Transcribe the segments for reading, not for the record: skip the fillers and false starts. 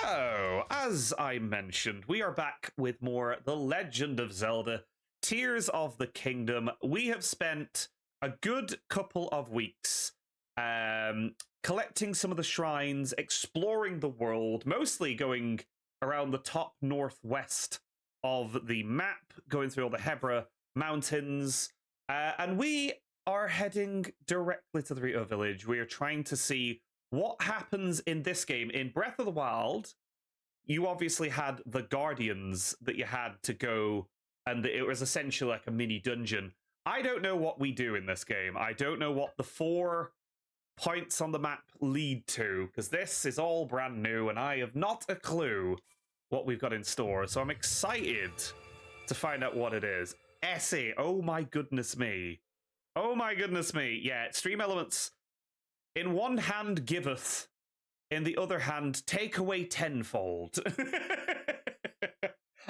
So, as I mentioned, we are back with more The Legend of Zelda, Tears of the Kingdom. We have spent a good couple of weeks collecting some of the shrines, exploring the world, mostly going around the top northwest of the map, going through all the Hebra mountains, and we are heading directly to the Rito village. We are trying to see what happens in this game. In Breath of the Wild, you obviously had the Guardians that you had to go, and it was essentially like a mini dungeon. I don't know what we do in this game. I don't know what the 4 points on the map lead to, because this is all brand new, and I have not a clue what we've got in store. So I'm excited to find out what it is. Essie, oh my goodness me. Oh my goodness me. Yeah, Stream Elements. In one hand giveth, in the other hand take away tenfold.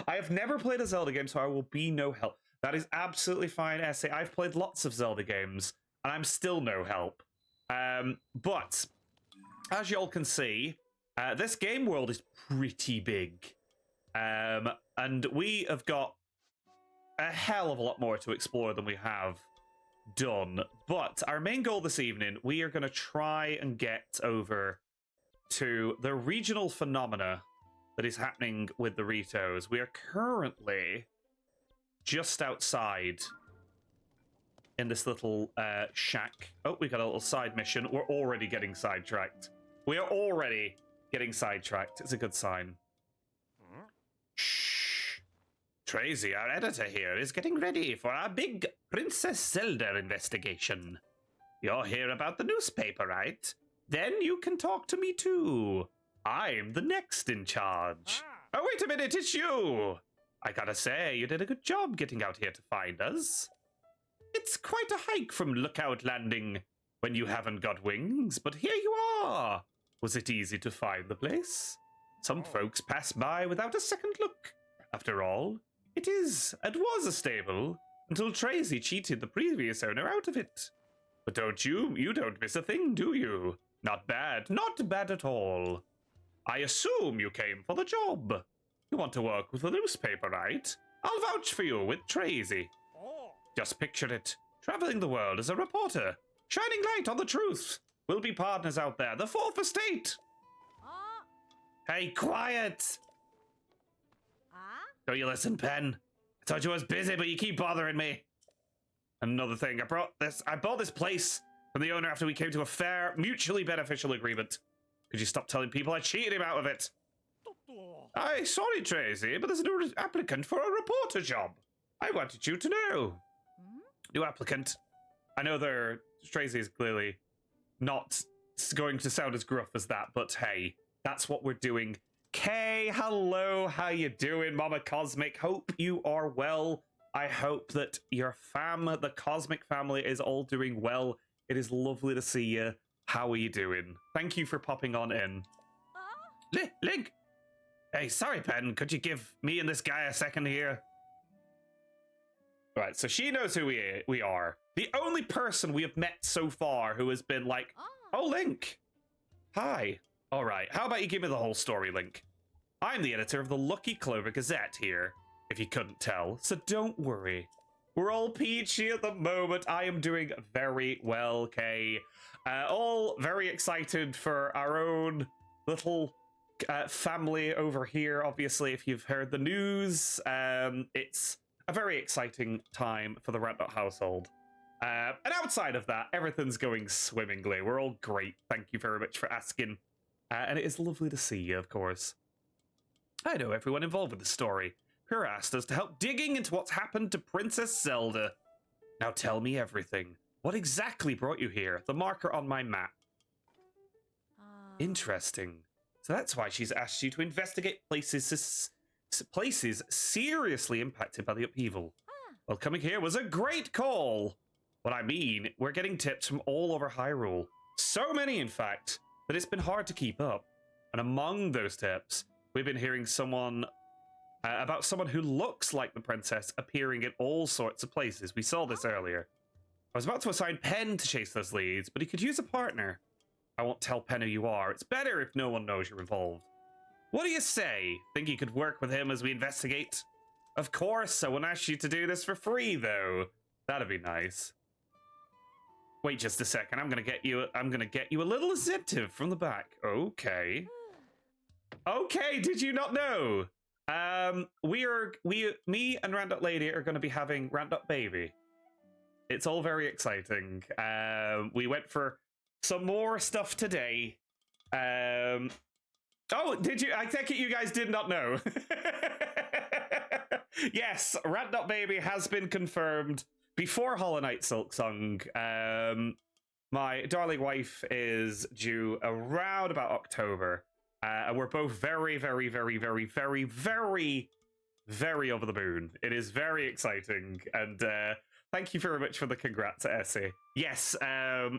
I have never played a Zelda game, so I will be no help. That is absolutely fine, Essay. I've played lots of Zelda games, and I'm still no help. But, as y'all can see, this game world is pretty big. And we have got a hell of a lot more to explore than we have done. But our main goal this evening, we are going to try and get over to the regional phenomena that is happening with the Ritos. We are currently just outside in this little shack. Oh, we got a little side mission. We're already getting sidetracked. We are already getting sidetracked. It's a good sign. Shh. Tracy, our editor here, is getting ready for our big Princess Zelda investigation. You're here about the newspaper, right? Then you can talk to me too. I'm the next in charge. Oh, wait a minute, it's you! I gotta say, you did a good job getting out here to find us. It's quite a hike from Lookout Landing when you haven't got wings, but here you are. Was it easy to find the place? Some folks pass by without a second look. After all, it is and was a stable until Tracy cheated the previous owner out of it. But you don't miss a thing, do you? Not bad at all. I assume you came for the job. You want to work with the newspaper, right? I'll vouch for you with Tracy. Just picture it, traveling the world as a reporter, shining light on the truth. We'll be partners out there, the fourth estate. Hey, quiet! Don't you listen, Pen? I told you I was busy, but you keep bothering me. Another thing, I bought this place from the owner after we came to a fair, mutually beneficial agreement. Could you stop telling people I cheated him out of it? Sorry, Tracy, but there's a new applicant for a reporter job. I wanted you to know. New applicant. I know Tracy is clearly not going to sound as gruff as that, but hey, that's what we're doing. Kay, hello, how you doing, Mama Cosmic? Hope you are well. I hope that your the Cosmic family, is all doing well. It is lovely to see you. How are you doing? Thank you for popping on in. Link! Hey, sorry, Pen. Could you give me and this guy a second here? Right, so she knows who we are. The only person we have met so far who has been like, oh, Link. Hi. All right, how about you give me the whole story, Link? I'm the editor of the Lucky Clover Gazette here, if you couldn't tell, so don't worry. We're all peachy at the moment. I am doing very well, Kay. All very excited for our own little family over here. Obviously, if you've heard the news, it's a very exciting time for the Randot household. And outside of that, everything's going swimmingly. We're all great. Thank you very much for asking. And it is lovely to see you, of course. I know everyone involved with the story. Who asked us to help digging into what's happened to Princess Zelda. Now tell me everything. What exactly brought you here? The marker on my map. Interesting. So that's why she's asked you to investigate places seriously impacted by the upheaval. Well, coming here was a great call. What I mean, we're getting tips from all over Hyrule. So many, in fact, that it's been hard to keep up. And among those tips, we've been hearing about someone who looks like the princess appearing in all sorts of places. We saw this earlier. I was about to assign Pen to chase those leads, but he could use a partner. I won't tell Pen who you are. It's better if no one knows you're involved. What do you say? Think you could work with him as we investigate? Of course, I won't ask you to do this for free, though. That'd be nice. Wait just a second. I'm gonna get you a little incentive from the back. Okay. Okay, did you not know? Me and Randot Lady are gonna be having Randot Baby. It's all very exciting. We went for some more stuff today. Oh, did you? I take it you guys did not know. Yes, Randot Baby has been confirmed before Hollow Knight Silksong. My darling wife is due around about October. And we're both very, very, very, very, very, very, very over the moon. It is very exciting. And thank you very much for the congrats, Essie. Yes, I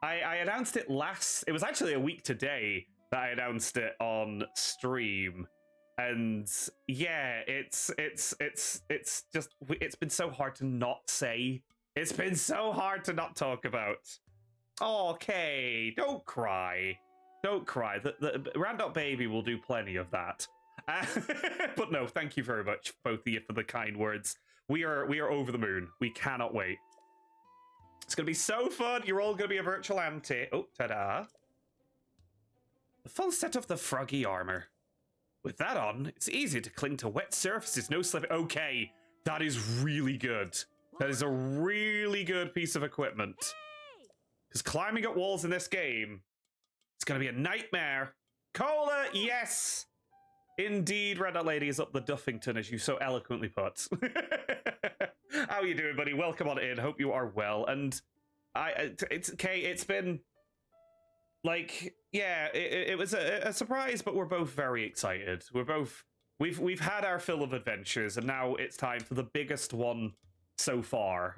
announced it it was actually a week today that I announced it on stream. And yeah, it's been so hard to not say. It's been so hard to not talk about. Okay, don't cry. Don't cry. The Randot Baby will do plenty of that. But no, thank you very much, both of you, for the kind words. We are over the moon. We cannot wait. It's going to be so fun. You're all going to be a virtual auntie. Oh, ta-da. The full set of the froggy armor. With that on, it's easy to cling to wet surfaces, no slipping. Okay, that is really good. That is a really good piece of equipment. Because climbing up walls in this game, it's going to be a nightmare. Cola, yes! Indeed, Red Hot Lady is up the Duffington, as you so eloquently put. How are you doing, buddy? Welcome on in. Hope you are well. And it's okay. It's been like, yeah, it was a surprise, but we're both very excited. We've had our fill of adventures, and now it's time for the biggest one so far.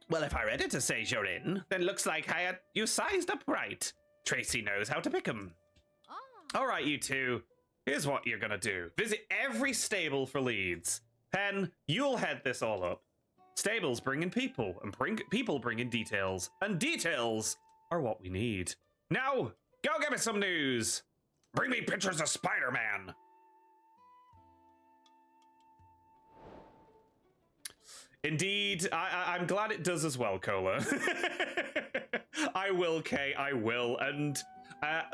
Well, if I read it to say you're in, then looks like you sized up right. Tracy knows how to pick 'em. Oh. All right, you two. Here's what you're gonna do. Visit every stable for leads. Pen, you'll head this all up. Stables bring in people, and people bring in details. And details are what we need. Now, go get me some news. Bring me pictures of Spider-Man. Indeed, I'm glad it does as well, Cola. I will, Kay, I will. And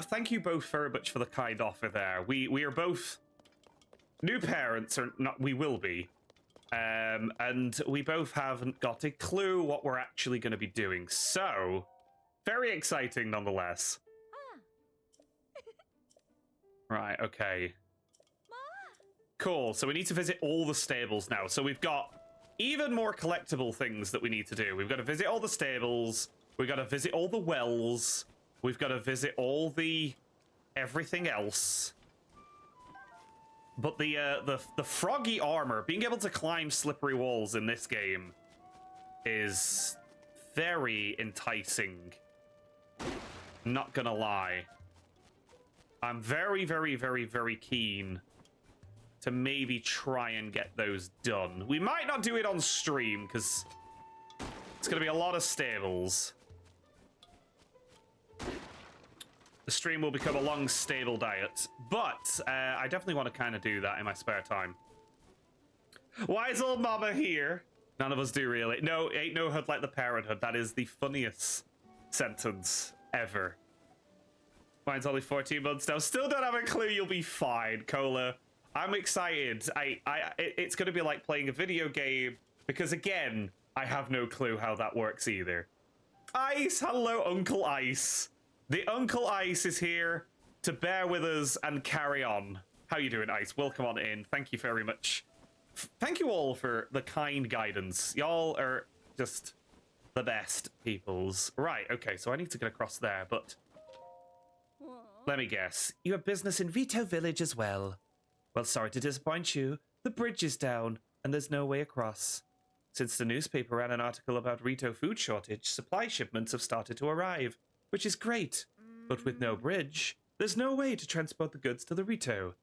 thank you both very much for the kind offer there. We are both new parents, or not, we will be. And we both haven't got a clue what we're actually going to be doing. So, very exciting nonetheless. Right, okay. Cool, so we need to visit all the stables now. So we've got even more collectible things that we need to do. We've got to visit all the stables. We've got to visit all the wells. We've got to visit all the everything else. But the froggy armor, being able to climb slippery walls in this game is very enticing. Not gonna lie. I'm very, very, very, very keen to maybe try and get those done. We might not do it on stream, because it's going to be a lot of stables. The stream will become a long stable diet. But I definitely want to kind of do that in my spare time. Why is old mama here? None of us do, really. No, ain't no hood like the parenthood. That is the funniest sentence ever. Mine's only 14 months now. Still don't have a clue. You'll be fine, Cola. I'm excited. It's going to be like playing a video game, because again, I have no clue how that works either. Ice, hello, Uncle Ice. The Uncle Ice is here to bear with us and carry on. How you doing, Ice? Welcome on in. Thank you very much. Thank you all for the kind guidance. Y'all are just the best peoples. Right, okay, so I need to get across there, but let me guess. You have business in Vito Village as well. Well, sorry to disappoint you. The bridge is down, and there's no way across. Since the newspaper ran an article about Rito food shortage, supply shipments have started to arrive, which is great. But with no bridge, there's no way to transport the goods to the Rito.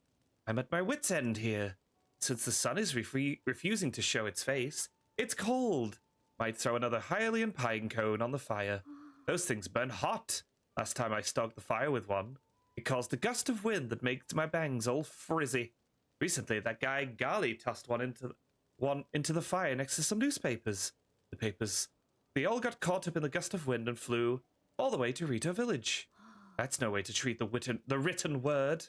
I'm at my wit's end here. Since the sun is refusing to show its face, it's cold. Might throw another Hyrulian pine cone on the fire. Those things burn hot. Last time I stoked the fire with one, it caused a gust of wind that makes my bangs all frizzy. Recently, that guy Gali tossed one into the fire next to some newspapers. The papers, they all got caught up in the gust of wind and flew all the way to Rito Village. That's no way to treat the written word.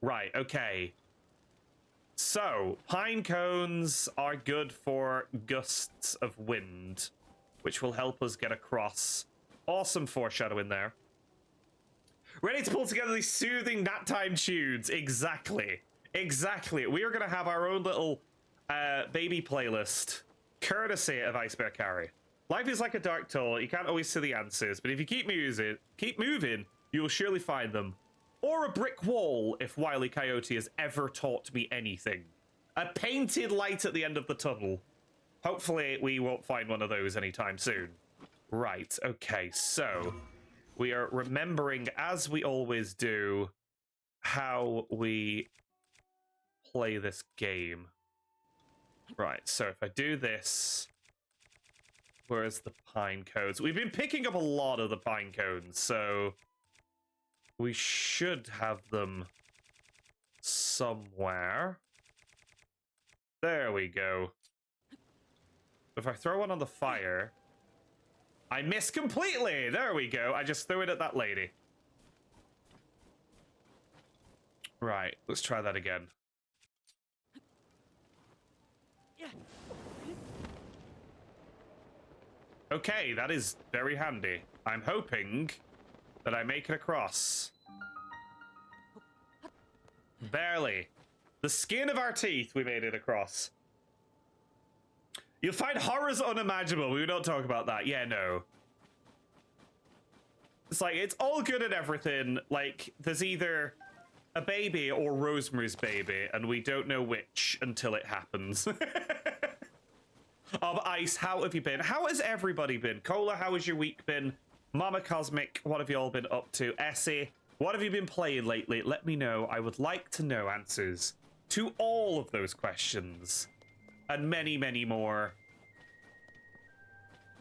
Right, okay. So, pine cones are good for gusts of wind, which will help us get across. Awesome foreshadowing there. Ready to pull together these soothing nap-time tunes. Exactly. Exactly. We are going to have our own little baby playlist, courtesy of Ice Bear Carry. Life is like a dark tunnel. You can't always see the answers, but if you keep moving, you will surely find them. Or a brick wall, if Wile E. Coyote has ever taught me anything. A painted light at the end of the tunnel. Hopefully we won't find one of those anytime soon. Right, okay, so we are remembering, as we always do, how we play this game. Right, so if I do this, where's the pine cones? We've been picking up a lot of the pine cones, so we should have them somewhere. There we go. If I throw one on the fire, I miss completely. There we go. I just threw it at that lady. Right, let's try that again. Okay, that is very handy. I'm hoping that I make it across. Barely. The skin of our teeth, we made it across. You'll find horrors unimaginable. We don't talk about that. Yeah, no. It's like, it's all good and everything. Like, there's either a baby or Rosemary's baby, and we don't know which until it happens. Ice, how have you been? How has everybody been? Cola, how has your week been? Mama Cosmic, what have you all been up to? Essie, what have you been playing lately? Let me know. I would like to know answers to all of those questions. And many, many more.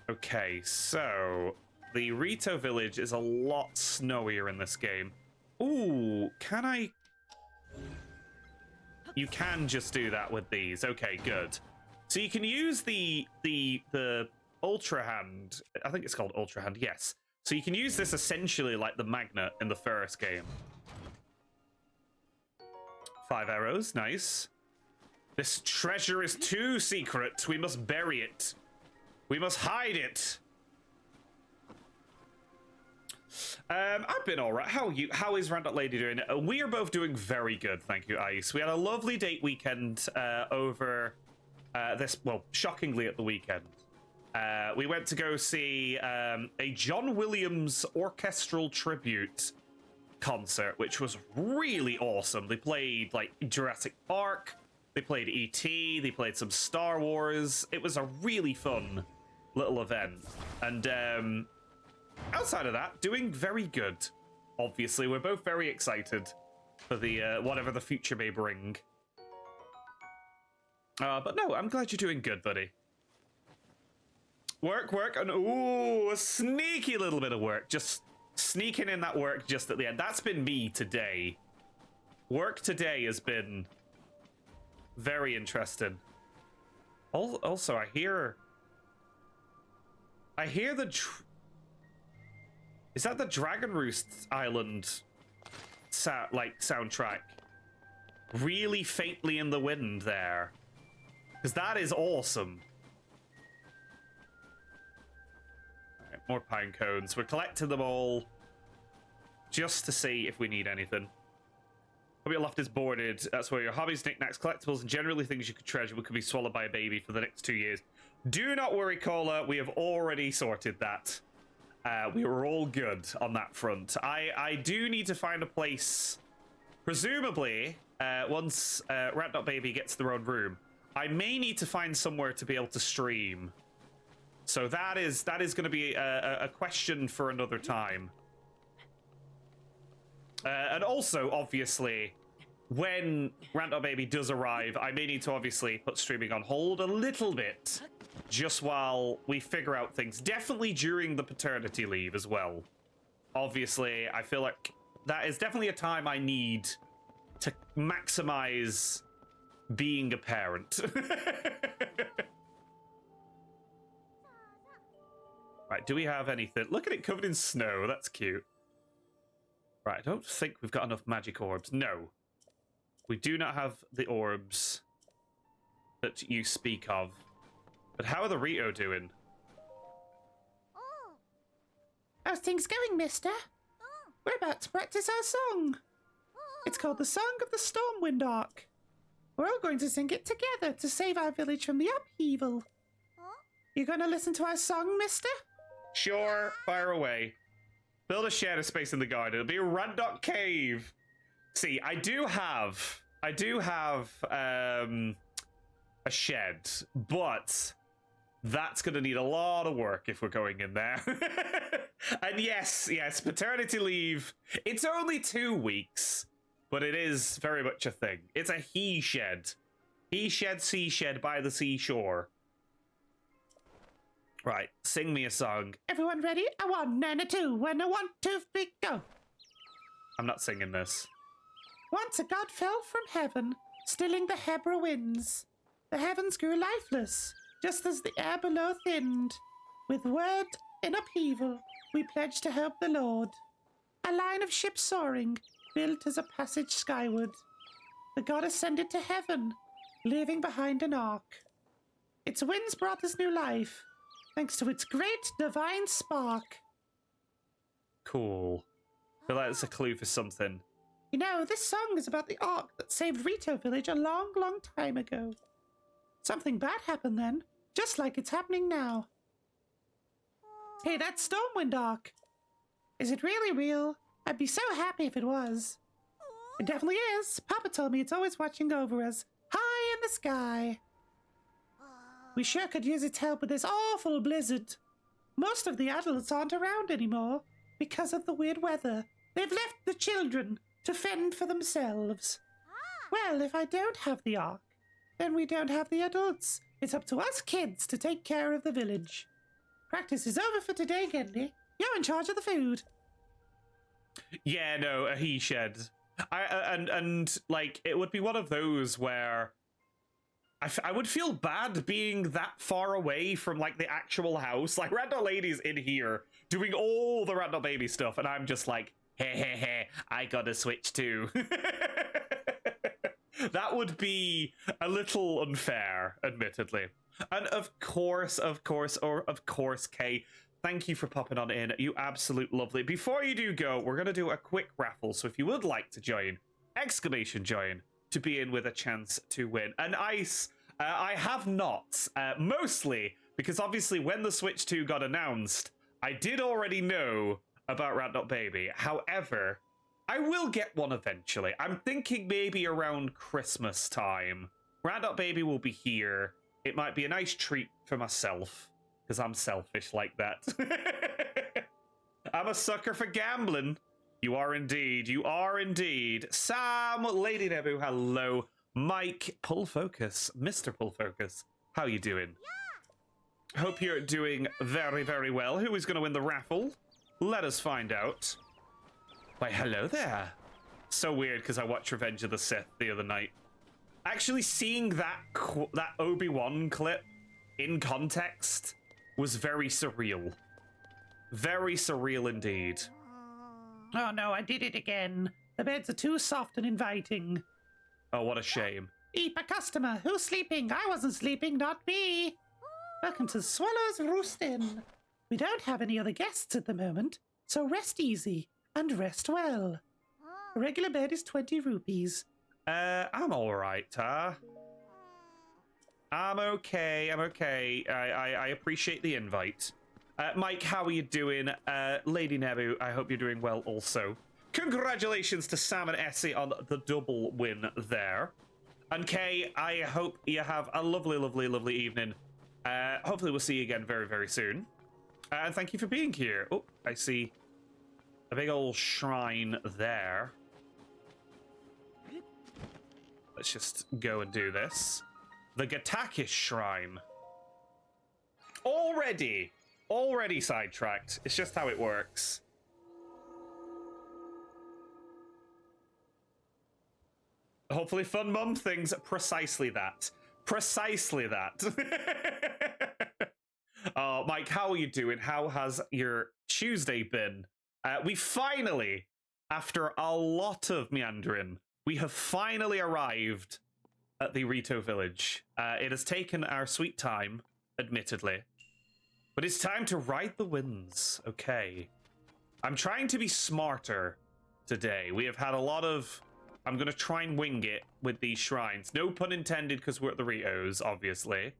Okay, so the Rito Village is a lot snowier in this game. Ooh, can I? You can just do that with these. Okay, good. So you can use the Ultra Hand. I think it's called Ultra Hand, yes. So you can use this essentially like the magnet in the first game. 5 arrows, nice. This treasure is too secret. We must bury it. We must hide it. I've been all right. How are you? How is Randot Lady doing? We are both doing very good, thank you, Ice. We had a lovely date weekend over this, well, shockingly at the weekend. We went to go see a John Williams orchestral tribute concert, which was really awesome. They played like Jurassic Park, they played E.T., they played some Star Wars. It was a really fun little event. And outside of that, doing very good. Obviously, we're both very excited for the whatever the future may bring. But no, I'm glad you're doing good, buddy. Work, and ooh, a sneaky little bit of work. Just sneaking in that work just at the end. That's been me today. Work today has been very interesting. Also, I hear the... Is that the Dragon Roost Island soundtrack? Really faintly in the wind there. Because that is awesome. Right, more pine cones. We're collecting them all just to see if we need anything. Hope your loft is boarded. That's where your hobbies, knickknacks, collectibles, and generally things you could treasure could be swallowed by a baby for the next 2 years. Do not worry, Cola. We have already sorted that. We were all good on that front. I do need to find a place, presumably, once Rat.Baby gets their own room. I may need to find somewhere to be able to stream. So that is going to be a question for another time. And also, obviously, when Rant.Baby does arrive, I may need to obviously put streaming on hold a little bit, just while we figure out things. Definitely during the paternity leave as well. Obviously, I feel like that is definitely a time I need to maximize being a parent. Right, do we have anything? Look at it covered in snow. That's cute. Right, I don't think we've got enough magic orbs. No. We do not have the orbs that you speak of. But how are the Rito doing? How's things going, mister? We're about to practice our song. It's called the Song of the Stormwind Arc. We're all going to sing it together to save our village from the upheaval. You gonna listen to our song, mister? Sure, fire away. Build a shader space in the garden. It'll be a Randok cave. See, I do have a shed, but that's going to need a lot of work if we're going in there. And yes, paternity leave. It's only 2 weeks, but it is very much a thing. It's a he shed. He shed, sea shed by the seashore. Right, sing me a song. Everyone ready? A 1 and a 2 and a 1, 2, 3, go. I'm not singing this. Once a god fell from heaven, stilling the Hebra winds. The heavens grew lifeless, just as the air below thinned. With word in upheaval, we pledged to help the Lord. A line of ships soaring, built as a passage skyward. The god ascended to heaven, leaving behind an arc. Its winds brought us new life, thanks to its great divine spark. Cool. I feel like that's a clue for something. You know, this song is about the ark that saved Rito Village a long, long time ago. Something bad happened then, just like it's happening now. Hey, that Stormwind Arc. Is it really real? I'd be so happy if it was. It definitely is. Papa told me it's always watching over us, high in the sky. We sure could use its help with this awful blizzard. Most of the adults aren't around anymore because of the weird weather. They've left the children to fend for themselves. Well, if I don't have the ark, then we don't have the adults. It's up to us kids to take care of the village. Practice is over for today, Gendy. You're in charge of the food. Yeah, no, a he shed. And like, it would be one of those where I would feel bad being that far away from, like, the actual house. Like, Randall Lady's in here doing all the Randall Baby stuff, and I'm just like, hey, I gotta switch too. That would be a little unfair, admittedly. And of course, Kay, thank you for popping on in. You absolute lovely. Before you do go, we're going to do a quick raffle. So if you would like to join, !join, to be in with a chance to win. And Ice, I have not. Mostly because obviously when the Switch 2 got announced, I did already know about Rat.Baby. However, I will get one eventually. I'm thinking maybe around Christmas time. Rat.Baby will be here. It might be a nice treat for myself, because I'm selfish like that. I'm a sucker for gambling. You are indeed. You are indeed. Sam, Lady Nebu, hello. Mike, Pull Focus, Mr. Pull Focus. How you doing? Yeah. Hope you're doing very, very well. Who is going to win the raffle? Let us find out. Why, hello there. So weird because I watched Revenge of the Sith the other night. Actually seeing that Obi-Wan clip in context was very surreal. Very surreal indeed. Oh no, I did it again. The beds are too soft and inviting. Oh, what a shame. Eep, a customer. Who's sleeping? I wasn't sleeping, not me. Welcome to Swallow's Roost Inn. We don't have any other guests at the moment, so rest easy and rest well. A regular bed is 20 rupees. I'm alright, huh? I'm okay, I appreciate the invite. Mike, how are you doing? Lady Nebu, I hope you're doing well also. Congratulations to Sam and Essie on the double win there. And Kay, I hope you have a lovely, lovely, lovely evening. Hopefully we'll see you again very, very soon. And thank you for being here. Oh, I see a big old shrine there. let's just go and do this. The Gatakish Shrine. Already sidetracked. It's just how it works. Hopefully Fun Mum thinks precisely that. Precisely that. Mike, how are you doing? How has your Tuesday been? We finally, after a lot of meandering, we have finally arrived at the Rito village. It has taken our sweet time, admittedly. But it's time to ride the winds. Okay. I'm trying to be smarter today. We have had a lot of... I'm going to try and wing it with these shrines. No pun intended, because we're at the Ritos, obviously.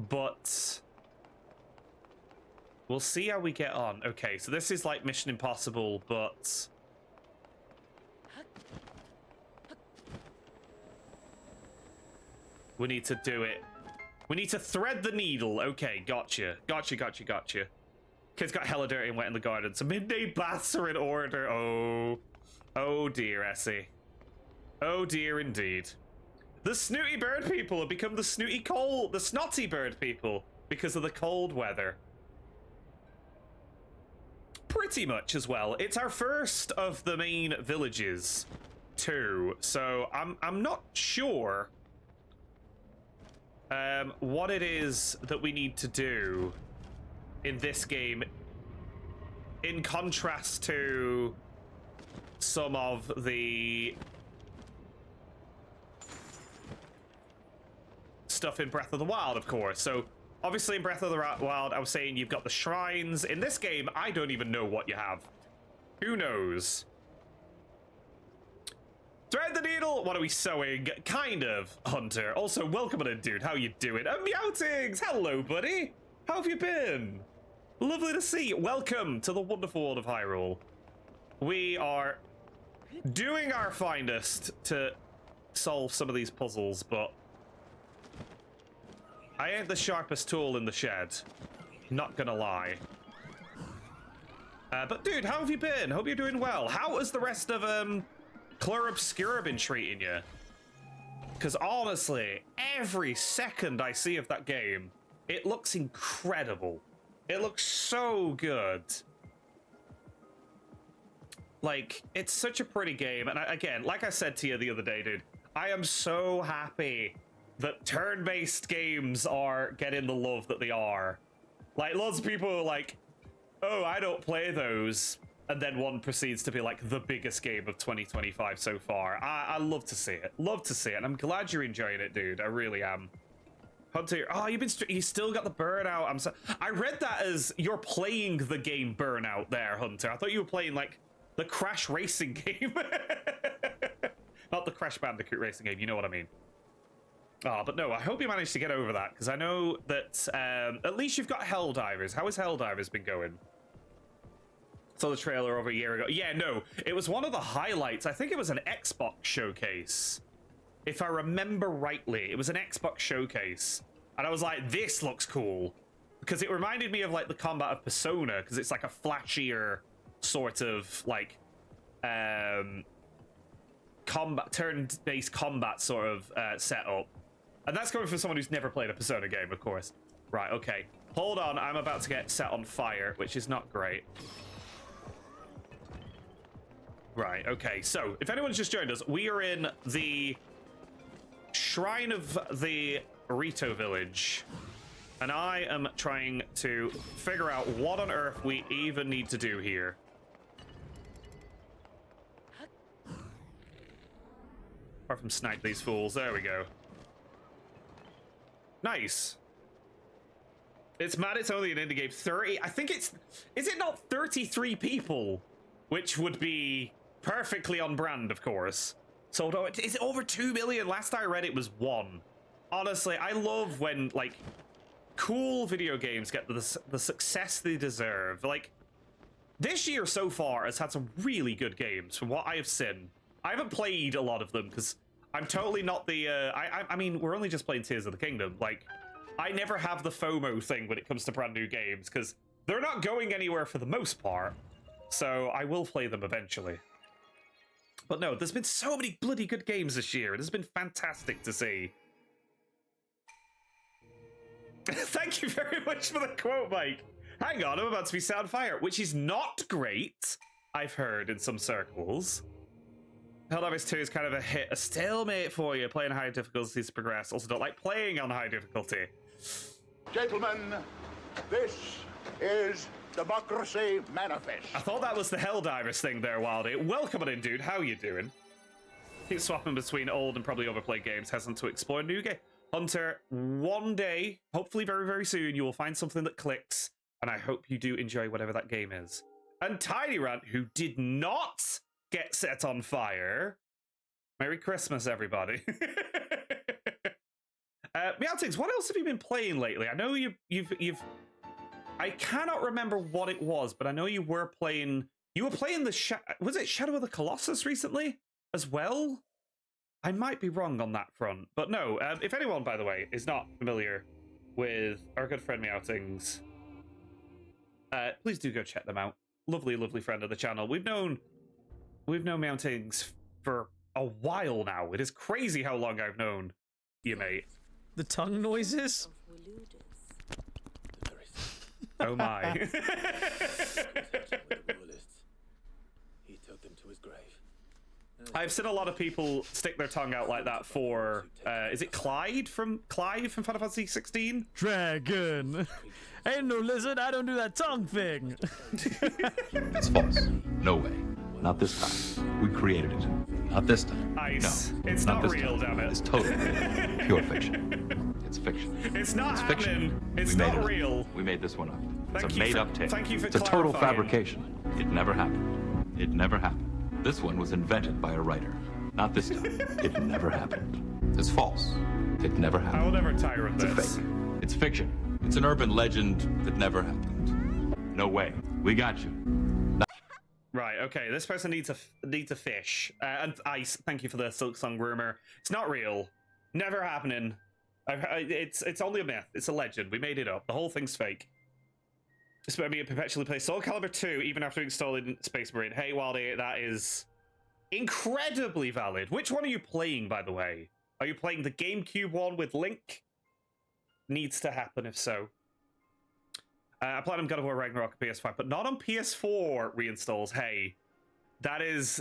But we'll see how we get on. Okay, so this is like Mission Impossible, but... we need to do it. We need to thread the needle. Okay, gotcha. Gotcha. Kids got hella dirty and wet in the garden. So midday baths are in order. Oh dear, Essie. Oh dear indeed. The snooty bird people have become the snotty bird people because of the cold weather. Pretty much as well. It's our first of the main villages too. So I'm not sure what it is that we need to do in this game in contrast to some of the stuff in Breath of the Wild, of course. So obviously in Breath of the Wild, I was saying you've got the shrines. In this game, I don't even know what you have. Who knows? Thread the needle! What are we sewing? Kind of, Hunter. Also, welcome in, dude. How you doing? Meowtings! Hello, buddy! How have you been? Lovely to see you. Welcome to the wonderful world of Hyrule. We are doing our finest to solve some of these puzzles, but I ain't the sharpest tool in the shed. Not gonna lie. But dude, how have you been? Hope you're doing well. How has the rest of Clair Obscura been treating you? Because honestly, every second I see of that game, it looks incredible. It looks so good. Like, it's such a pretty game. And again, like I said to you the other day, dude, I am so happy that turn-based games are getting the love that they are. Like, lots of people are like, oh, I don't play those. And then one proceeds to be like the biggest game of 2025 so far. I love to see it. Love to see it. And I'm glad you're enjoying it, dude. I really am. Hunter, oh, you still got the Burnout. I read that as you're playing the game Burnout there, Hunter. I thought you were playing like the Crash racing game. Not the Crash Bandicoot racing game, you know what I mean. Oh, but no, I hope you managed to get over that, because I know that at least you've got Helldivers. How has Helldivers been going? Saw the trailer over a year ago. Yeah, no, it was one of the highlights. I think it was an Xbox showcase. If I remember rightly, it was an Xbox showcase. And I was like, this looks cool. Because it reminded me of like the combat of Persona, because it's like a flashier sort of like combat, turn-based combat sort of setup. And that's coming from someone who's never played a Persona game, of course. Right, okay. Hold on, I'm about to get set on fire, which is not great. Right, okay, so if anyone's just joined us, we are in the Shrine of the Rito Village, and I am trying to figure out what on earth we even need to do here. Apart from snipe these fools, there we go. Nice. It's mad it's only an indie game. 30, I think it's, is it not 33 people? Which would be perfectly on brand, of course. So is it over 2 million? Last I read it was 1. Honestly, I love when like cool video games get the success they deserve. Like this year so far has had some really good games from what I have seen. I haven't played a lot of them because I'm totally not the I mean, we're only just playing Tears of the Kingdom. Like I never have the FOMO thing when it comes to brand new games because they're not going anywhere for the most part. So I will play them eventually. But no, there's been so many bloody good games this year. It has been fantastic to see. Thank you very much for the quote, Mike. Hang on, I'm about to be set on fire, which is not great, I've heard in some circles. Helldivers 2 is kind of a stalemate for you. Playing high difficulties to progress. Also don't like playing on high difficulty. Gentlemen, this is Democracy Manifest. I thought that was the Helldivers thing there, Wildy. Welcome on in, dude. How you doing? Keep swapping between old and probably overplayed games, hesitant to explore new game. Hunter, one day, hopefully very, very soon, you will find something that clicks, and I hope you do enjoy whatever that game is. And Tiny Rant, who did not get set on fire. Merry Christmas, everybody. Meowtings, what else have you been playing lately? I know you've I cannot remember what it was, but I know you were playing the was it Shadow of the Colossus recently as well? I might be wrong on that front, but no, if anyone, by the way, is not familiar with our good friend Meowtings, please do go check them out. Lovely, lovely friend of the channel. We've known Meowtings for a while now. It is crazy how long I've known you, mate. The tongue noises? Oh my. He took them to his grave. I've seen a lot of people stick their tongue out like that for, is it Clive from Final Fantasy 16? Dragon. Ain't no lizard, I don't do that tongue thing. It's false. No way. Not this time. We created it. Not this time. Ice. No, it's not this real, time. damn it. It's totally real. Pure fiction. It's fiction. It's not It's happening. fiction. It's We made not it up. real. We made this one up. Thank It's you a made-up for- tale. thank you for It's a total clarifying. fabrication. It never happened. It never happened. This one was invented by a writer. Not this time. It never happened. It's false. It never happened. I will never tire of It's a this. fake. It's fiction. It's an urban legend that never happened. No way. We got you. Right, okay, this person needs a fish. And Ice, thank you for the Silk Song rumor. It's not real. Never happening. It's only a myth. It's a legend. We made it up. The whole thing's fake. This made me perpetually play Soul Calibur 2 even after installing Space Marine. Hey, Wildy, that is incredibly valid. Which one are you playing, by the way? Are you playing the GameCube one with Link? Needs to happen if so. I played on God of War Ragnarok on PS5, but not on PS4 reinstalls. Hey, that is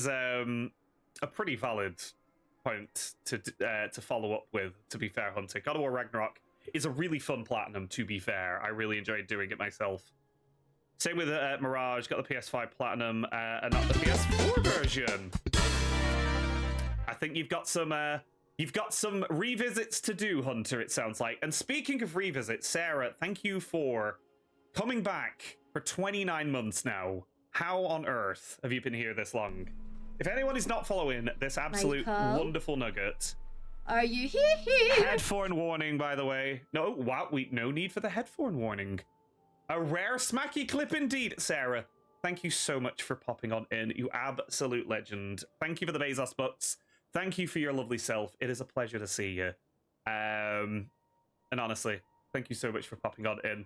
a pretty valid point to follow up with, to be fair, Hunter. God of War Ragnarok is a really fun platinum, to be fair. I really enjoyed doing it myself. Same with Mirage, got the PS5 platinum and not the PS4 version. I think you've got some revisits to do, Hunter, it sounds like. And speaking of revisits, Sarah, thank you for coming back for 29 months now. How on earth have you been here this long? If anyone is not following this absolute Michael? wonderful nugget, Are you here? headphone warning, by the way. No, wow, no need for the headphone warning. A rare smacky clip indeed, Sarah. Thank you so much for popping on in, you absolute legend. Thank you for the Bezos butts. Thank you for your lovely self. It is a pleasure to see you. And honestly, thank you so much for popping on in.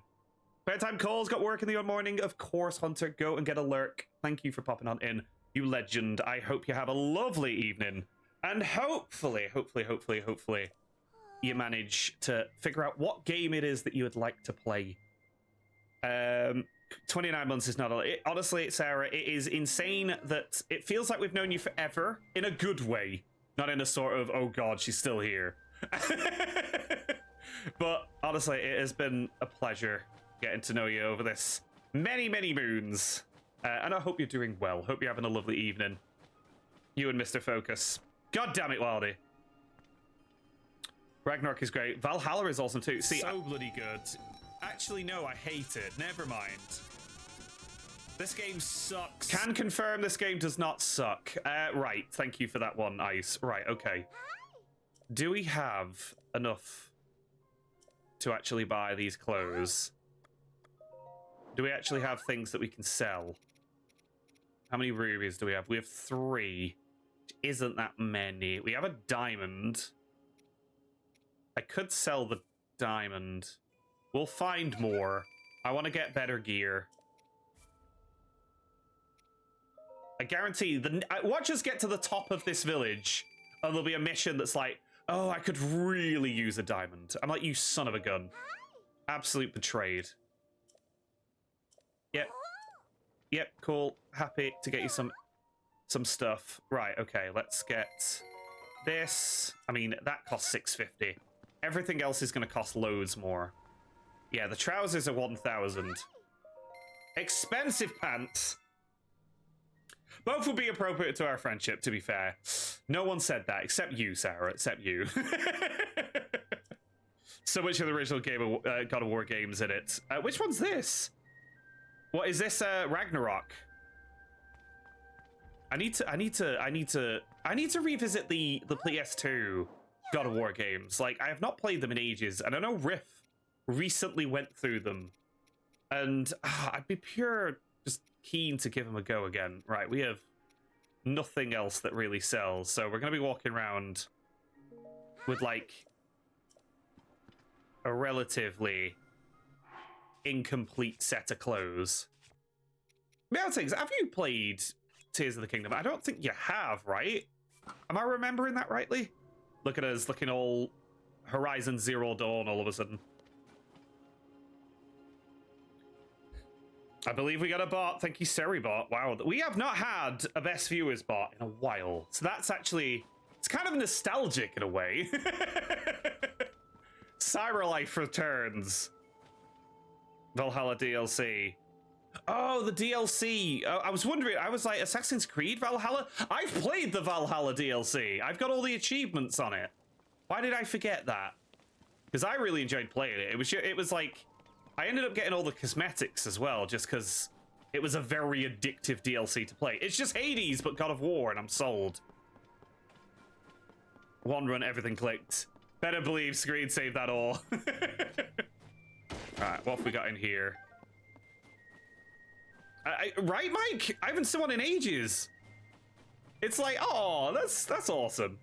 Bedtime calls, got work in the morning. Of course, Hunter, go and get a lurk. Thank you for popping on in, you legend. I hope you have a lovely evening. And hopefully, you manage to figure out what game it is that you would like to play. 29 months is not a lot. Honestly, Sarah, it is insane that it feels like we've known you forever in a good way. Not in a sort of, oh god, she's still here. But honestly, it has been a pleasure getting to know you over this many, many moons. And I hope you're doing well. Hope you're having a lovely evening. You and Mr. Focus. God damn it, Wildy. Ragnarok is great. Valhalla is awesome too. See, so bloody good. Actually, no, I hate it. Never mind. This game sucks. Can confirm this game does not suck. Right, thank you for that one, Ice. Right, okay. Do we have enough to actually buy these clothes? Do we actually have things that we can sell? How many rubies do we have? We have 3. Which isn't that many. We have a diamond. I could sell the diamond. We'll find more. I want to get better gear. I guarantee, watch us get to the top of this village, and there'll be a mission that's like, oh, I could really use a diamond. I'm like, you son of a gun. Absolute betrayed. Yep. Yep, cool. Happy to get you some stuff. Right, okay, let's get this. I mean, that costs 650. Everything else is going to cost loads more. Yeah, the trousers are 1,000. Expensive pants. Both would be appropriate to our friendship, to be fair. No one said that, except you, Sarah, except you. So much of the original game of God of War games in it. Which one's this? What is this? Ragnarok. I need to revisit the PS2 God of War games. Like, I have not played them in ages, and I know Riff recently went through them, and I'd be just keen to give them a go again. Right, we have nothing else that really sells, so we're gonna be walking around with like a relatively incomplete set of clothes. Meltings, have you played Tears of the Kingdom? I don't think you have, right? Am I remembering that rightly? Look at us looking all Horizon Zero Dawn all of a sudden. I believe we got a bot. Thank you, Seribot. Wow, we have not had a best viewers bot in a while. So that's actually, it's kind of nostalgic in a way. Cyrolife returns. Valhalla DLC. Oh, the DLC. I was wondering, I was like, Assassin's Creed Valhalla? I've played the Valhalla DLC. I've got all the achievements on it. Why did I forget that? Because I really enjoyed playing it. It was like, I ended up getting all the cosmetics as well, just because it was a very addictive DLC to play. It's just Hades, but God of War, and I'm sold. One run, everything clicked. Better believe screen save that all. Alright, what have we got in here? Right, Mike? I haven't seen one in ages. It's like, oh, that's awesome.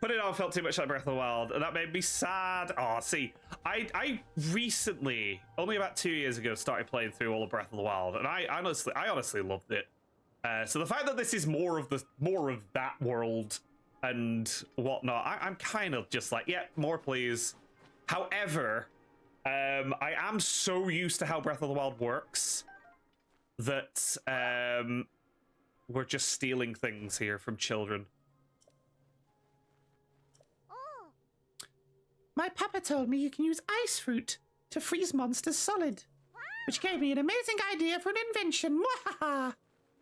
Put it on felt too much like Breath of the Wild, and that made me sad. Oh, see, I recently, only about 2 years ago, started playing through all of Breath of the Wild, and I honestly loved it. So the fact that this is more of that world and whatnot, I'm kind of just like, yeah, more please. However, I am so used to how Breath of the Wild works that we're just stealing things here from children. My papa told me you can use ice fruit to freeze monsters solid, which gave me an amazing idea for an invention. Mwahaha!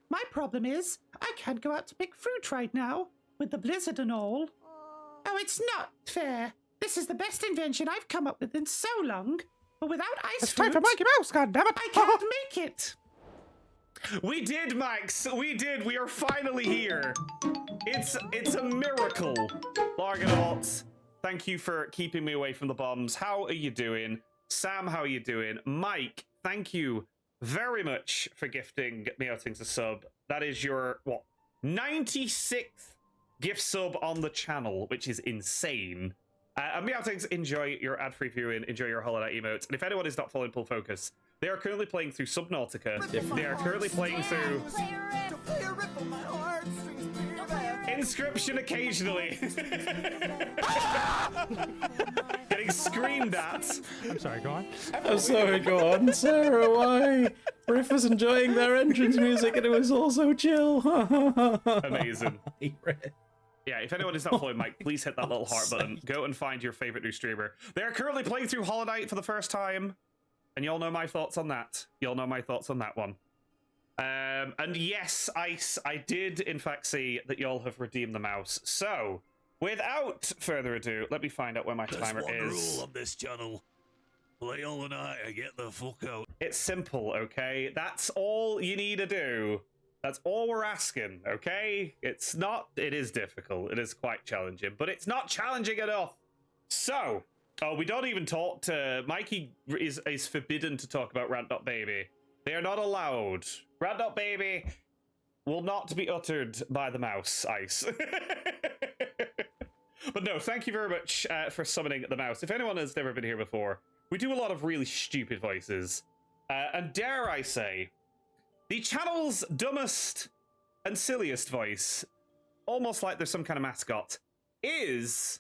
My problem is, I can't go out to pick fruit right now, with the blizzard and all. Oh, it's not fair. This is the best invention I've come up with in so long, but without ice fruit... It's time for Mikey Mouse, goddammit! I can't make it! We did, Max! We did! We are finally here! It's a miracle! Largonaut, thank you for keeping me away from the bombs. How are you doing? Sam, how are you doing? Mike, thank you very much for gifting Meowtings a sub. That is your, what, 96th gift sub on the channel, which is insane. And Meowtings, enjoy your ad-free viewing, enjoy your holiday emotes. And if anyone is not following Pull Focus, they are currently playing through Subnautica. They are currently playing through Inscription occasionally. Getting screamed at. I'm sorry, go on. I'm sorry, go on, Sarah. Why? Riff was enjoying their entrance music and it was all so chill. Amazing. Yeah, if anyone is not following Mike, please hit that little heart button. Go and find your favorite new streamer. They are currently playing through Hollow Knight for the first time. And y'all know my thoughts on that. Y'all know my thoughts on that one. And yes, Ice, I did in fact see that y'all have redeemed the mouse. So, without further ado, let me find out where my timer is. There's one rule on this channel. Play all night and get the fuck out. It's simple, okay? That's all you need to do. That's all we're asking, okay? It's not, it is difficult. It is quite challenging, but it's not challenging enough. So, oh, we don't even talk to, Mikey is forbidden to talk about Rant.Baby. They are not allowed. Rant.Baby will not be uttered by the mouse, Ice. But no, thank you very much for summoning the mouse. If anyone has never been here before, we do a lot of really stupid voices. And dare I say, the channel's dumbest and silliest voice, almost like there's some kind of mascot, is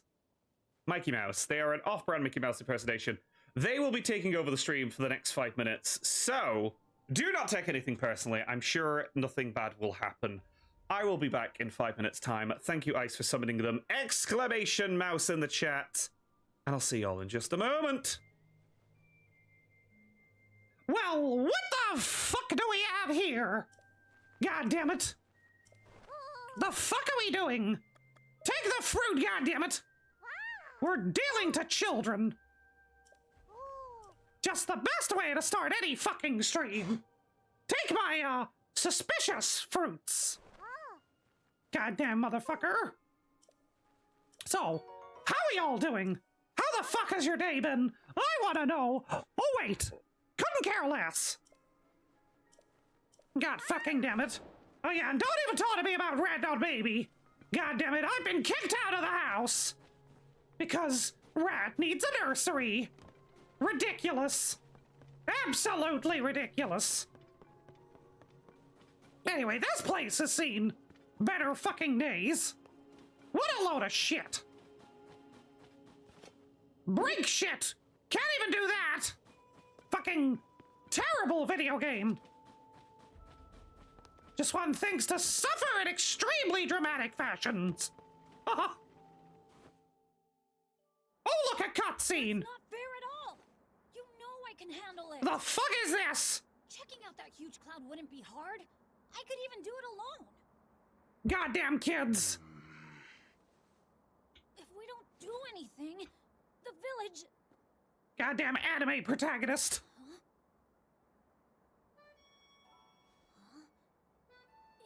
Mikey Mouse. They are an off-brand Mickey Mouse impersonation. They will be taking over the stream for the next 5 minutes, so do not take anything personally. I'm sure nothing bad will happen. I will be back in 5 minutes' time. Thank you, Ice, for summoning them. Exclamation mouse in the chat. And I'll see y'all in just a moment. Well, what the fuck do we have here? God damn it. The fuck are we doing? Take the fruit, god damn it. We're dealing to children. Just the best way to start any fucking stream. Take my, suspicious fruits. Goddamn motherfucker. So, how are y'all doing? How the fuck has your day been? I wanna know. Oh wait, couldn't care less. God fucking damn it. Oh yeah, and don't even talk to me about Rat Dot Baby. God damn it, I've been kicked out of the house. Because Rat needs a nursery. Ridiculous. Absolutely ridiculous. Anyway, this place has seen better fucking days. What a load of shit. Break shit. Can't even do that. Fucking terrible video game. Just want things to suffer in extremely dramatic fashions. Oh, look, a cutscene. Not fair at all. You know I can handle it. The fuck is this? Checking out that huge cloud wouldn't be hard. I could even do it alone. Goddamn kids. If we don't do anything, the village... Goddamn anime protagonist.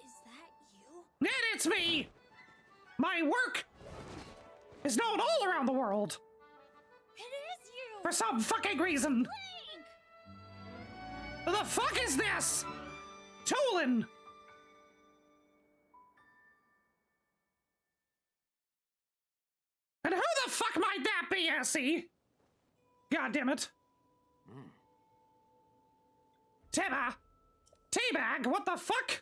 Is that you? And it's me. My work is known all around the world. It is you! For some fucking reason. Link! The fuck is this? Toolin. And who the fuck might that be, Essie? God damn it. Tibba. Teabag, what the fuck?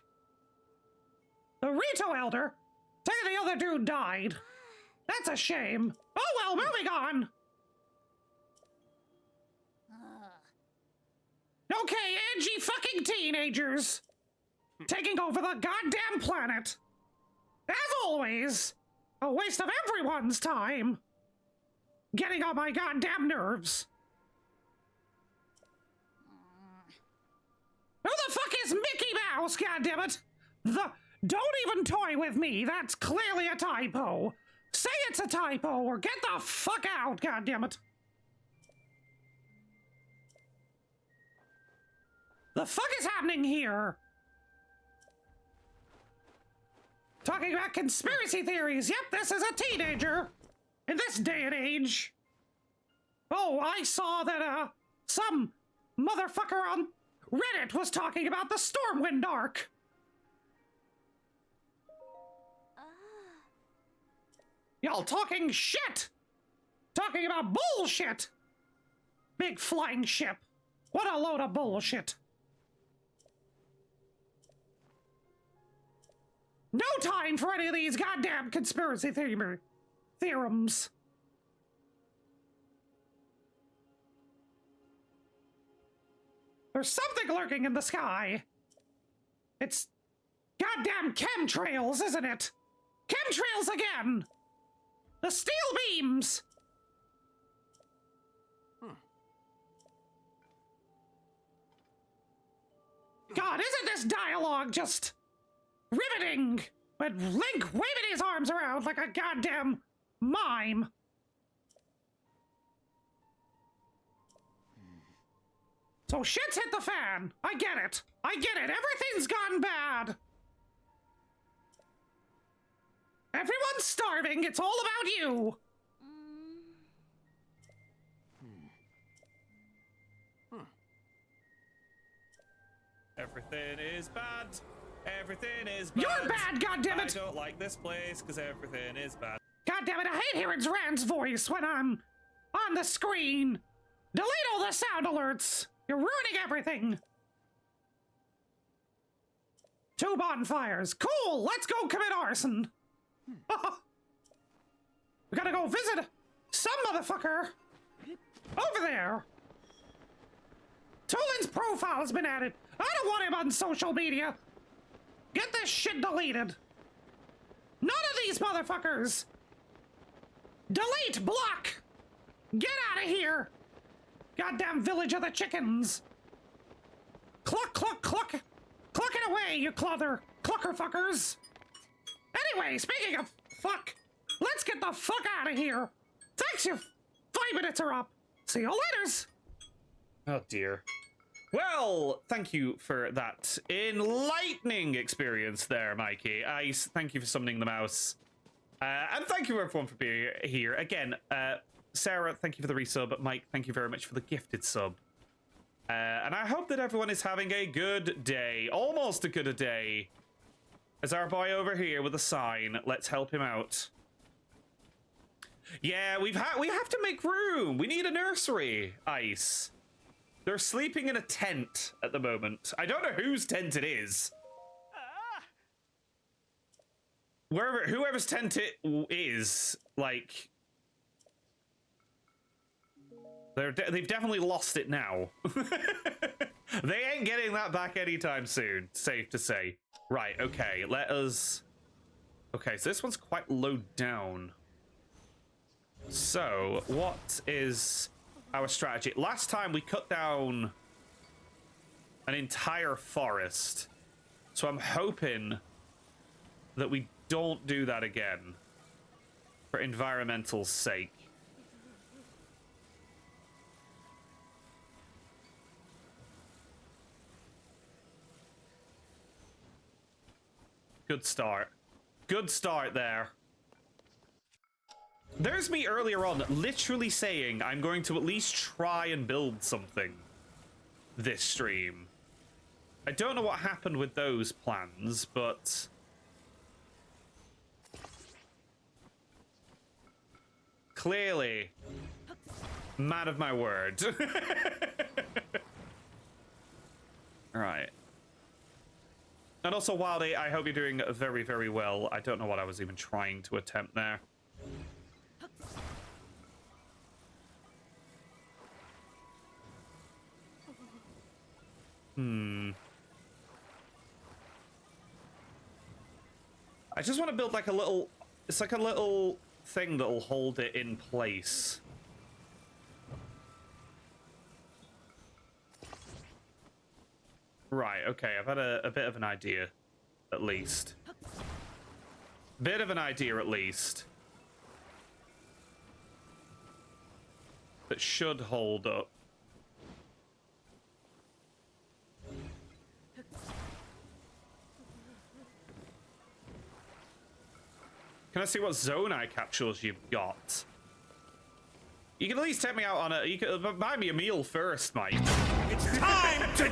The Rito Elder? Say the other dude died. That's a shame. Oh well, moving on. Okay, edgy fucking teenagers. Taking over the goddamn planet. As always, a waste of everyone's time. Getting on my goddamn nerves. Who the fuck is Mickey Mouse, goddammit? Don't even toy with me, that's clearly a typo. Say it's a typo or get the fuck out, goddammit. The fuck is happening here? Talking about conspiracy theories. Yep, this is a teenager. In this day and age. Oh, I saw that, some motherfucker on Reddit was talking about the Stormwind arc. Y'all talking shit. Talking about bullshit. Big flying ship. What a load of bullshit. No time for any of these goddamn conspiracy theorems. There's something lurking in the sky. It's goddamn chemtrails, isn't it? Chemtrails again! The steel beams! God, isn't this dialogue just riveting? With Link waving his arms around like a goddamn mime. So shit's hit the fan. I get it. I get it. Everything's gone bad. Everyone's starving. It's all about you. Everything is bad. Everything is bad. You're bad, goddammit! I don't like this place because everything is bad. Goddammit, I hate hearing Rand's voice when I'm on the screen. Delete all the sound alerts. You're ruining everything. 2 bonfires. Cool, let's go commit arson. We gotta go visit some motherfucker over there. Tulin's profile's been added. I don't want him on social media. Get this shit deleted. None of these motherfuckers. Delete, block. Get out of here. Goddamn village of the chickens. Cluck, cluck, cluck. Cluck it away, you clucker fuckers. Anyway, speaking of fuck, let's get the fuck out of here. Thanks, you 5 minutes are up. See you laters. Oh dear. Well, thank you for that enlightening experience there, Mikey. Thank you for summoning the mouse. And thank you everyone for being here. Again, Sarah, thank you for the resub. Mike, thank you very much for the gifted sub. And I hope that everyone is having a good day. Almost a good day. As our boy over here with a sign. Let's help him out. Yeah, we have to make room. We need a nursery, Ice. They're sleeping in a tent at the moment. I don't know whose tent it is. Whoever's tent it is, like... They've definitely lost it now. They ain't getting that back anytime soon, safe to say. Right, okay, let us... Okay, so this one's quite low down. So, what is our strategy? Last time we cut down an entire forest. So I'm hoping that we don't do that again. For environmental sake. Good start. Good start there. There's me earlier on literally saying I'm going to at least try and build something this stream. I don't know what happened with those plans, but... Clearly, man of my word. Alright. And also, Wildy, I hope you're doing very, very well. I don't know what I was even trying to attempt there. I just want to build like a little... It's like a little thing that'll hold it in place. Right, okay, I've had a bit of an idea, at least. Bit of an idea, at least. That should hold up. Can I see what zone eye capsules you've got? You can at least take me out on a... You can buy me a meal first, mate. It's time to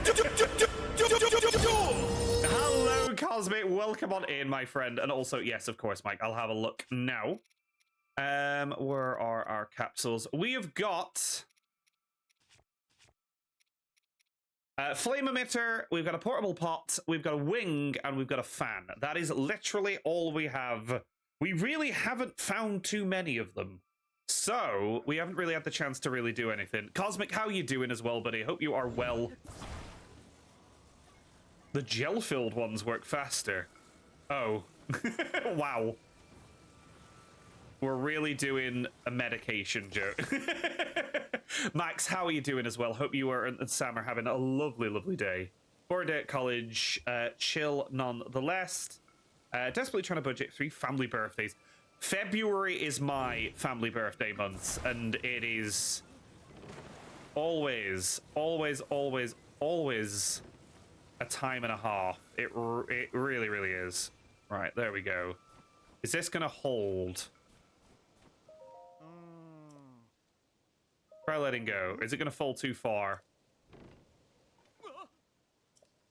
Hello, Cosmic. Welcome on in, my friend. And also, yes, of course, Mike. I'll have a look now. Where are our capsules? We have got... flame emitter, we've got a portable pot, we've got a wing, and we've got a fan. That is literally all we have. We really haven't found too many of them. So, we haven't really had the chance to really do anything. Cosmic, how you doing as well, buddy? Hope you are well. The gel-filled ones work faster. Oh. Wow. We're really doing a medication joke. Max, how are you doing as well? Hope you and Sam are having a lovely, lovely day. 4-day at college, chill nonetheless. Desperately trying to budget 3 family birthdays. February is my family birthday month, and it is always, always, always, always a time and a half. It really, really is. Right, there we go. Is this gonna hold? Try letting go. Is it gonna fall too far?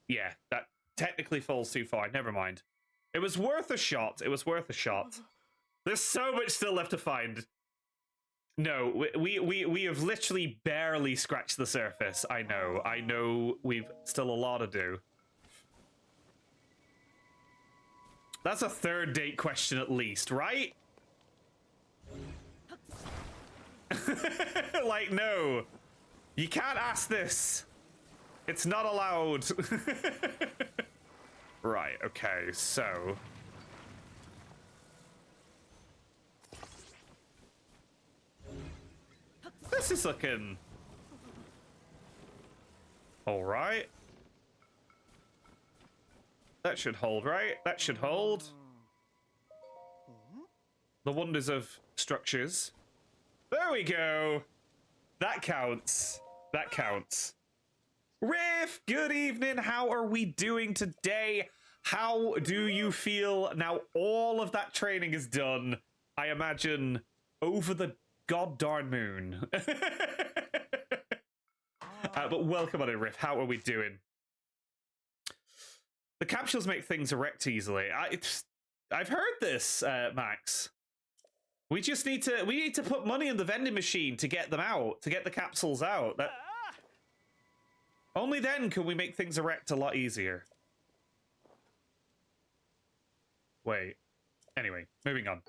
Yeah, that technically falls too far. Never mind. It was worth a shot. It was worth a shot. There's so much still left to find. No, we have literally barely scratched the surface. I know we've still a lot to do. That's a third date question at least, right? Like, no. You can't ask this. It's not allowed. Right, okay, so... This is looking... Alright. That should hold, right? That should hold. The wonders of structures. There we go. That counts. That counts. Riff, good evening. How are we doing today? How do you feel now all of that training is done? I imagine over the god-darn moon. But welcome on in, Riff. How are we doing? The capsules make things erect easily. I've heard this, Max. We just need to put money in the vending machine to get them out, to get the capsules out. Only then can we make things erect a lot easier. Wait. Anyway, moving on.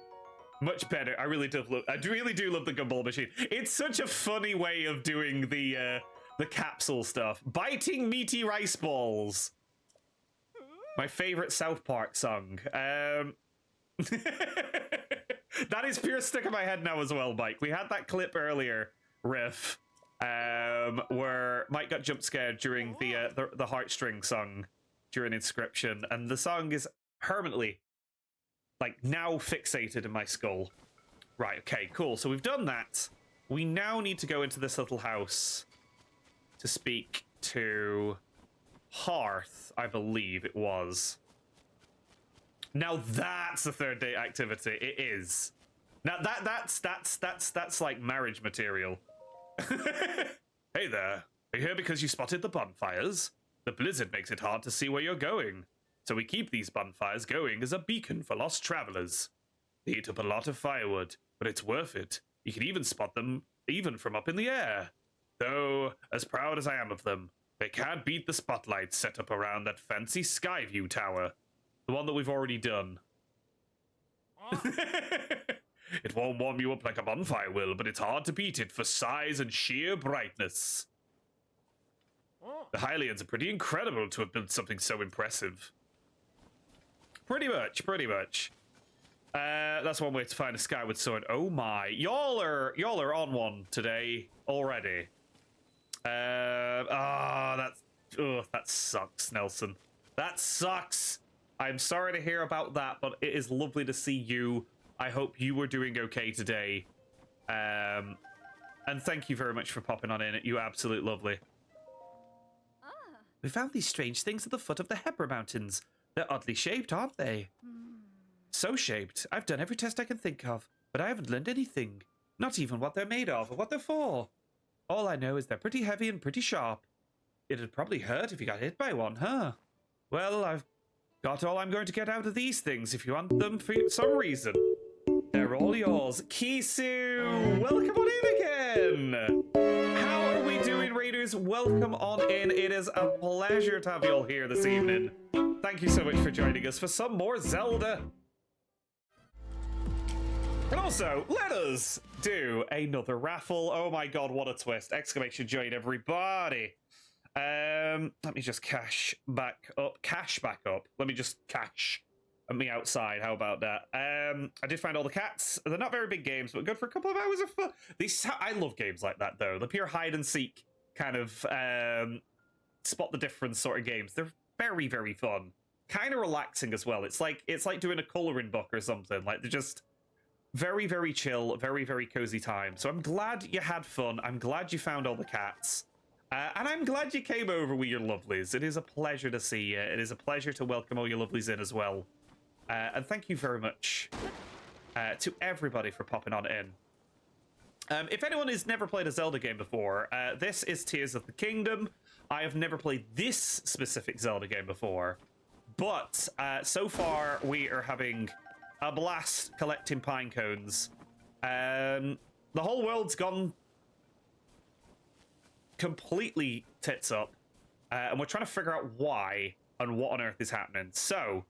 Much better. I really do love the gumball machine. It's such a funny way of doing the capsule stuff. Biting meaty rice balls. My favorite South Park song. That is pure stuck in my head now as well, Mike. We had that clip earlier, Riff, where Mike got jump scared during the heartstring song during Inscription, and the song is permanently, like, now fixated in my skull. Right, okay, cool. So we've done that. We now need to go into this little house to speak to Hearth, I believe it was. Now that's a third date activity. It is. Now that's like marriage material. Hey there. Are you here because you spotted the bonfires? The blizzard makes it hard to see where you're going. So we keep these bonfires going as a beacon for lost travelers. They eat up a lot of firewood, but it's worth it. You can even spot them even from up in the air. Though, as proud as I am of them, they can't beat the spotlights set up around that fancy Skyview tower. The one that we've already done. It won't warm you up like a bonfire will, but it's hard to beat it for size and sheer brightness. The Hyrulians are pretty incredible to have built something so impressive. Pretty much. That's one way to find a skyward sword. Oh my. Y'all are on one today already. That sucks, Nelson. That sucks. I'm sorry to hear about that, but it is lovely to see you. I hope you were doing okay today. And thank you very much for popping on in. You absolute lovely. We found these strange things at the foot of the Hebra Mountains. They're oddly shaped, aren't they? So shaped. I've done every test I can think of, but I haven't learned anything. Not even what they're made of or what they're for. All I know is they're pretty heavy and pretty sharp. It'd probably hurt if you got hit by one, huh? Well, I've got all I'm going to get out of these things if you want them for some reason. They're all yours. Kisu! Welcome on in again! How are we doing, Raiders? Welcome on in. It is a pleasure to have you all here this evening. Thank you so much for joining us for some more Zelda. And also, let us do another raffle. Oh my god, what a twist. Exclamation join, everybody. Let me just cash back up. Let me just cash me outside. How about that? I did find all the cats. They're not very big games, but good for a couple of hours of fun. I love games like that, though. The pure hide and seek kind of spot the difference sort of games. They're very, very fun. Kind of relaxing as well. It's like doing a coloring book or something. Like, they're just very, very chill, very, very cozy time. So I'm glad you had fun. I'm glad you found all the cats. And I'm glad you came over with your lovelies. It is a pleasure to see you. It is a pleasure to welcome all your lovelies in as well. And thank you very much to everybody for popping on in. If anyone has never played a Zelda game before, this is Tears of the Kingdom. I have never played this specific Zelda game before. But so far, we are having a blast collecting pine cones. The whole world's gone completely tits up, and we're trying to figure out why and what on earth is happening. So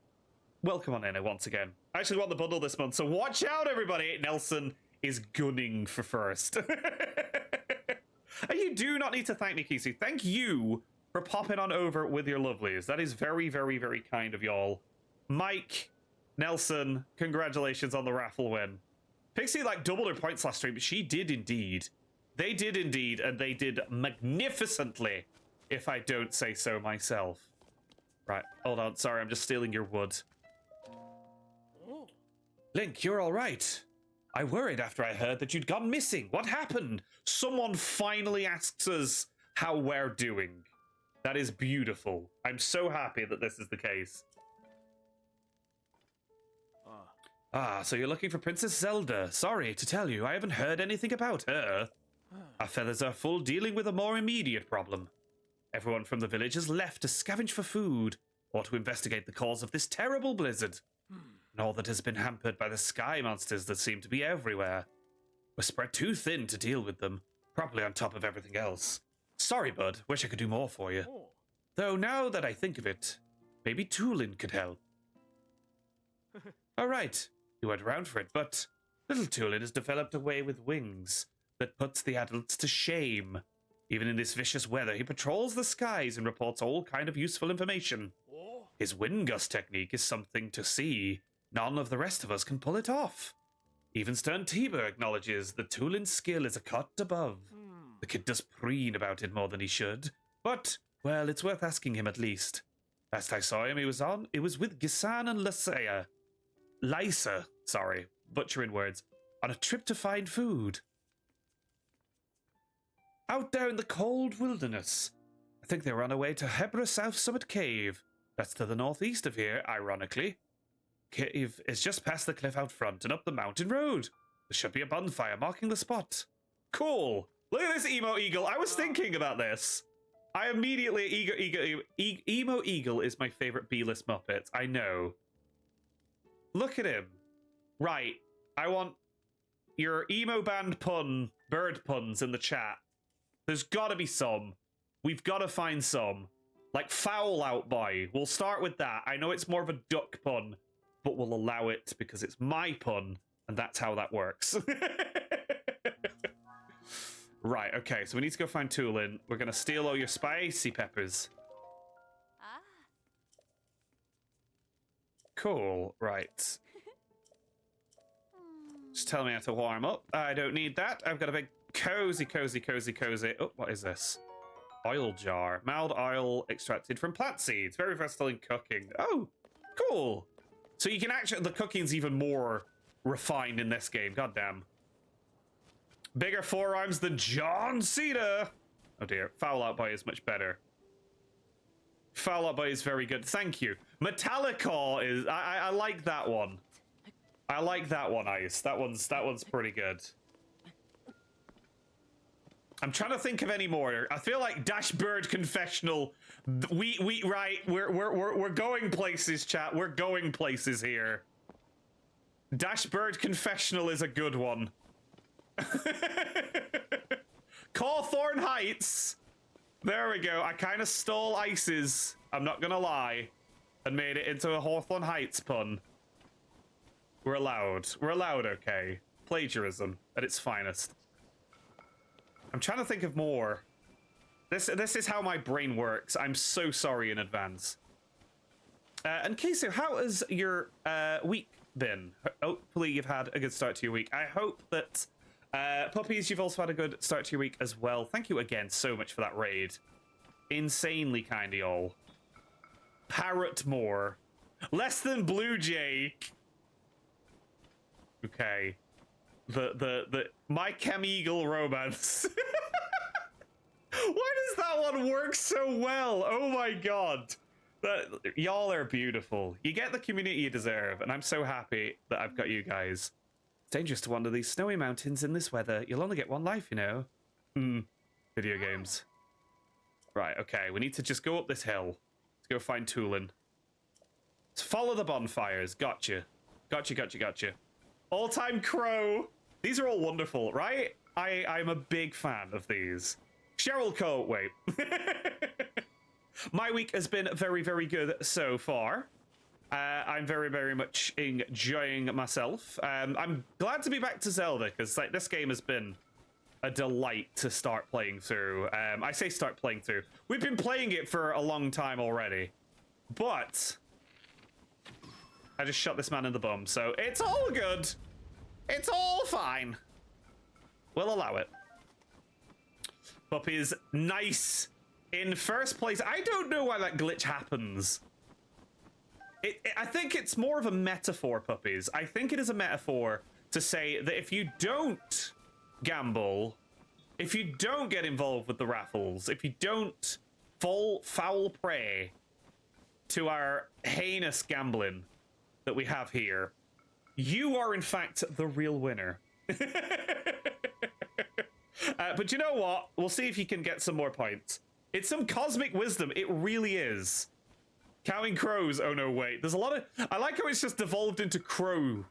welcome on in once again. I actually want the bundle this month, so watch out, everybody. Nelson is gunning for first. And you do not need to thank me, Kisu. Thank you for popping on over with your lovelies. That is very, very, very kind of y'all. Mike, Nelson, congratulations on the raffle win. Pixie like doubled her points last stream, but she did indeed. They did indeed, and they did magnificently, if I don't say so myself. Right, hold on. Sorry, I'm just stealing your wood. Link, you're all right. I worried after I heard that you'd gone missing. What happened? Someone finally asks us how we're doing. That is beautiful. I'm so happy that this is the case. Ah, so you're looking for Princess Zelda. Sorry to tell you, I haven't heard anything about her. Our feathers are full dealing with a more immediate problem. Everyone from the village has left to scavenge for food or to investigate the cause of this terrible blizzard. And all that has been hampered by the sky monsters that seem to be everywhere. We're spread too thin to deal with them, probably on top of everything else. Sorry, bud. Wish I could do more for you. Though now that I think of it, maybe Tulin could help. All right. You weren't around for it, but little Tulin has developed a way with wings that puts the adults to shame. Even in this vicious weather, he patrols the skies and reports all kind of useful information. His wind gust technique is something to see. None of the rest of us can pull it off. Even Stern Tiber acknowledges that Tulin's skill is a cut above. The kid does preen about it more than he should, but, well, it's worth asking him at least. Last I saw him, it was with Gisan and Lysa, butchering words, on a trip to find food. Out there in the cold wilderness. I think they were on their way to Hebra South Summit Cave. That's to the northeast of here, ironically. Cave is just past the cliff out front and up the mountain road. There should be a bonfire marking the spot. Cool. Look at this Emo Eagle. I was thinking about this. I immediately... Emo Eagle is my favorite B-list Muppet. I know. Look at him. Right. I want your emo band bird puns in the chat. There's gotta be some. We've gotta find some. Like Foul Out Boy. We'll start with that. I know it's more of a duck pun, but we'll allow it because it's my pun, and that's how that works. Right, okay, so we need to go find Tulin. We're gonna steal all your spicy peppers. Cool, right. Just tell me how to warm up. I don't need that. I've got a big cozy. Oh, what is this? Oil jar. Mild oil extracted from plant seeds. Very versatile in cooking. Oh, cool. So you can actually... The cooking's even more refined in this game. Goddamn. Bigger forearms than John Cena. Oh dear. Foul Out Boy is much better. Foul Out Boy is very good. Thank you. Metallica is... I like that one. I like that one, Ice. That one's pretty good. I'm trying to think of any more. I feel like Dashbird Confessional. We're going places, chat. We're going places here. Dashbird Confessional is a good one. Cawthorn Heights. There we go. I kind of stole Ice's, I'm not gonna lie, and made it into a Hawthorne Heights pun. We're allowed. We're allowed, okay. Plagiarism at its finest. I'm trying to think of more. This is how my brain works. I'm so sorry in advance. And Kisu, how has your week been? Hopefully you've had a good start to your week. I hope that, Puppies, you've also had a good start to your week as well. Thank you again so much for that raid. Insanely kind of y'all. Parrot more. Less than Blue Jay. Okay. The My Chem Eagle romance. Why does that one work so well? Oh my god. Y'all are beautiful. You get the community you deserve, and I'm so happy that I've got you guys. It's dangerous to wander these snowy mountains in this weather. You'll only get one life, you know. Video games. Right, okay. We need to just go up this hill to go find Tulin. Let's follow the bonfires. Gotcha. Gotcha. All-time crow. These are all wonderful, right? I'm a big fan of these. Cheryl Cole, wait. My week has been very, very good so far. I'm very, very much enjoying myself. I'm glad to be back to Zelda, because like this game has been a delight to start playing through. I say start playing through. We've been playing it for a long time already, but I just shot this man in the bum, so it's all good. It's all fine. We'll allow it. Puppy's nice in first place. I don't know why that glitch happens. I think it's more of a metaphor, Puppies. I think it is a metaphor to say that if you don't gamble, if you don't get involved with the raffles, if you don't fall foul prey to our heinous gambling that we have here, you are in fact the real winner. But you know what? We'll see if you can get some more points. It's some cosmic wisdom. It really is. Counting crows. Oh no, wait. There's a lot of... I like how it's just devolved into crow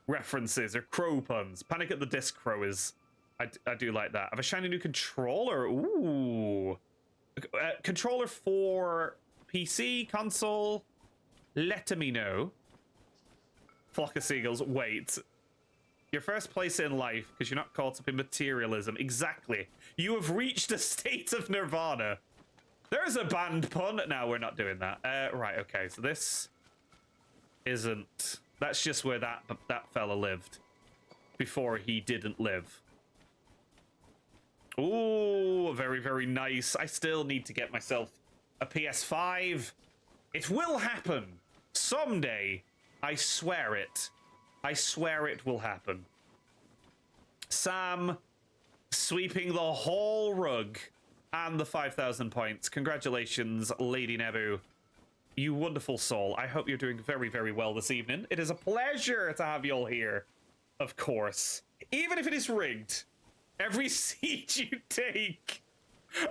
references or crow puns. Panic at the Disc Crow is... I do like that. I have a shiny new controller. Ooh. Controller for PC, console. Let me know. Flock of seagulls. Wait. Your first place in life because you're not caught up in materialism. Exactly. You have reached a state of nirvana. There's a banned pun. No, we're not doing that. Right, okay. So this isn't... That's just where that fella lived before he didn't live. Ooh, very, very nice. I still need to get myself a PS5. It will happen. Someday. I swear it. I swear it will happen. Sam sweeping the whole rug and the 5,000 points. Congratulations, Lady Nebu. You wonderful soul. I hope you're doing very, very well this evening. It is a pleasure to have you all here, of course. Even if it is rigged, every seat you take.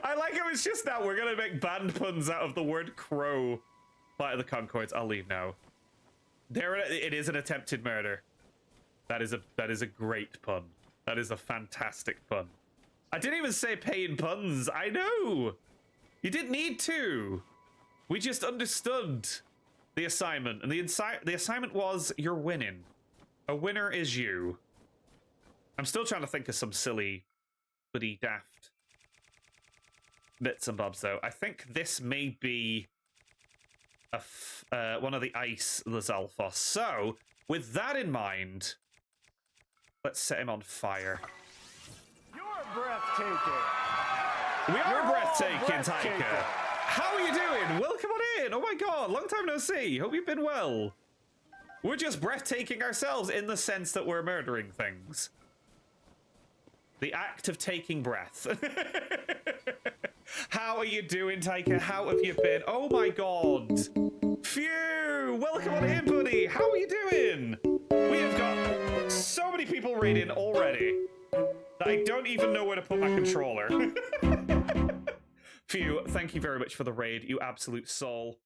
I like how it's just now we're going to make banned puns out of the word crow. Flight of the Concords. I'll leave now. There, it is an attempted murder. That is a great pun. That is a fantastic pun. I didn't even say paying puns. I know. You didn't need to. We just understood the assignment, and the assignment was you're winning. A winner is you. I'm still trying to think of some silly, bloody daft bits and bobs, though. I think this may be one of the ice Lizalfos. So, with that in mind, let's set him on fire. You're breathtaking. We are breathtaking, Taika. How are you doing? Welcome on in. Oh my god, long time no see. Hope you've been well. We're just breathtaking ourselves in the sense that we're murdering things. The act of taking breath. How are you doing, Taika? How have you been? Oh my god. Phew! Welcome on in, buddy. How are you doing? We have got so many people raiding already that I don't even know where to put my controller. Phew, thank you very much for the raid, you absolute soul.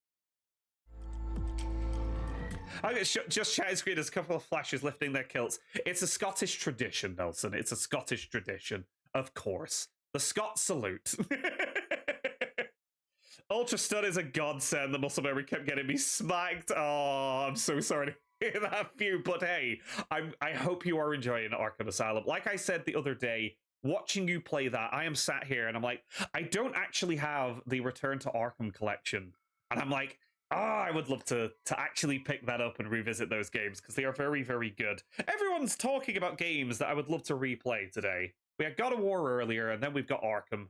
I just chatting screen, there's a couple of flashes lifting their kilts. It's a Scottish tradition, Nelson. It's a Scottish tradition, of course. The Scots salute. Ultra Stun is a godsend. The muscle memory kept getting me smacked. Oh, I'm so sorry to hear that, Phew. But hey, I hope you are enjoying Arkham Asylum. Like I said the other day, watching you play that, I am sat here and I'm like, I don't actually have the Return to Arkham collection. And I'm like, I would love to actually pick that up and revisit those games because they are very, very good. Everyone's talking about games that I would love to replay today. We had God of War earlier, and then we've got Arkham.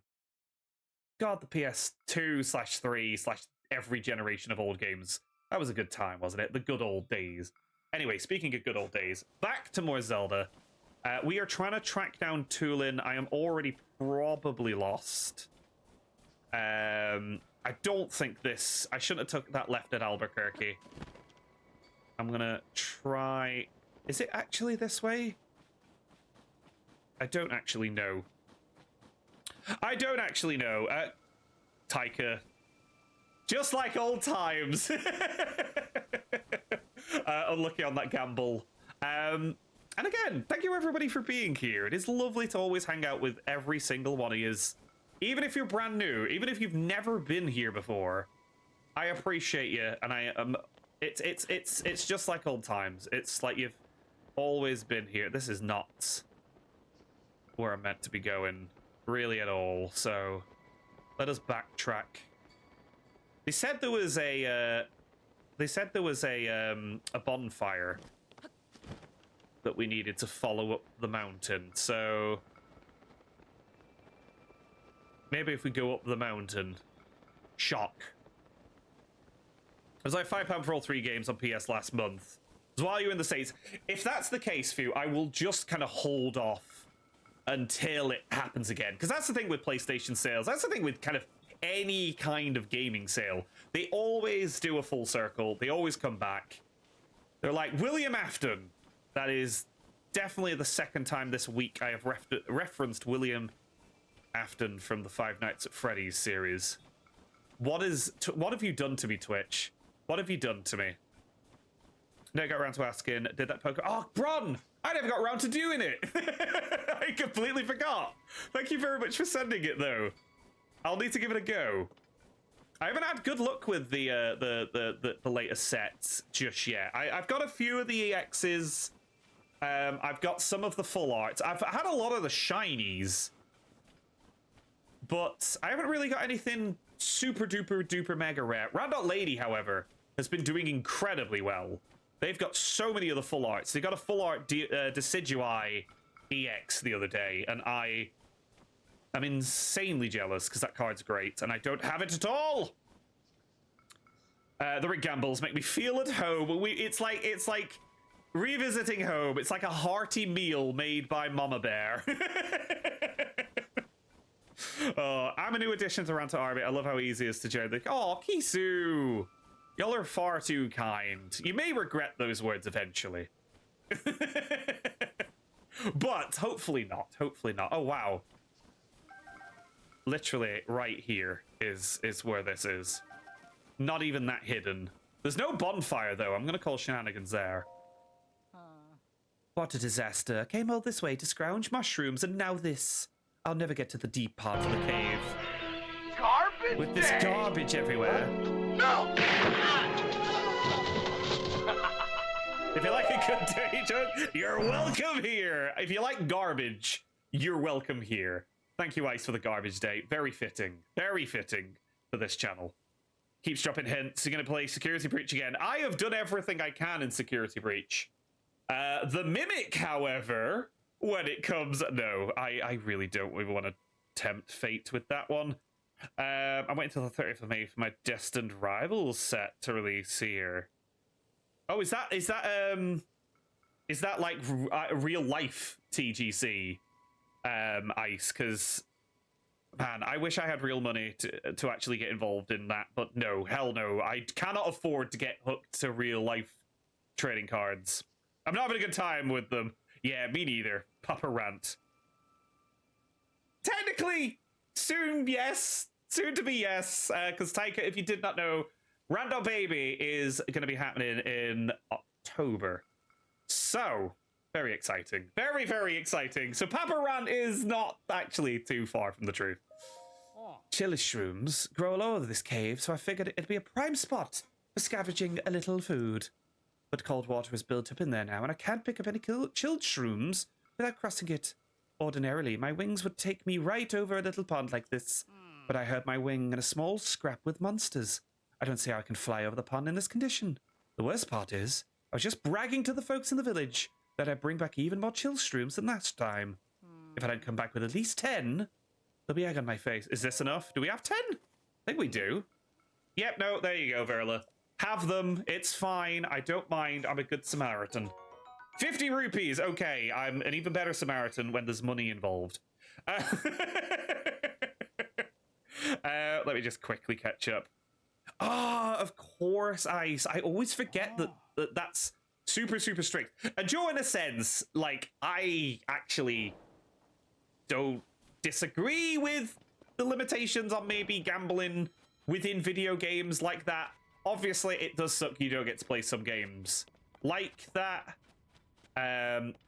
God, the PS2/3/ every generation of old games. That was a good time, wasn't it? The good old days. Anyway, speaking of good old days, back to more Zelda. We are trying to track down Tulin. I am already probably lost. I don't think this... I shouldn't have took that left at Albuquerque. I'm going to try... Is it actually this way? I don't actually know. I don't actually know. Taika. Just like old times. Unlucky on that gamble. And again, thank you everybody for being here. It is lovely to always hang out with every single one of yous. Even if you're brand new, even if you've never been here before, I appreciate you, and I am It's just like old times. It's like you've always been here. This is not where I'm meant to be going, really at all. So let us backtrack. They said there was a bonfire that we needed to follow up the mountain. So maybe if we go up the mountain, shock. It was like £5 for all 3 games on PS last month. So while you're in the States, if that's the case for you, I will just kind of hold off until it happens again. Because that's the thing with PlayStation sales. That's the thing with kind of any kind of gaming sale. They always do a full circle. They always come back. They're like, William Afton. That is definitely the second time this week I have referenced William Afton from the Five Nights at Freddy's series. What have you done to me, Twitch? What have you done to me? No, I got around to asking, did that Pokemon... Oh, Bron! I never got around to doing it! I completely forgot! Thank you very much for sending it, though. I'll need to give it a go. I haven't had good luck with the latest sets just yet. I've got a few of the EXs. I've got some of the full arts. I've had a lot of the shinies. But I haven't really got anything super duper duper mega rare. Randot Lady, however, has been doing incredibly well. They've got so many of the full arts. They got a full art Decidueye EX the other day, and I'm insanely jealous because that card's great, and I don't have it at all. The rig gambles make me feel at home. It's like revisiting home. It's like a hearty meal made by Mama Bear. I'm a new addition to Rant to Army. I love how easy it is to join. Oh, Kisu! Y'all are far too kind. You may regret those words eventually. But hopefully not. Hopefully not. Oh, wow. Literally right here is where this is. Not even that hidden. There's no bonfire, though. I'm going to call shenanigans there. What a disaster. Came all this way to scrounge mushrooms, and now this. I'll never get to the deep part of the cave. Garbage With this garbage everywhere. No! If you like a good day, you're welcome here. If you like garbage, you're welcome here. Thank you, Ice, for the garbage day. Very fitting. Very fitting for this channel. Keeps dropping hints. You're going to play Security Breach again. I have done everything I can in Security Breach. The Mimic, however, when it comes... No, I really don't even want to tempt fate with that one. I'm waiting until the 30th of May for my Destined Rivals set to release here. Oh, is that like real life TGC, Ice? Because, man, I wish I had real money to actually get involved in that, but no, hell no. I cannot afford to get hooked to real life trading cards. I'm not having a good time with them. Yeah, me neither. Papa rant. Technically, soon, yes. Soon to be yes. Because Taika, if you did not know, Random Baby is going to be happening in October. So, very exciting. Very, very exciting. So Papa Rant is not actually too far from the truth. Chili shrooms grow all over this cave, so I figured it'd be a prime spot for scavenging a little food. But cold water is built up in there now, and I can't pick up any chilled shrooms without crossing it. Ordinarily, my wings would take me right over a little pond like this, but I hurt my wing in a small scrap with monsters. I don't see how I can fly over the pond in this condition. The worst part is, I was just bragging to the folks in the village that I'd bring back even more chill shrooms than last time. If I don't come back with at least 10, there'll be egg on my face. Is this enough? Do we have 10? I think we do. Yep, no, there you go, Verla. Have them. It's fine. I don't mind. I'm a good Samaritan. 50 rupees. Okay, I'm an even better Samaritan when there's money involved. Let me just quickly catch up. Ah, of course, Ice. I always forget that that's super, super strict. And Joe, in a sense, like, I actually don't disagree with the limitations on maybe gambling within video games like that. Obviously, it does suck you don't get to play some games like that.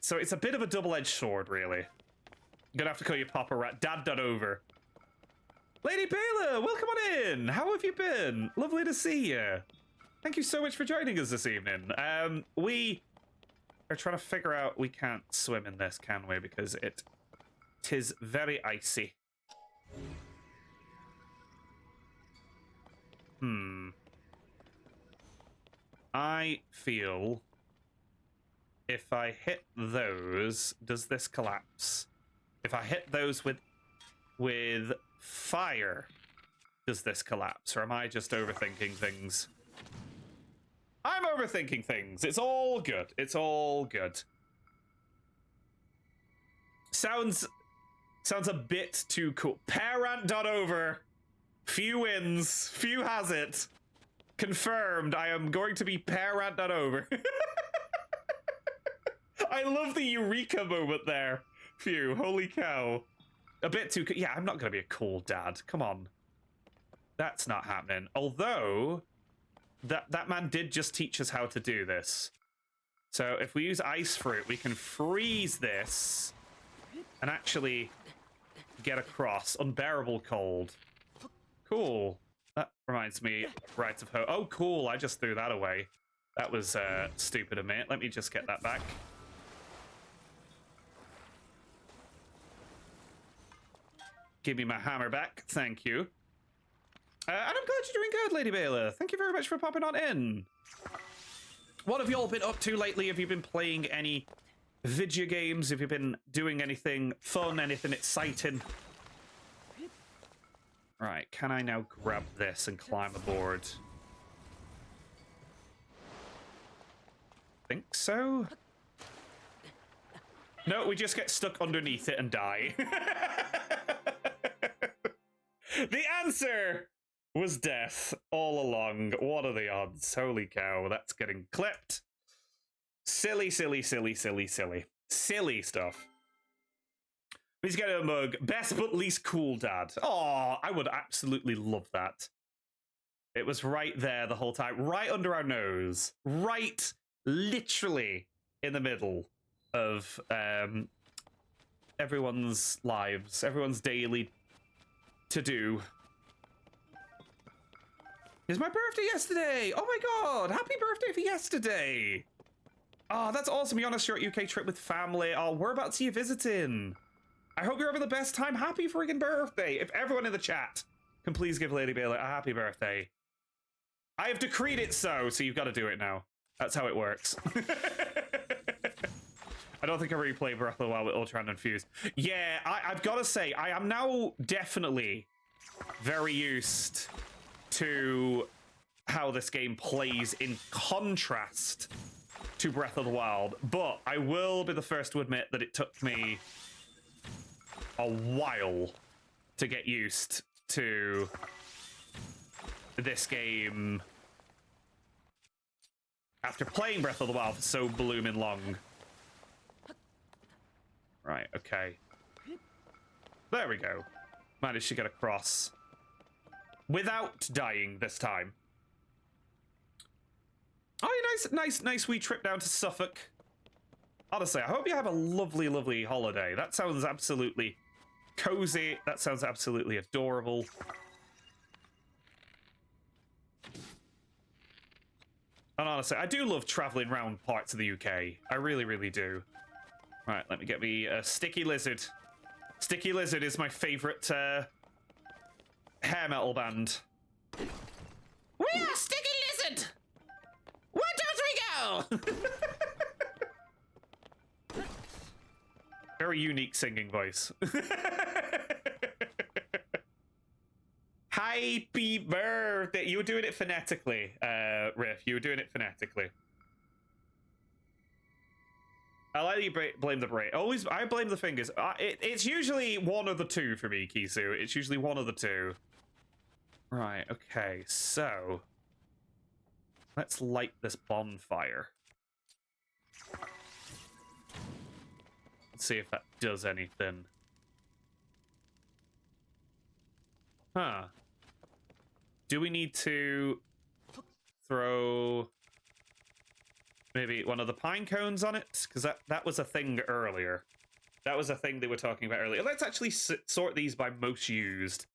So it's a bit of a double-edged sword, really. I'm gonna have to call you Papa Rat. Dad.over. Lady Bayla, welcome on in. How have you been? Lovely to see you. Thank you so much for joining us this evening. We are trying to figure out... We can't swim in this, can we? Because tis very icy. I feel if I hit those, does this collapse? If I hit those with fire, does this collapse? Or am I just overthinking things? I'm overthinking things. It's all good. It's all good. Sounds a bit too cool. Parent.over. Few wins. Few has it. Confirmed. I am going to be Parent.over. I love the eureka moment there. Phew. Holy cow. A bit too... Yeah, I'm not going to be a cool dad. Come on. That's not happening. Although, that man did just teach us how to do this. So if we use ice fruit, we can freeze this and actually get across. Unbearable cold. Cool. That reminds me, Rites of Hope. Oh, cool. I just threw that away. That was stupid of me. Let me just get that back. Give me my hammer back. Thank you. And I'm glad you're doing good, Lady Baylor. Thank you very much for popping on in. What have you all been up to lately? Have you been playing any video games? Have you been doing anything fun, anything exciting? Right, can I now grab this and climb aboard? Think so? No, we just get stuck underneath it and die. The answer was death all along. What are the odds? Holy cow, that's getting clipped. Silly, silly, silly, silly, silly. Silly stuff. Please get a mug. Best but least cool dad. Oh, I would absolutely love that. It was right there the whole time. Right under our nose. Right, literally, in the middle of everyone's lives. Everyone's daily to-do. It's my birthday yesterday! Oh my god! Happy birthday for yesterday! Oh, that's awesome. You're on a short UK trip with family. Oh, whereabouts are you visiting? I hope you're having the best time. Happy friggin' birthday. If everyone in the chat can please give Lady Baylor a happy birthday. I have decreed it so you've got to do it now. That's how it works. I don't think I really played Breath of the Wild with Ultra and Infused. Yeah, I've got to say, I am now definitely very used to how this game plays in contrast to Breath of the Wild, but I will be the first to admit that it took me a while to get used to this game after playing Breath of the Wild for so blooming long. Right, okay. There we go. Managed to get across. Without dying this time. Oh, nice wee trip down to Suffolk. Honestly, I hope you have a lovely, lovely holiday. That sounds absolutely cozy. That sounds absolutely adorable. And honestly, I do love traveling around parts of the UK. I really, really do. Right, let me get me a Sticky Lizard. Sticky Lizard is my favorite hair metal band. We are Sticky Lizard! 1, 2, 3, go! Very unique singing voice. Happy birthday! You were doing it phonetically, Riff. You were doing it phonetically. I like you blame the brain. Always, I blame the fingers. It's usually one of the two for me, Kisu. It's usually one of the two. Right, okay, so let's light this bonfire. Let's see if that does anything. Huh. Do we need to throw maybe one of the pine cones on it? Because that was a thing earlier. That was a thing they were talking about earlier. Let's actually sort these by most used.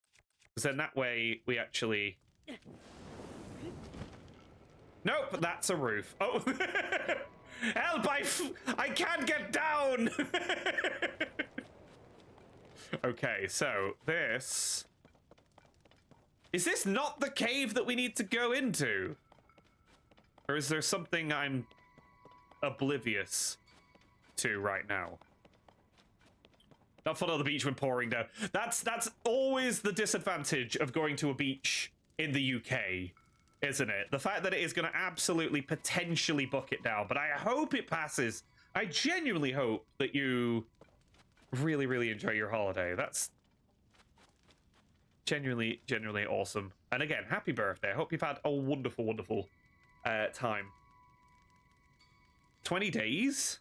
Because then that way we actually Nope, that's a roof. Oh, help! I can't get down. Okay, so this is this not the cave that we need to go into, or is there something I'm oblivious to right now? Not fun on the beach when pouring down. That's always the disadvantage of going to a beach in the UK, isn't it? The fact that it is going to absolutely potentially bucket down, but I hope it passes. I genuinely hope that you really, really enjoy your holiday. That's genuinely awesome. And again, happy birthday. I hope you've had a wonderful, wonderful time. 20 days?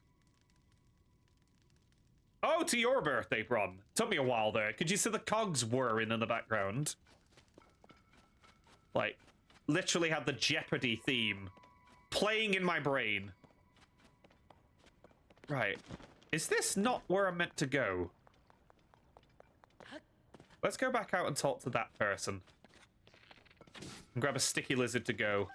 Oh, to your birthday, Bron. Took me a while there. Could you see the cogs whirring in the background? Like, literally had the Jeopardy theme playing in my brain. Right. Is this not where I'm meant to go? Let's go back out and talk to that person. And grab a sticky lizard to go.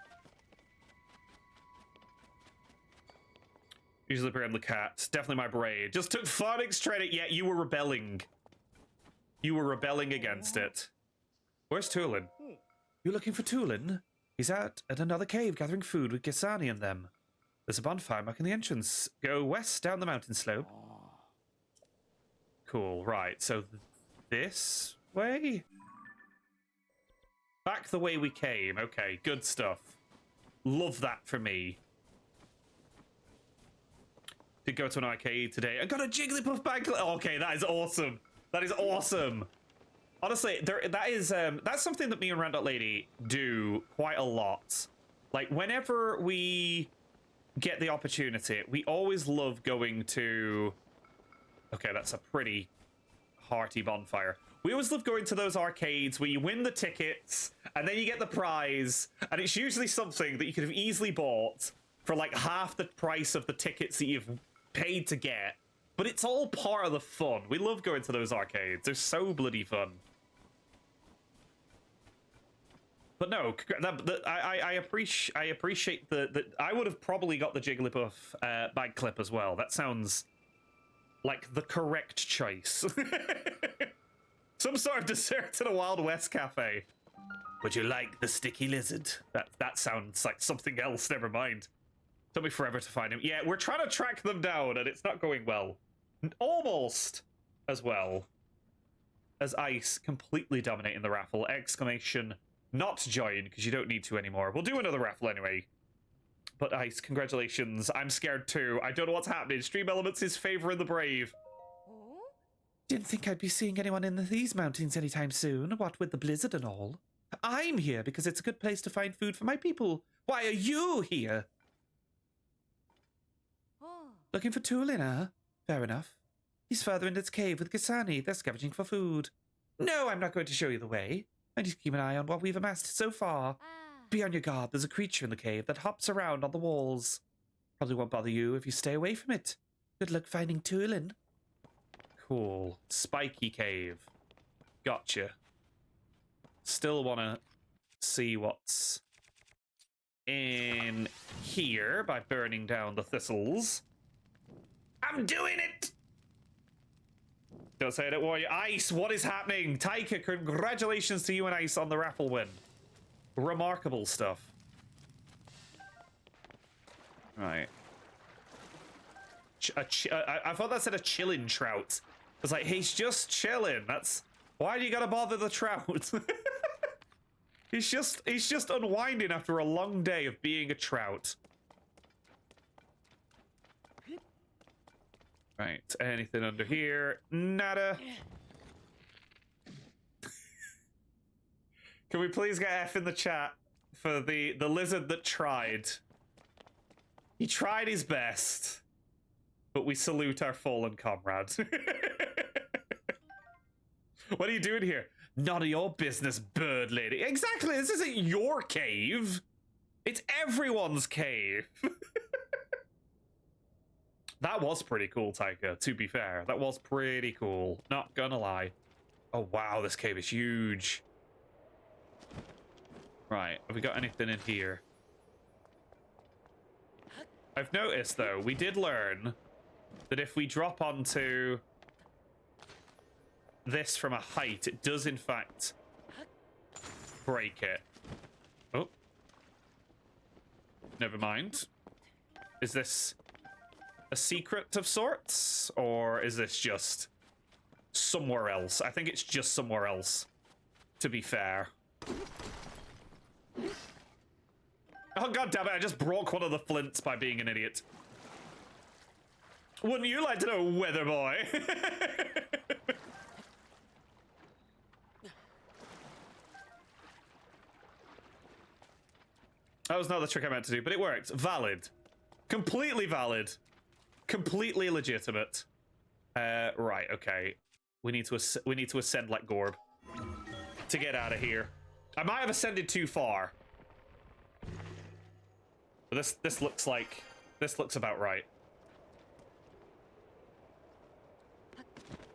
Usually program the cat. Definitely my brain. Just took phonics training. Yeah, you were rebelling. You were rebelling against it. Where's Tulin? You looking for Tulin? He's out at another cave gathering food with Gisani and them. There's a bonfire marking the entrance. Go west down the mountain slope. Cool, right. So this way? Back the way we came. Okay, good stuff. Love that for me. Did go to an arcade today. I got a Jigglypuff bag. Okay, that is awesome. That is awesome. Honestly, that's something that me and Rand.Lady do quite a lot. Like, whenever we get the opportunity, we always love going to... Okay, that's a pretty hearty bonfire. We always love going to those arcades where you win the tickets, and then you get the prize, and it's usually something that you could have easily bought for, like, half the price of the tickets that you've paid to get. But it's all part of the fun. We love going to those arcades. They're so bloody fun. But no, I appreciate the I would have probably got the Jigglypuff bag clip as well. That sounds like the correct choice. Some sort of dessert at a Wild West cafe. Would you like the sticky lizard? That sounds like something else. Never mind. Took me forever to find him. Yeah, we're trying to track them down, and it's not going well. Almost as well as Ice completely dominating the raffle. Exclamation. Not join, because you don't need to anymore. We'll do another raffle anyway. But Ice, congratulations. I'm scared too. I don't know what's happening. Stream Elements is favoring the brave. Didn't think I'd be seeing anyone in these mountains anytime soon, what with the blizzard and all. I'm here because it's a good place to find food for my people. Why are you here? Looking for Tulin, huh? Fair enough. He's further into its cave with Gisani. They're scavenging for food. No, I'm not going to show you the way. I need to keep an eye on what we've amassed so far. Be on your guard. There's a creature in the cave that hops around on the walls. Probably won't bother you if you stay away from it. Good luck finding Tulin. Cool. Spiky cave. Gotcha. Still want to see what's in here by burning down the thistles. I'm doing it! Don't say I don't want you. Ice, what is happening? Taika, congratulations to you and Ice on the raffle win. Remarkable stuff. Right. I thought that said a chilling trout. I was like, he's just chilling. That's... Why do you gotta bother the trout? He's just unwinding after a long day of being a trout. Right, anything under here? Nada. Can we please get F in the chat for the lizard that tried? He tried his best, but we salute our fallen comrade. What are you doing here? None of your business, bird lady. Exactly, this isn't your cave. It's everyone's cave. That was pretty cool, Taika, to be fair. That was pretty cool. Not gonna lie. Oh, wow, this cave is huge. Right, have we got anything in here? I've noticed, though, we did learn that if we drop onto this from a height, it does, in fact, break it. Oh. Never mind. Is this a secret of sorts? Or is this just somewhere else? I think it's just somewhere else, to be fair. Oh, god damn it, I just broke one of the flints by being an idiot. Wouldn't you like to know, weather boy? That was not the trick I meant to do, but it worked. Valid. Completely valid. Completely legitimate. Right, okay. We need to ascend like Gorb to get out of here. I might have ascended too far. But this looks about right.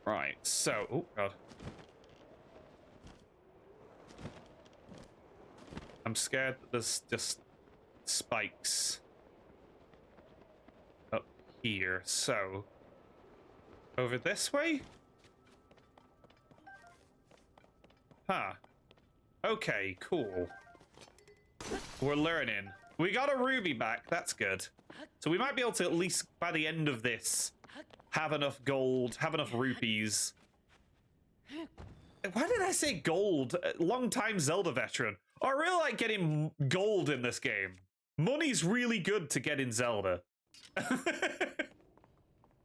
Right, so, oh god. I'm scared that there's just spikes up here. So, over this way? Huh. Okay, cool. We're learning. We got a ruby back, that's good. So we might be able to, at least by the end of this, have enough gold, have enough rupees. Why did I say gold? Long-time Zelda veteran. I really like getting gold in this game. Money's really good to get in Zelda.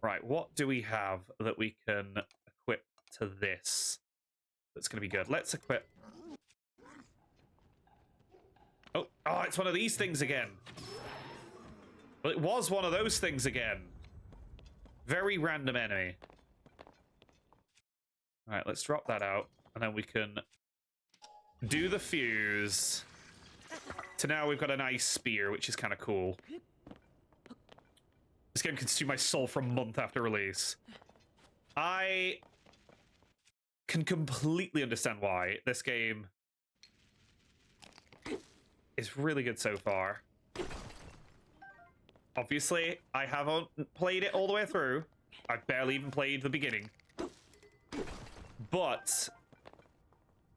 Right, what do we have that we can equip to this? That's going to be good. Let's equip... Oh, it's one of these things again. Well, it was one of those things again. Very random enemy. All right, let's drop that out, and then we can do the fuse. So now we've got a nice spear, which is kind of cool. This game consumed my soul for a month after release. I can completely understand why this game is really good so far. Obviously, I haven't played it all the way through. I've barely even played the beginning. But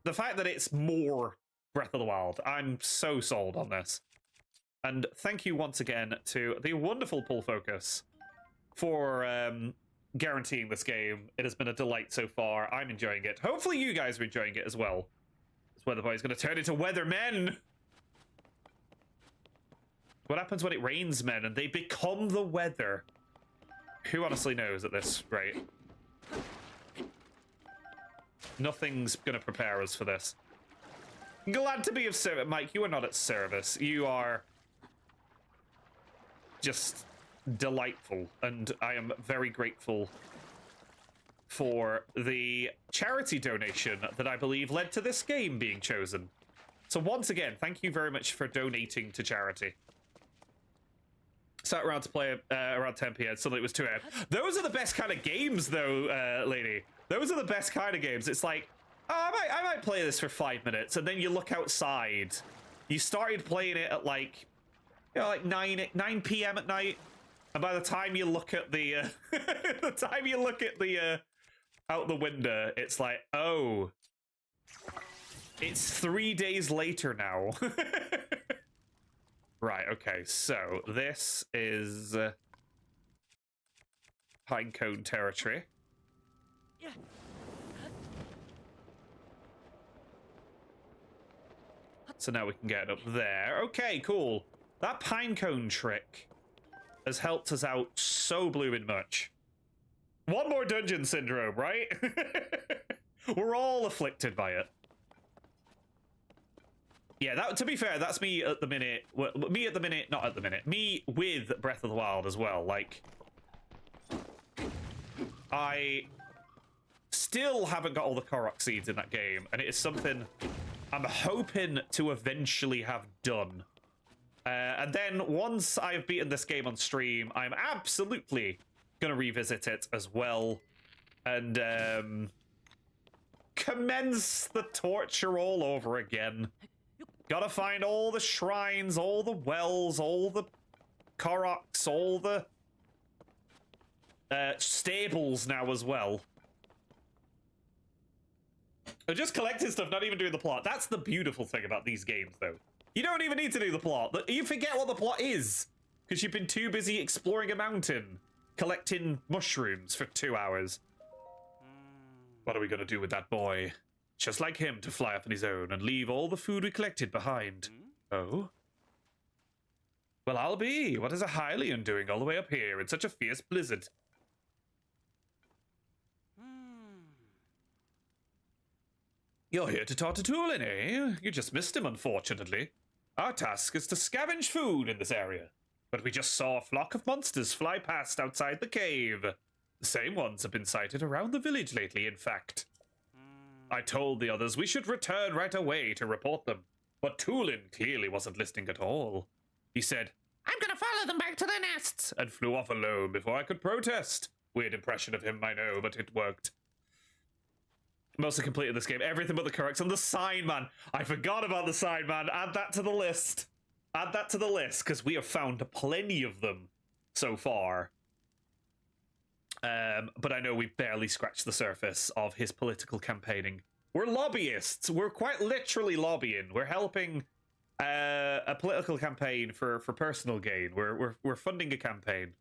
the fact that it's more Breath of the Wild, I'm so sold on this. And thank you once again to the wonderful Pull Focus for guaranteeing this game. It has been a delight so far. I'm enjoying it. Hopefully you guys are enjoying it as well. This Weather Boy is going to turn into Weathermen. What happens when it rains men and they become the weather? Who honestly knows at this rate? Nothing's gonna prepare us for this. Glad to be of service. Mike, you are not at service. You are just delightful, and I am very grateful for the charity donation that I believe led to this game being chosen. So once again, thank you very much for donating to charity. Sat around to play around 10 p.m. Suddenly it was 2 a.m. Those are the best kind of games, though, lady. Those are the best kind of games. It's like, oh, I might play this for 5 minutes, and then you look outside. You started playing it at like, you know, like 9 p.m. at night, and by the time you look at the, out the window, it's like, oh, it's 3 days later now. Right, okay, so this is Pinecone territory. So now we can get up there. Okay, cool. That Pinecone trick has helped us out so blooming much. One more dungeon syndrome, right? We're all afflicted by it. Yeah, that, to be fair, that's me at the minute. Well, me at the minute, not at the minute. Me with Breath of the Wild as well. Like, I still haven't got all the Korok seeds in that game, and it is something I'm hoping to eventually have done. And then once I've beaten this game on stream, I'm absolutely gonna revisit it as well, and commence the torture all over again. Gotta find all the shrines, all the wells, all the Koroks, all the stables now as well. Just collecting stuff, not even doing the plot. That's the beautiful thing about these games, though. You don't even need to do the plot. You forget what the plot is because you've been too busy exploring a mountain, collecting mushrooms for 2 hours. What are we gonna do with that boy? Just like him to fly up on his own and leave all the food we collected behind. Oh? Well, I'll be. What is a Hyrulian doing all the way up here in such a fierce blizzard? You're here to talk to Tulin, eh? You just missed him, unfortunately. Our task is to scavenge food in this area. But we just saw a flock of monsters fly past outside the cave. The same ones have been sighted around the village lately, in fact. I told the others we should return right away to report them. But Tulin clearly wasn't listening at all. He said, "I'm gonna follow them back to their nests," and flew off alone before I could protest. Weird impression of him, I know, but it worked. Mostly completed this game. Everything but the Koroks and the sign man. I forgot about the sign man. Add that to the list. Add that to the list, because we have found plenty of them so far. But I know we barely scratched the surface of his political campaigning. We're lobbyists. We're quite literally lobbying. We're helping a political campaign for personal gain. We're funding a campaign.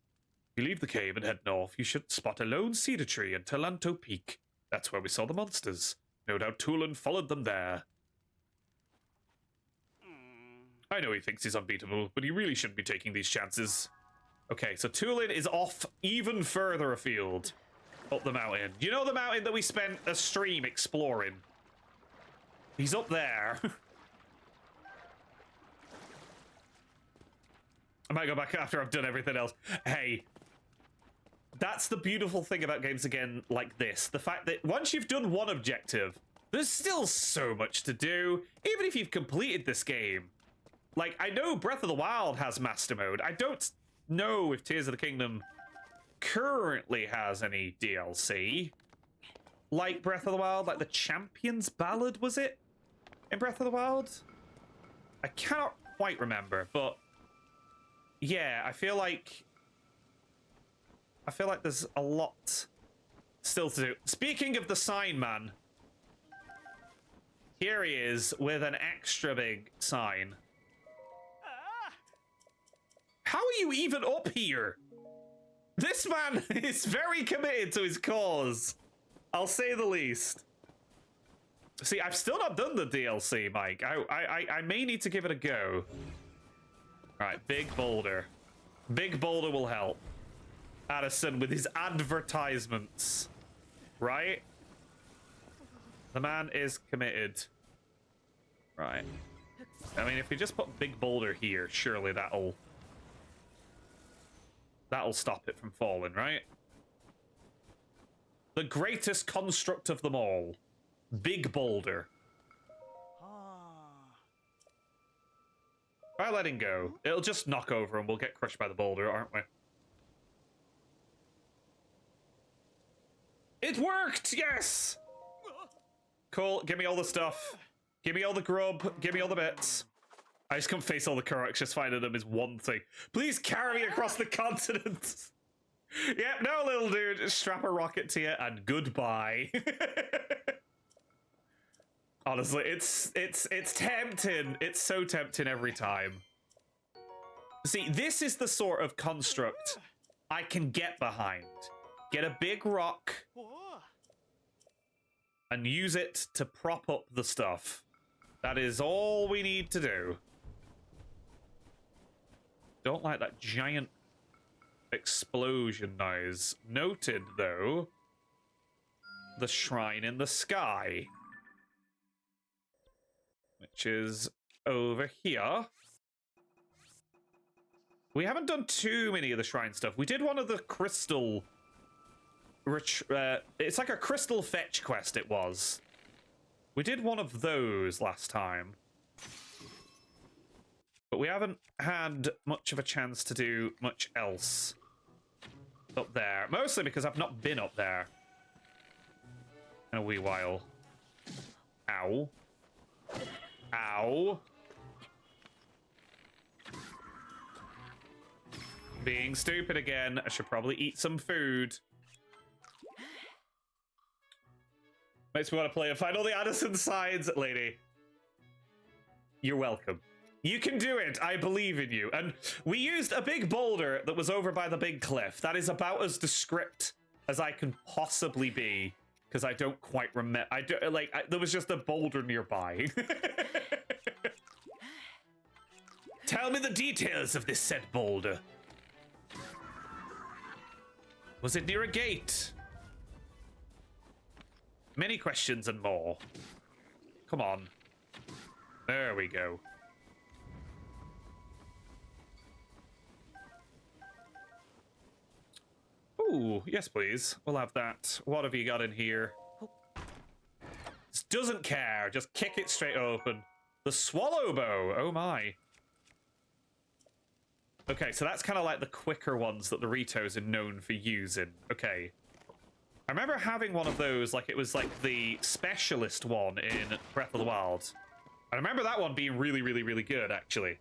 If you leave the cave and head north, you should spot a lone cedar tree and Talanto Peak. That's where we saw the monsters. No doubt Tulin followed them there. I know he thinks he's unbeatable, but he really shouldn't be taking these chances. Okay, so Tulin is off even further afield. Up the mountain. You know the mountain that we spent a stream exploring? He's up there. I might go back after I've done everything else. Hey. That's the beautiful thing about games again like this. The fact that once you've done one objective, there's still so much to do, even if you've completed this game. Like, I know Breath of the Wild has Master Mode. I don't know if Tears of the Kingdom currently has any DLC. Like Breath of the Wild, like the Champion's Ballad, was it? In Breath of the Wild? I cannot quite remember, but yeah, I feel like there's a lot still to do. Speaking of the sign man, here he is with an extra big sign. How are you even up here? This man is very committed to his cause. I'll say the least. See, I've still not done the DLC, Mike. I may need to give it a go. All right, Big Boulder. Big Boulder will help Addison with his advertisements. Right? The man is committed. Right. I mean, if we just put Big Boulder here, surely that'll stop it from falling, right? The greatest construct of them all. Big Boulder. By letting go, it'll just knock over and we'll get crushed by the boulder, aren't we? It worked! Yes! Cool, give me all the stuff. Give me all the grub. Give me all the bits. I just can't face all the Koroks, just finding them is one thing. Please carry me across the continent! Yep, no, little dude. Strap a rocket to you and goodbye. Honestly, it's tempting. It's so tempting every time. See, this is the sort of construct I can get behind. Get a big rock and use it to prop up the stuff. That is all we need to do. Don't like that giant explosion noise. Noted, though, the shrine in the sky, which is over here. We haven't done too many of the shrine stuff. We did one of the crystal... it's like a crystal fetch quest, it was. We did one of those last time. But we haven't had much of a chance to do much else up there. Mostly because I've not been up there in a wee while. Ow. Ow. Being stupid again. I should probably eat some food. Makes me want to play and find all the Addison signs, lady. You're welcome. You can do it. I believe in you. And we used a big boulder that was over by the big cliff. That is about as descript as I can possibly be, because I don't quite remember. There was just a boulder nearby. Tell me the details of this said boulder. Was it near a gate? Many questions and more. Come on. There we go. Ooh, yes, please. We'll have that. What have you got in here? Just doesn't care. Just kick it straight open. The swallow bow. Oh my. Okay, so that's kind of like the quicker ones that the Ritos are known for using. Okay. I remember having one of those, like it was like the specialist one in Breath of the Wild. I remember that one being really, really, really good, actually.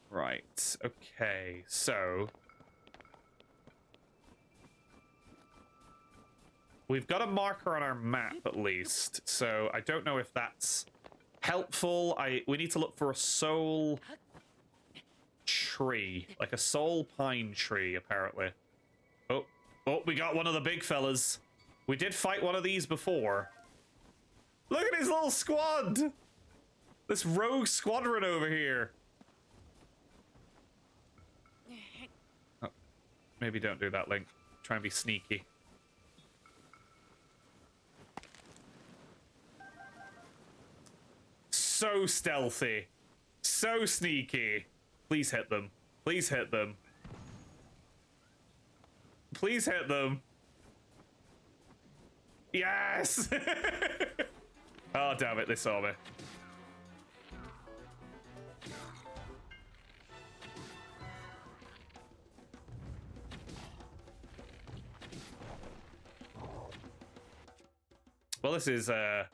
Right, okay, so... we've got a marker on our map, at least, so I don't know if that's helpful. We need to look for a soul tree, like a soul pine tree, apparently. Oh, we got one of the big fellas. We did fight one of these before. Look at his little squad! This rogue squadron over here. Oh, maybe don't do that, Link. Try and be sneaky. So stealthy. So sneaky. Please hit them. Please hit them. Please hit them. Yes! Oh, damn it, they saw me. Well, this is a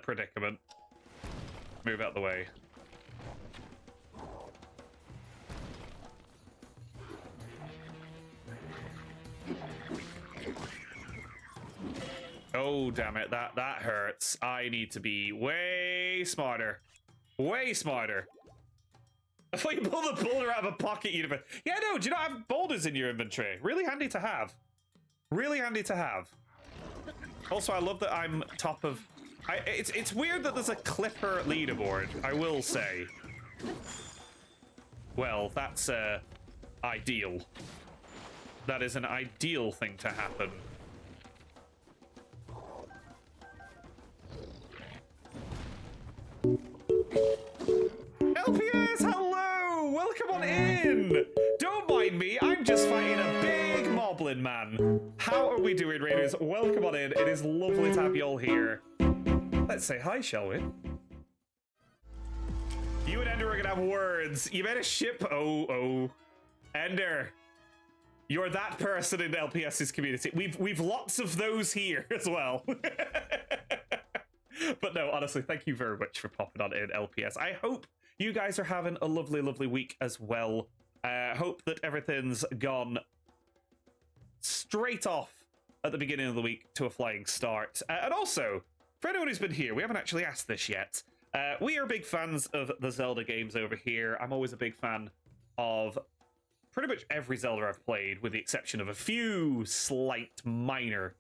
predicament. Move out the way. Oh, damn it. That hurts. I need to be way smarter. Way smarter. I thought you pulled the boulder out of a pocket, you'd have... Yeah, no, do you not have boulders in your inventory? Really handy to have. Really handy to have. Also, I love that I'm top of... It's weird that there's a Clipper leaderboard, I will say. Well, that's ideal. That is an ideal thing to happen. LPS, hello! Welcome on in! Don't mind me, I'm just fighting a big moblin man. How are we doing, Raiders? Welcome on in. It is lovely to have you all here. Let's say hi, shall we? You and Ender are gonna have words. You made a ship. Oh. Ender. You're that person in LPS's community. We've lots of those here as well. But no, honestly, thank you very much for popping on in, LPS. I hope you guys are having a lovely, lovely week as well. Hope that everything's gone straight off at the beginning of the week to a flying start. And also, for anyone who's been here, we haven't actually asked this yet. We are big fans of the Zelda games over here. I'm always a big fan of pretty much every Zelda I've played, with the exception of a few slight minor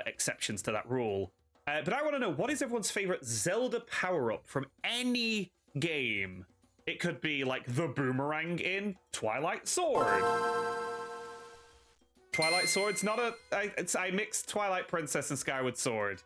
exceptions to that rule. But I want to know, what is everyone's favorite Zelda power-up from any game? It could be like the boomerang in Twilight Sword. Twilight Sword's not a... I mixed Twilight Princess and Skyward Sword.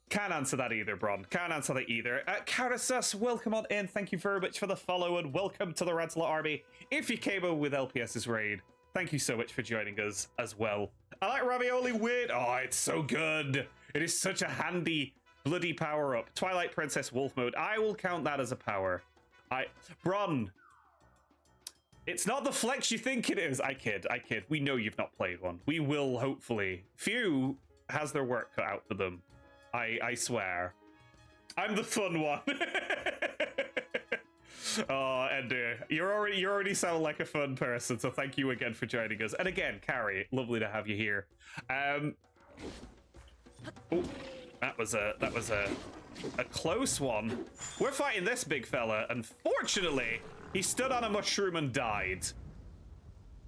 Can't answer that either, Bron. Can't answer that either. Karasus, welcome on in. Thank you very much for the follow, and welcome to the Rancelot Army. If you came over with LPS's raid, thank you so much for joining us as well. I like Ravioli Weird. Oh, it's so good. It is such a handy bloody power-up. Twilight Princess Wolf Mode. I will count that as a power. Bron. It's not the flex you think it is. I kid. We know you've not played one. We will, hopefully. Few has their work cut out for them. I swear. I'm the fun one. Oh, Ender, you already sound like a fun person, so thank you again for joining us. And again, Carrie, lovely to have you here. Oh, that was a close one. We're fighting this big fella. Unfortunately, he stood on a mushroom and died.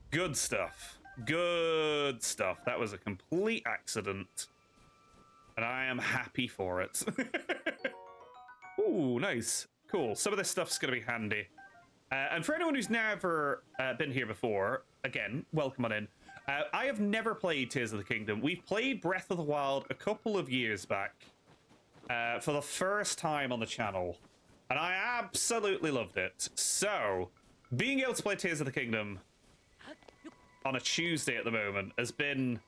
Good stuff. Good stuff. That was a complete accident. And I am happy for it. Ooh, nice. Cool. Some of this stuff's going to be handy. And for anyone who's never been here before, again, welcome on in. I have never played Tears of the Kingdom. We've played Breath of the Wild a couple of years back for the first time on the channel. And I absolutely loved it. So, being able to play Tears of the Kingdom on a Tuesday at the moment has been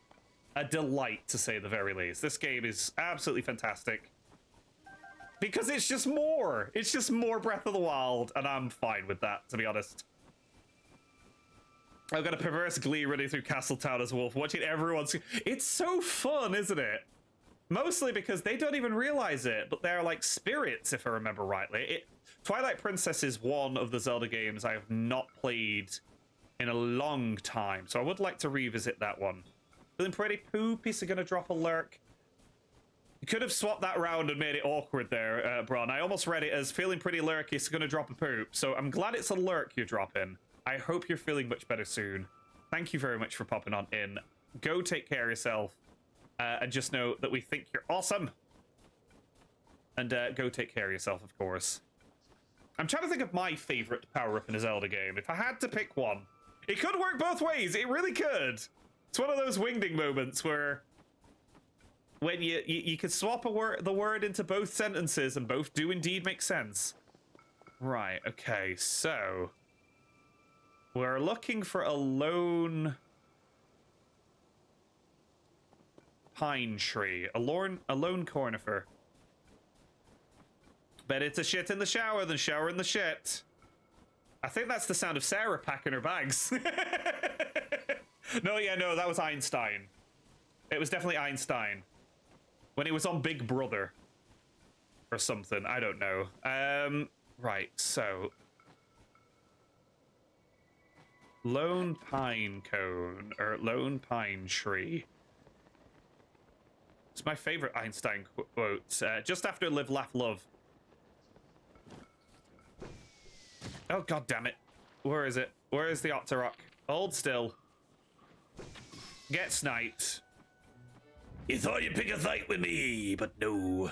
a delight, to say the very least. This game is absolutely fantastic. Because it's just more. It's just more Breath of the Wild, and I'm fine with that, to be honest. I've got a perverse glee running through Castletown as a wolf, watching everyone's... It's so fun, isn't it? Mostly because they don't even realize it, but they're like spirits, if I remember rightly. Twilight Princess is one of the Zelda games I have not played in a long time, so I would like to revisit that one. Feeling pretty poop? Is it going to drop a lurk? You could have swapped that round and made it awkward there, Bron. I almost read it as feeling pretty lurky, it's going to drop a poop. So I'm glad it's a lurk you're dropping. I hope you're feeling much better soon. Thank you very much for popping on in. Go take care of yourself. And just know that we think you're awesome. And go take care of yourself, of course. I'm trying to think of my favorite power-up in a Zelda game. If I had to pick one, it could work both ways. It really could. It's one of those wingding moments where... when you could swap the word into both sentences and both do indeed make sense. Right, okay, so... we're looking for a lone... pine tree. A lone conifer. Bet it's a shit in the shower than shower in the shit. I think that's the sound of Sarah packing her bags. No, that was Einstein. It was definitely Einstein. When he was on Big Brother. Or something. I don't know. Right, so... lone pine cone. Or lone pine tree. It's my favorite Einstein quote. Just after Live, Laugh, Love. Oh, god damn it. Where is it? Where is the Octorok? Hold still. Get sniped. You thought you'd pick a fight with me, but no.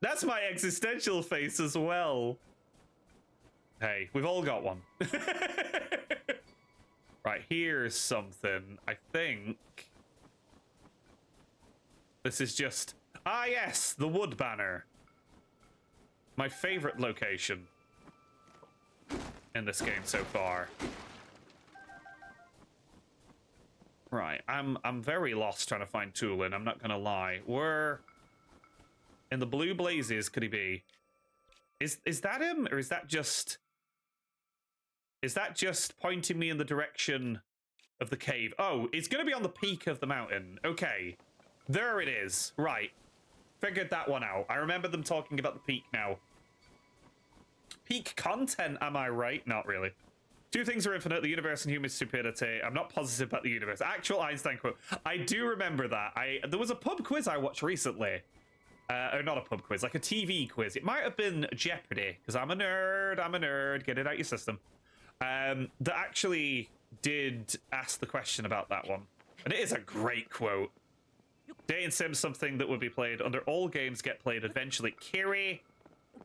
That's my existential face as well. Hey, we've all got one. Right, here's something. I think... this is just... ah, yes! The wood banner. My favorite location in this game so far. Right, I'm very lost trying to find Tulin, I'm not gonna lie. We're... in the blue blazes, could he be? Is that him? Or is that just... is that just pointing me in the direction of the cave? Oh, it's gonna be on the peak of the mountain. Okay. There it is. Right. Figured that one out. I remember them talking about the peak now. Peak content, am I right? Not really. Two things are infinite, the universe and human stupidity. I'm not positive about the universe. Actual Einstein quote. I do remember that. There was a pub quiz I watched recently. Or not a pub quiz, like a TV quiz. It might have been Jeopardy, because I'm a nerd. Get it out your system. That actually did ask the question about that one. And it is a great quote. Dating sim, something that would be played under all games get played eventually. Kiri,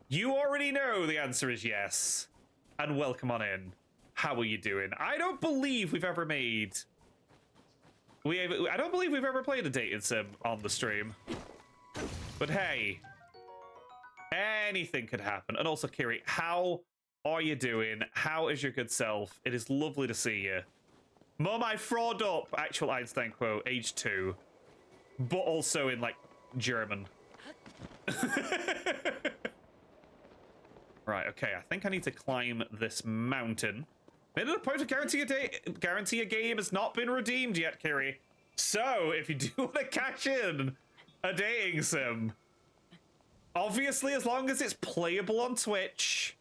you already know the answer is yes. And welcome on in. How are you doing? I don't believe we've ever made... I don't believe we've ever played a dating sim on the stream. But hey, anything could happen. And also, Kiri, how are you doing? How is your good self? It is lovely to see you. Mum, I fraud up. Actual Einstein quote, age 2. But also in, like, German. Right, okay, I think I need to climb this mountain. Made it a point to guarantee a game has not been redeemed yet, Kiri. So, if you do want to cash in a dating sim, Obviously, as long as it's playable on Twitch.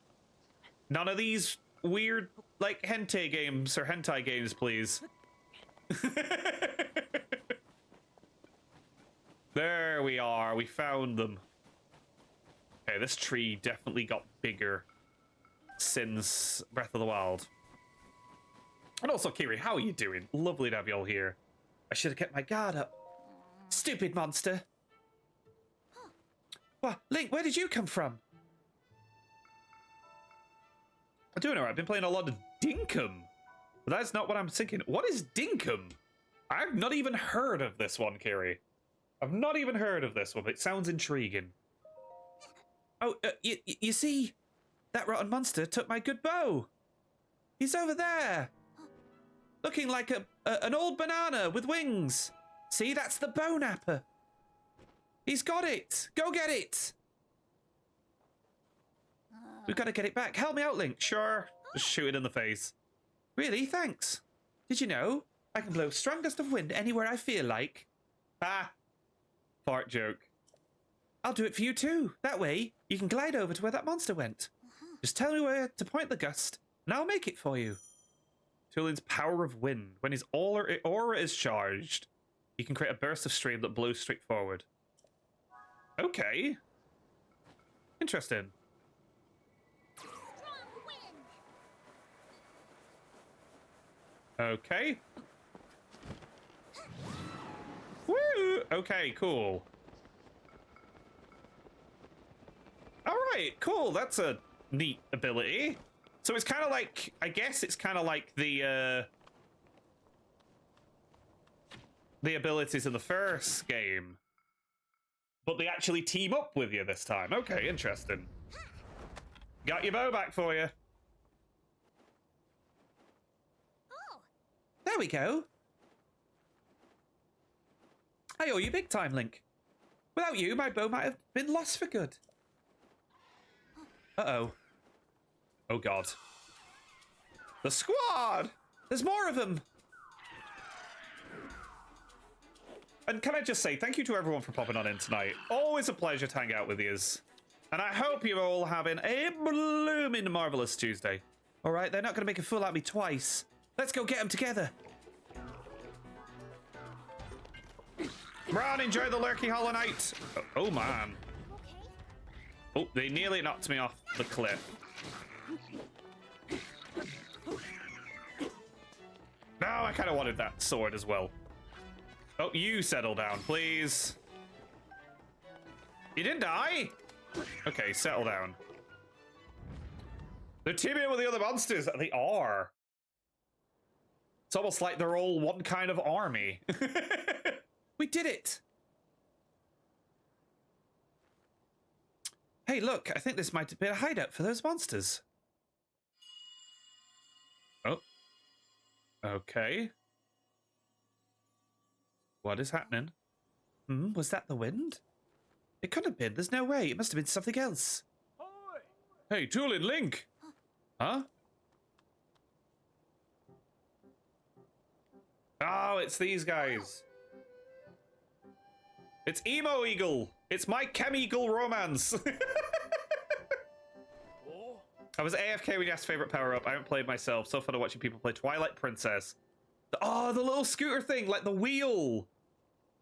None of these weird, like, hentai games, please. There we are. We found them. Okay, this tree definitely got bigger since Breath of the Wild. And also, Kiri, how are you doing? Lovely to have you all here. I should have kept my guard up. Stupid monster. What? Link, where did you come from? I'm doing alright. I've been playing a lot of Dinkum. But that's not what I'm thinking. What is Dinkum? I've not even heard of this one, Kiri. I've not even heard of this one, but it sounds intriguing. Oh, you see? That rotten monster took my good bow. He's over there. Looking like an old banana with wings. See, that's the bow napper. He's got it. Go get it. We've got to get it back. Help me out, Link. Sure. Just shoot it in the face. Really? Thanks. Did you know I can blow strong gust of wind anywhere I feel like? Ah. Fart joke. I'll do it for you too. That way, you can glide over to where that monster went. Just tell me where to point the gust, and I'll make it for you. Tulin's power of wind. When his aura is charged, he can create a burst of stream that blows straight forward. Okay. Interesting. Okay. Woo! Okay, cool. Alright, cool. That's a neat ability. So it's kind of like, I guess it's kind of like the abilities in the first game. But they actually team up with you this time. Okay, interesting. Got your bow back for you. Oh. There we go. I owe you big time, Link. Without you, my bow might have been lost for good. Uh-oh. Oh, God. The squad! There's more of them. And can I just say, thank you to everyone for popping on in tonight. Always a pleasure to hang out with yous. And I hope you're all having a blooming marvelous Tuesday. All right, they're not going to make a fool out of me twice. Let's go get them together. Ron, enjoy the Lurky Hollow Knight. Oh, man. Okay. Oh, they nearly knocked me off the cliff. No, I kind of wanted that sword as well. Oh, you settle down, please. You didn't die? Okay, settle down. They're teaming up with the other monsters. They are. It's almost like they're all one kind of army. We did it. Hey, look, I think this might have been a hideout for those monsters. Oh. Okay. What is happening? Was that the wind? It could have been. There's no way. It must have been something else. Hey, Tulin, Link! Huh? Oh, it's these guys. It's Emo Eagle. It's my Chem Eagle romance. I was AFK when you asked favorite power up. I haven't played myself. So fun to watching people play Twilight Princess. Oh, the little scooter thing, like the wheel.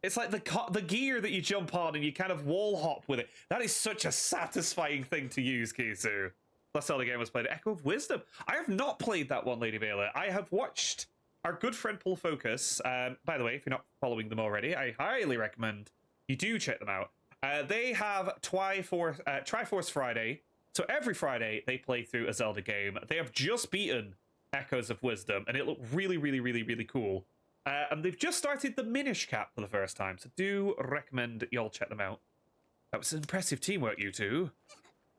It's like the gear that you jump on and you kind of wall hop with it. That is such a satisfying thing to use, Kisu. Last Zelda game was played. Echo of Wisdom. I have not played that one, Lady Vela. I have watched our good friend Pull Focus. By the way, if you're not following them already, I highly recommend you do check them out. They have Triforce Friday. So every Friday, they play through a Zelda game. They have just beaten Echoes of Wisdom, and it looked really, really, really, really cool. And they've just started the Minish Cap for the first time, so do recommend y'all check them out. That was impressive teamwork, you two.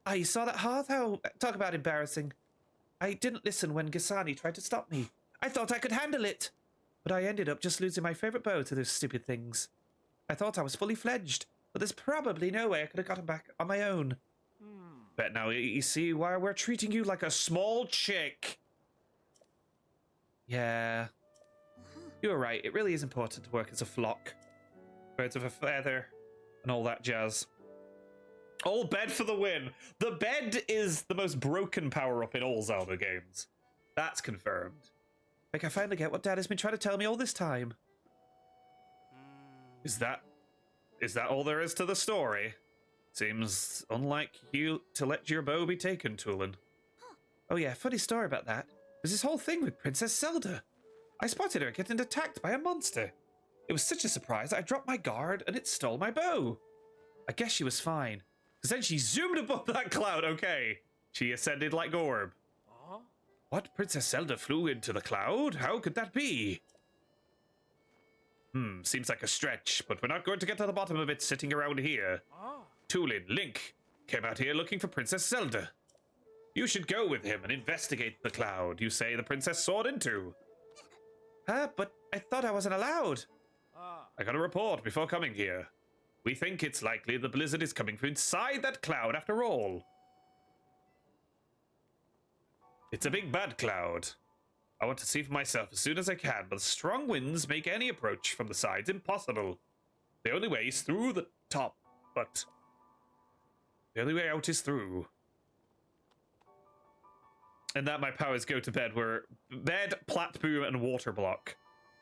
Ah, you saw that, Hearth? How? Talk about embarrassing. I didn't listen when Gisani tried to stop me. I thought I could handle it. But I ended up just losing my favorite bow to those stupid things. I thought I was fully fledged, but there's probably no way I could have gotten back on my own. Bet now you see why we're treating you like a small chick. Yeah. You were right. It really is important to work as a flock. Birds of a feather and all that jazz. Old bed for the win. The bed is the most broken power-up in all Zelda games. That's confirmed. I think I finally get what Dad has been trying to tell me all this time. Is that all there is to the story? Seems unlike you to let your bow be taken, Tulin. Oh yeah, funny story about that. There's this whole thing with Princess Zelda. I spotted her getting attacked by a monster. It was such a surprise that I dropped my guard and it stole my bow. I guess she was fine. Because then she zoomed above that cloud, okay. She ascended like Orb. What? Princess Zelda flew into the cloud? How could that be? Seems like a stretch, but we're not going to get to the bottom of it sitting around here. Tulin, Link, came out here looking for Princess Zelda. You should go with him and investigate the cloud you say the princess soared into. But I thought I wasn't allowed. I got a report before coming here. We think it's likely the blizzard is coming from inside that cloud after all. It's a big bad cloud. I want to see for myself as soon as I can, but strong winds make any approach from the sides impossible. The only way is through the top, but the only way out is through. And that my powers go to bed were bed, plat boom, and water block.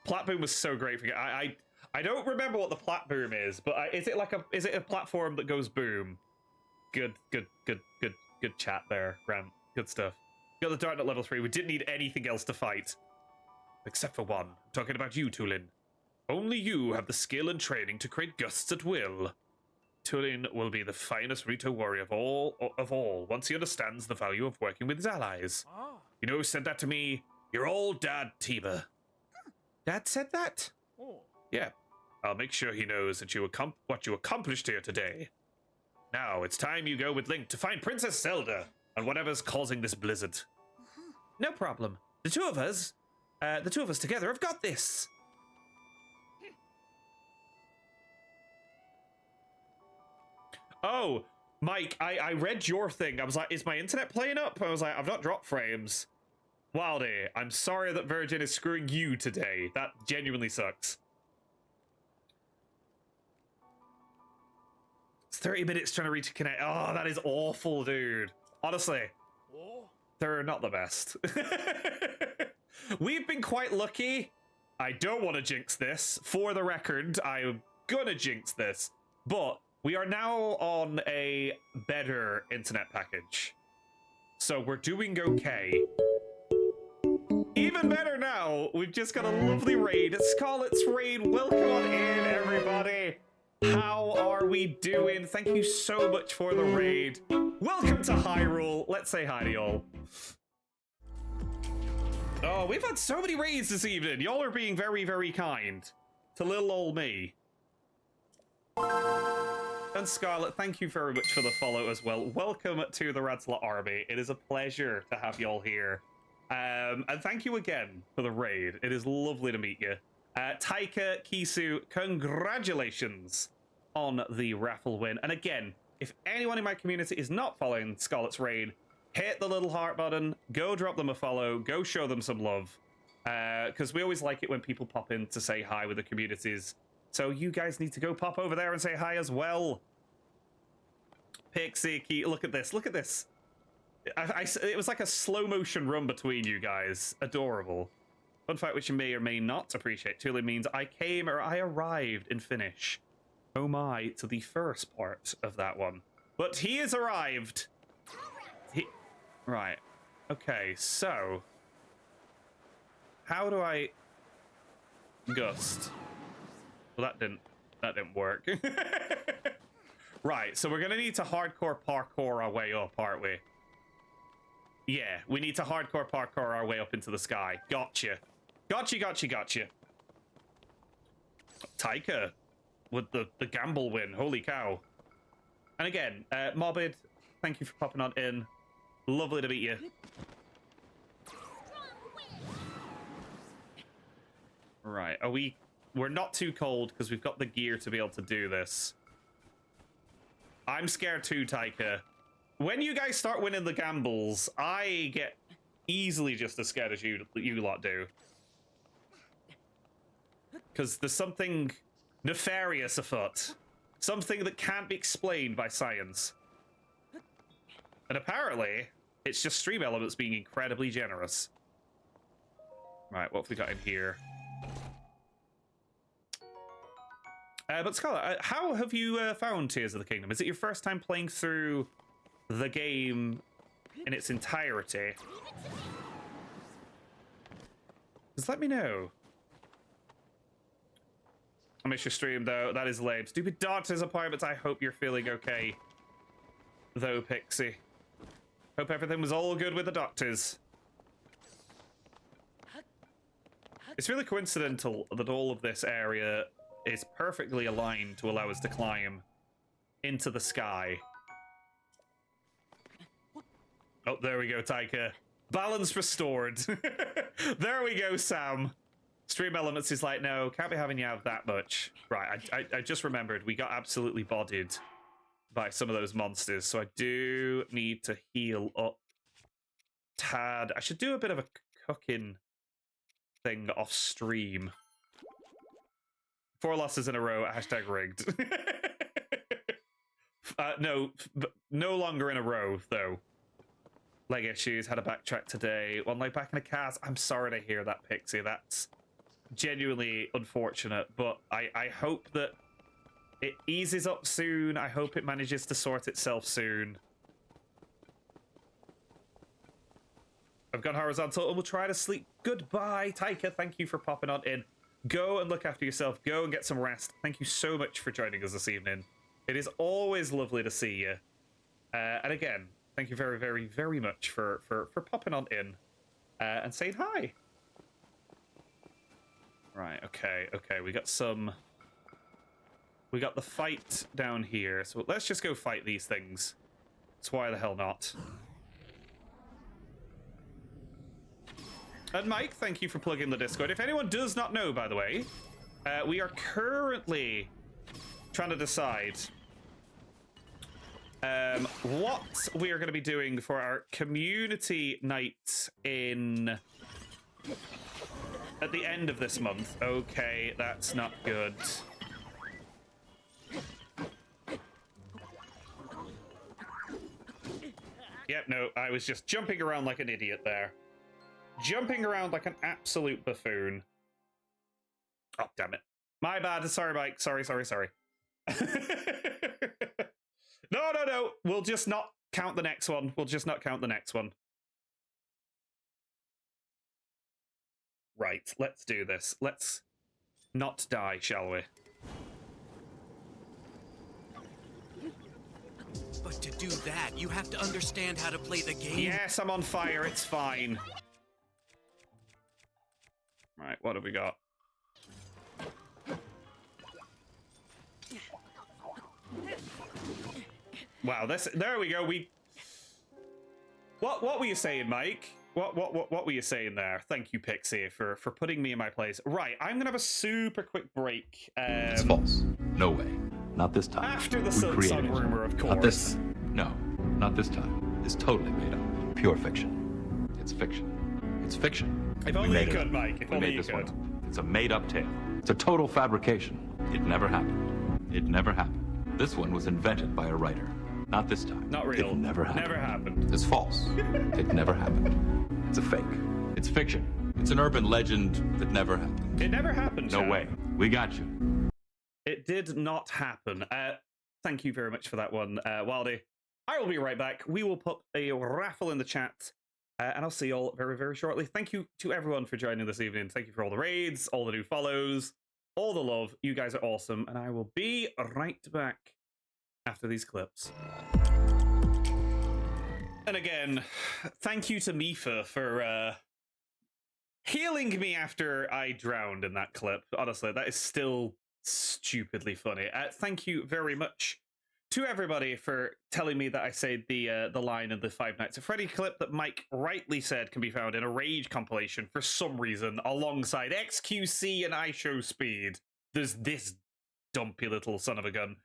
Plat boom was so great for I don't remember what the plat boom is, but is it a platform that goes boom? Good chat there, Grant. Good stuff. Got the dart at level 3. We didn't need anything else to fight. Except for one. I'm talking about you, Tulin. Only you have the skill and training to create gusts at will. Tulin will be the finest Rito warrior of all once he understands the value of working with his allies. You know who said that to me? Your old dad, Tiba. Dad said that? Yeah. I'll make sure he knows that what you accomplished here today. Now, it's time you go with Link to find Princess Zelda and whatever's causing this blizzard. No problem. The two of us together have got this. Oh, Mike, I read your thing. I was like, is my internet playing up? I was like, I've not dropped frames. Wildy, I'm sorry that Virgin is screwing you today. That genuinely sucks. It's 30 minutes trying to reconnect. Oh, that is awful, dude. Honestly, they're not the best. We've been quite lucky. I don't want to jinx this. For the record, I'm gonna jinx this. But we are now on a better internet package. So we're doing okay. Even better now, we've just got a lovely raid. Scarlet's raid, welcome on in, everybody. How are we doing? Thank you so much for the raid. Welcome to Hyrule. Let's say hi to y'all. Oh, we've had so many raids this evening. Y'all are being very, very kind to little old me. And Scarlet, thank you very much for the follow as well. Welcome to the Radslot Army. It is a pleasure to have y'all here. And thank you again for the raid. It is lovely to meet you. Taika, Kisu, congratulations on the raffle win. And again, if anyone in my community is not following Scarlet's raid, hit the little heart button, go drop them a follow, go show them some love. Because we always like it when people pop in to say hi with the communities. So you guys need to go pop over there and say hi as well. Pixie, Key, look at this, look at this. It was like a slow motion run between you guys. Adorable. Fun fact which you may or may not appreciate. Tulin means I arrived in Finnish. Oh my, to the first part of that one. But he has arrived. Right. Okay, so how do I gust? Well, that didn't work. Right, so we're gonna need to hardcore parkour our way up, aren't we? Yeah, we need to hardcore parkour our way up into the sky. Gotcha. Gotcha. Taika with the gamble win. Holy cow. And again, Morbid, thank you for popping on in. Lovely to meet you. Right, we're not too cold because we've got the gear to be able to do this. I'm scared too, Taika. When you guys start winning the gambles, I get easily just as scared as you lot do. Because there's something nefarious afoot. Something that can't be explained by science. And apparently, it's just stream elements being incredibly generous. Right, what have we got in here? But Scarlett, how have you found Tears of the Kingdom? Is it your first time playing through the game in its entirety? Just let me know. I miss your stream, though. That is lame. Stupid doctor's appointments. I hope you're feeling okay, though, Pixie. Hope everything was all good with the doctors. It's really coincidental that all of this area is perfectly aligned to allow us to climb into the sky. Oh, there we go, Taika. Balance restored. There we go, Sam. Stream Elements is like, no, can't be having you have that much. Right, I just remembered we got absolutely bodied by some of those monsters, so I do need to heal up tad. I should do a bit of a cooking thing off stream. 4 losses in a row, hashtag rigged. No longer in a row, though. Leg issues, had a backtrack today. One leg back in a cast. I'm sorry to hear that, Pixie. That's genuinely unfortunate, but I hope that it eases up soon. I hope it manages to sort itself soon. I've gone horizontal and we'll try to sleep. Goodbye, Taika. Thank you for popping on in. Go and look after yourself. Go and get some rest. Thank you so much for joining us this evening. It is always lovely to see you. And again, thank you very, very, very much for popping on in and saying hi. Right, okay. We got the fight down here. So let's just go fight these things. So why the hell not? And Mike, thank you for plugging the Discord. If anyone does not know, by the way, we are currently trying to decide what we are going to be doing for our community night at the end of this month. Okay, that's not good. Yep, no, I was just jumping around like an idiot there. Jumping around like an absolute buffoon. Oh, damn it. My bad. Sorry, Mike. Sorry. No. We'll just not count the next one. Right, let's do this. Let's not die, shall we? But to do that, you have to understand how to play the game. Yes, I'm on fire. It's fine. Right, what have we got? Wow, there we go. What were you saying, Mike? What were you saying there? Thank you, Pixie, for putting me in my place. Right, I'm gonna have a super quick break. It's false. No way. Not this time. After the Silksong rumor, of course. Not this. No, not this time. It's totally made up. Pure fiction. It's fiction. It's fiction. If only you could, Mike. If only you could. It's a made-up tale. It's a total fabrication. It never happened. It never happened. This one was invented by a writer. Not this time. Not real. It never happened. Never happened. It's false. It never happened. It's a fake. It's fiction. It's an urban legend that never happened. It never happened, No Chad. way. We got you. It did not happen. Thank you very much for that one, Wildy. I will be right back. We will put a raffle in the chat, and I'll see you all very, very shortly. Thank you to everyone for joining this evening. Thank you for all the raids, all the new follows, all the love. You guys are awesome, and I will be right back after these clips. And again, thank you to Mifa for healing me after I drowned in that clip. Honestly, that is still stupidly funny. Thank you very much to everybody for telling me that I said the line in the Five Nights at Freddy clip that Mike rightly said can be found in a Rage compilation for some reason alongside XQC and I Show Speed. There's this dumpy little son of a gun.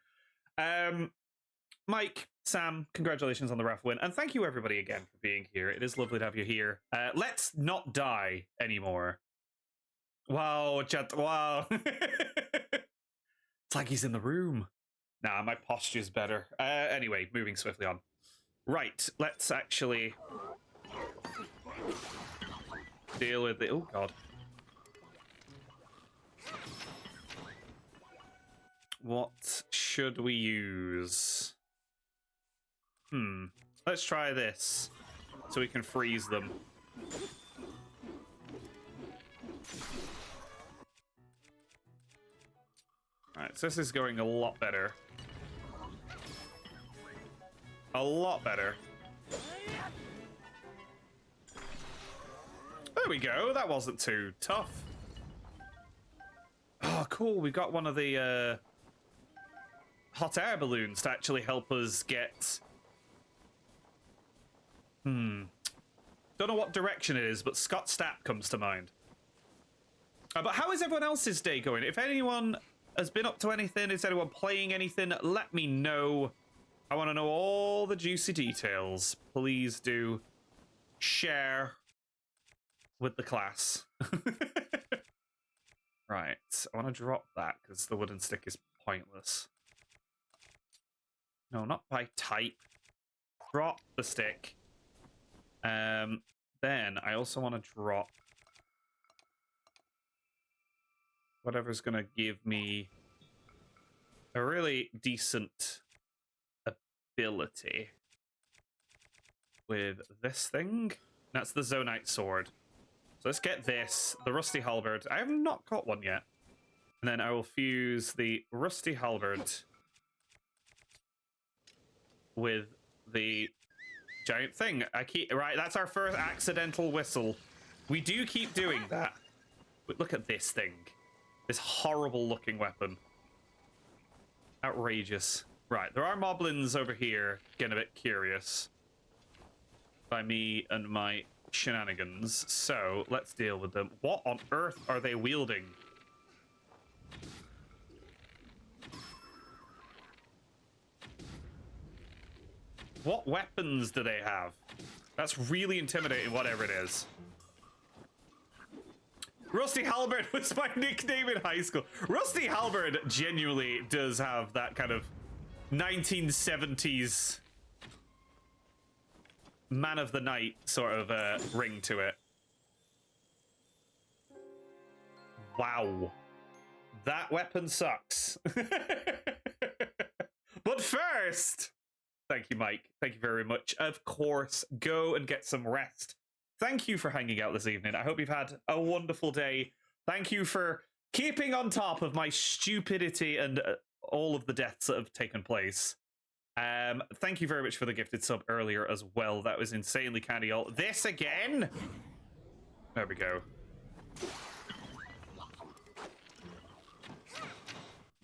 Mike, Sam, congratulations on the raffle win, and thank you everybody again for being here. It is lovely to have you here. Let's not die anymore. Wow, chat, wow. It's like he's in the room. Nah, my posture's better. Anyway, moving swiftly on. Right, let's actually deal with the... Oh, God. What should we use? Let's try this so we can freeze them. Alright, so this is going a lot better. A lot better. There we go. That wasn't too tough. Oh, cool. We got one of the hot air balloons to actually help us get... Don't know what direction it is, but Scott Stapp comes to mind. But how is everyone else's day going? If anyone has been up to anything, is anyone playing anything, let me know. I want to know all the juicy details. Please do share with the class. Right, I want to drop that because the wooden stick is pointless. No, not by type. Drop the stick. Then I also want to drop whatever's going to give me a really decent ability with this thing. That's the Zonite sword. So let's get this, the Rusty Halberd. I have not got one yet. And then I will fuse the Rusty Halberd with the giant thing. Right, that's our first accidental whistle. We do keep doing that. But look at this thing. This horrible looking weapon. Outrageous. Right, there are moblins over here getting a bit curious by me and my shenanigans. So let's deal with them. What on earth are they wielding? What weapons do they have? That's really intimidating, whatever it is. Rusty Halberd was my nickname in high school. Rusty Halberd genuinely does have that kind of 1970s man of the night sort of ring to it. Wow. That weapon sucks. But first... Thank you, Mike. Thank you very much. Of course, go and get some rest. Thank you for hanging out this evening. I hope you've had a wonderful day. Thank you for keeping on top of my stupidity and all of the deaths that have taken place. Thank you very much for the gifted sub earlier as well. That was insanely candy. All this again? There we go.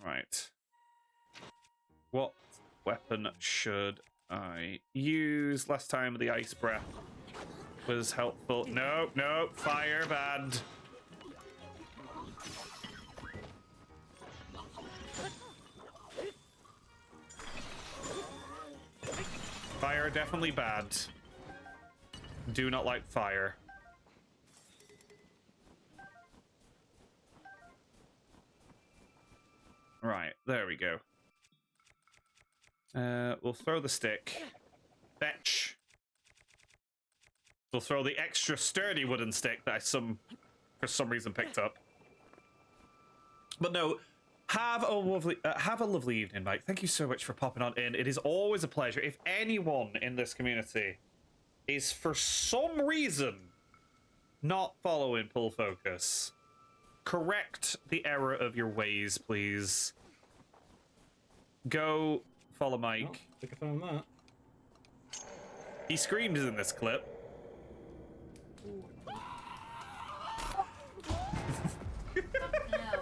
Right. What weapon should I use? Last time the ice breath was helpful. No, no, fire bad. Fire definitely bad. Do not like fire. Right, there we go. We'll throw the stick. Fetch. We'll throw the extra sturdy wooden stick that I for some reason picked up. But no, have a lovely evening, Mike. Thank you so much for popping on in. It is always a pleasure. If anyone in this community is for some reason not following Pull Focus, correct the error of your ways, please. Go follow Mike. Oh, I think I found that. He screams in this clip.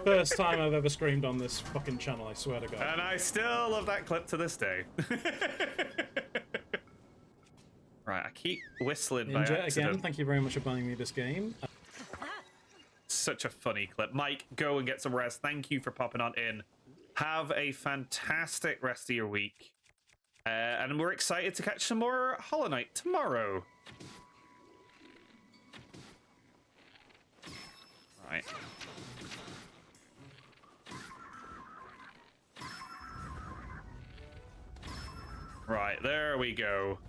First time I've ever screamed on this fucking channel, I swear to God. And I still love that clip to this day. Right, I keep whistling by Ninja, accident. again, thank you very much for buying me this game. Such a funny clip. Mike, go and get some rest. Thank you for popping on in. Have a fantastic rest of your week. And we're excited to catch some more Hollow Knight tomorrow. Right. Right, there we go.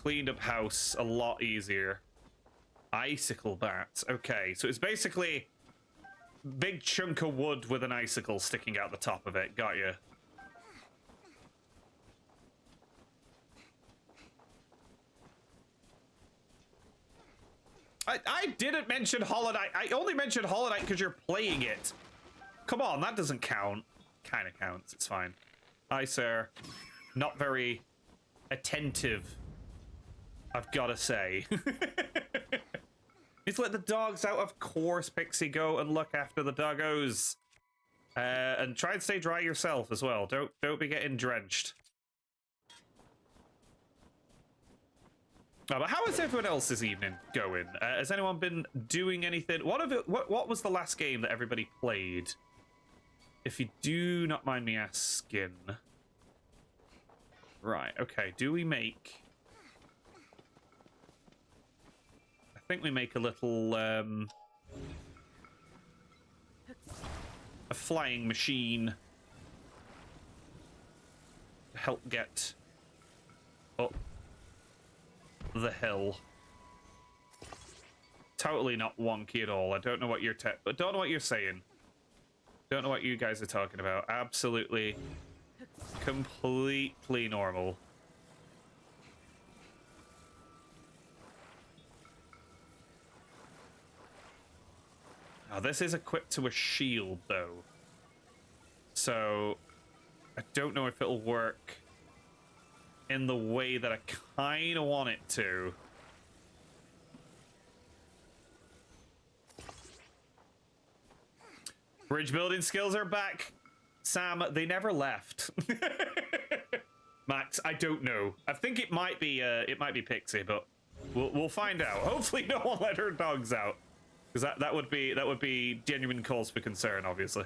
cleaned up house a lot easier. Icicle bat. Okay, so it's basically big chunk of wood with an icicle sticking out the top of it. Got you. I didn't mention Hollow Knight. I only mentioned Hollow Knight because you're playing it. Come on, that doesn't count. Kind of counts. It's fine. Hi, sir. Not very attentive, I've got to say. Just let the dogs out. Of course, Pixie. Go and look after the doggos. And try and stay dry yourself as well. Don't be getting drenched. But how is everyone else's evening going? Has anyone been doing anything? What was the last game that everybody played? If you do not mind me asking. Right, okay. Do we make... I think we make a little, a flying machine to help get up the hill. Totally not wonky at all. I don't know what you're don't know what you're saying. Don't know what you guys are talking about. Absolutely, completely normal. Now, this is equipped to a shield, though. So, I don't know if it'll work in the way that I kind of want it to. Bridge building skills are back. Sam, they never left. Max, I don't know. I think it might be Pixie, but we'll find out. Hopefully no one let her dogs out. Because that would be genuine cause for concern, obviously.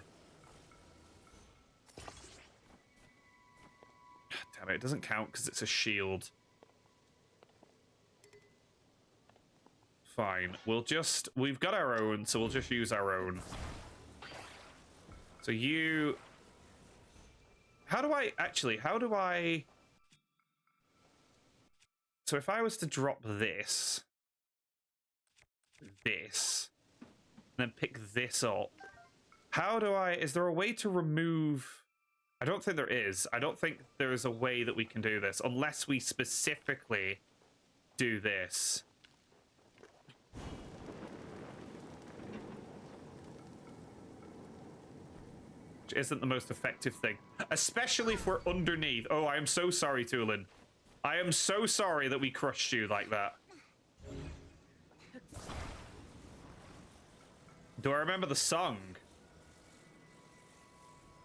Damn it, it doesn't count because it's a shield. Fine. We've got our own, so we'll just use our own. So you... How do I... So if I was to drop this... and then pick this up. How do I... Is there a way to remove... I don't think there is. I don't think there is a way that we can do this unless we specifically do this. Which isn't the most effective thing. Especially if we're underneath. Oh, I am so sorry, Tulin. I am so sorry that we crushed you like that. Do I remember the song?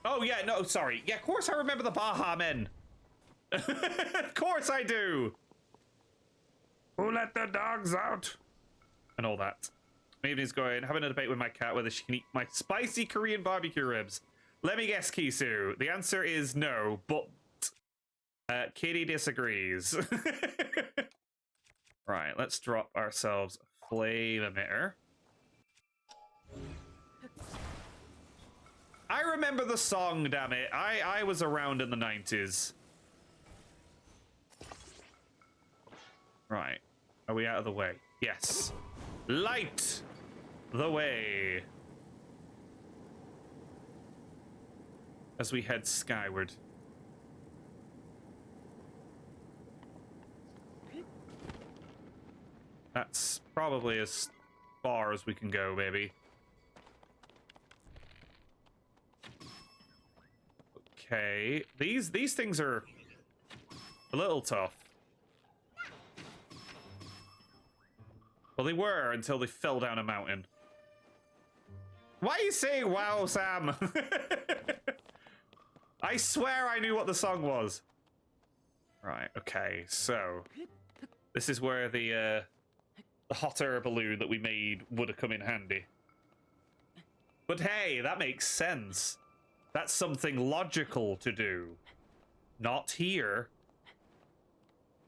Oh, yeah, no, sorry. Yeah, of course I remember the Baja Men. Of course I do. Who let the dogs out? And all that. Evening's going, having a debate with my cat whether she can eat my spicy Korean barbecue ribs. Let me guess, Kisu. The answer is no, but Kitty disagrees. Right, let's drop ourselves a flame emitter. I remember the song, damn it. I was around in the 90s. Right. Are we out of the way? Yes. Light the way. As we head skyward. That's probably as far as we can go, maybe. Okay, these things are a little tough. Well, they were until they fell down a mountain. Why are you saying wow, Sam? I swear I knew what the song was. Right, okay, so this is where the hot air balloon that we made would have come in handy. But hey, that makes sense. That's something logical to do. Not here.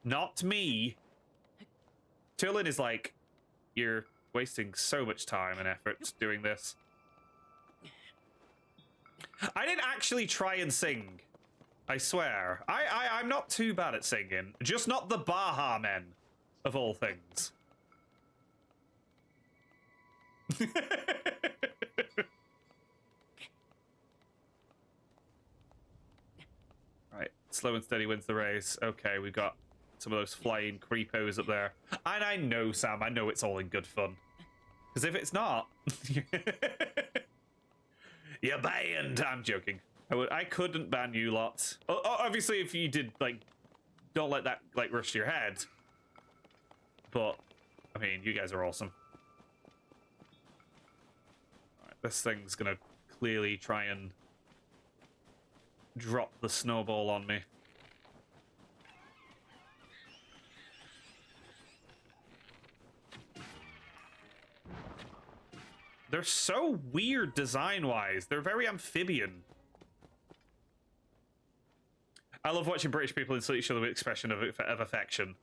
Not me. Tulin is like, you're wasting so much time and effort doing this. I didn't actually try and sing. I swear. I'm not too bad at singing. Just not the Baha Men, of all things. Right, slow and steady wins the race. Okay, we've got some of those flying creepos up there. And I know, Sam, I know it's all in good fun. Because if it's not... You're banned! I'm joking. I couldn't ban you lot. Obviously, if you did, like, don't let that, like, rush to your head. But, I mean, you guys are awesome. Alright, this thing's gonna clearly try and drop the snowball on me. They're so weird design-wise. They're very amphibian. I love watching British people insult each other with expression of affection.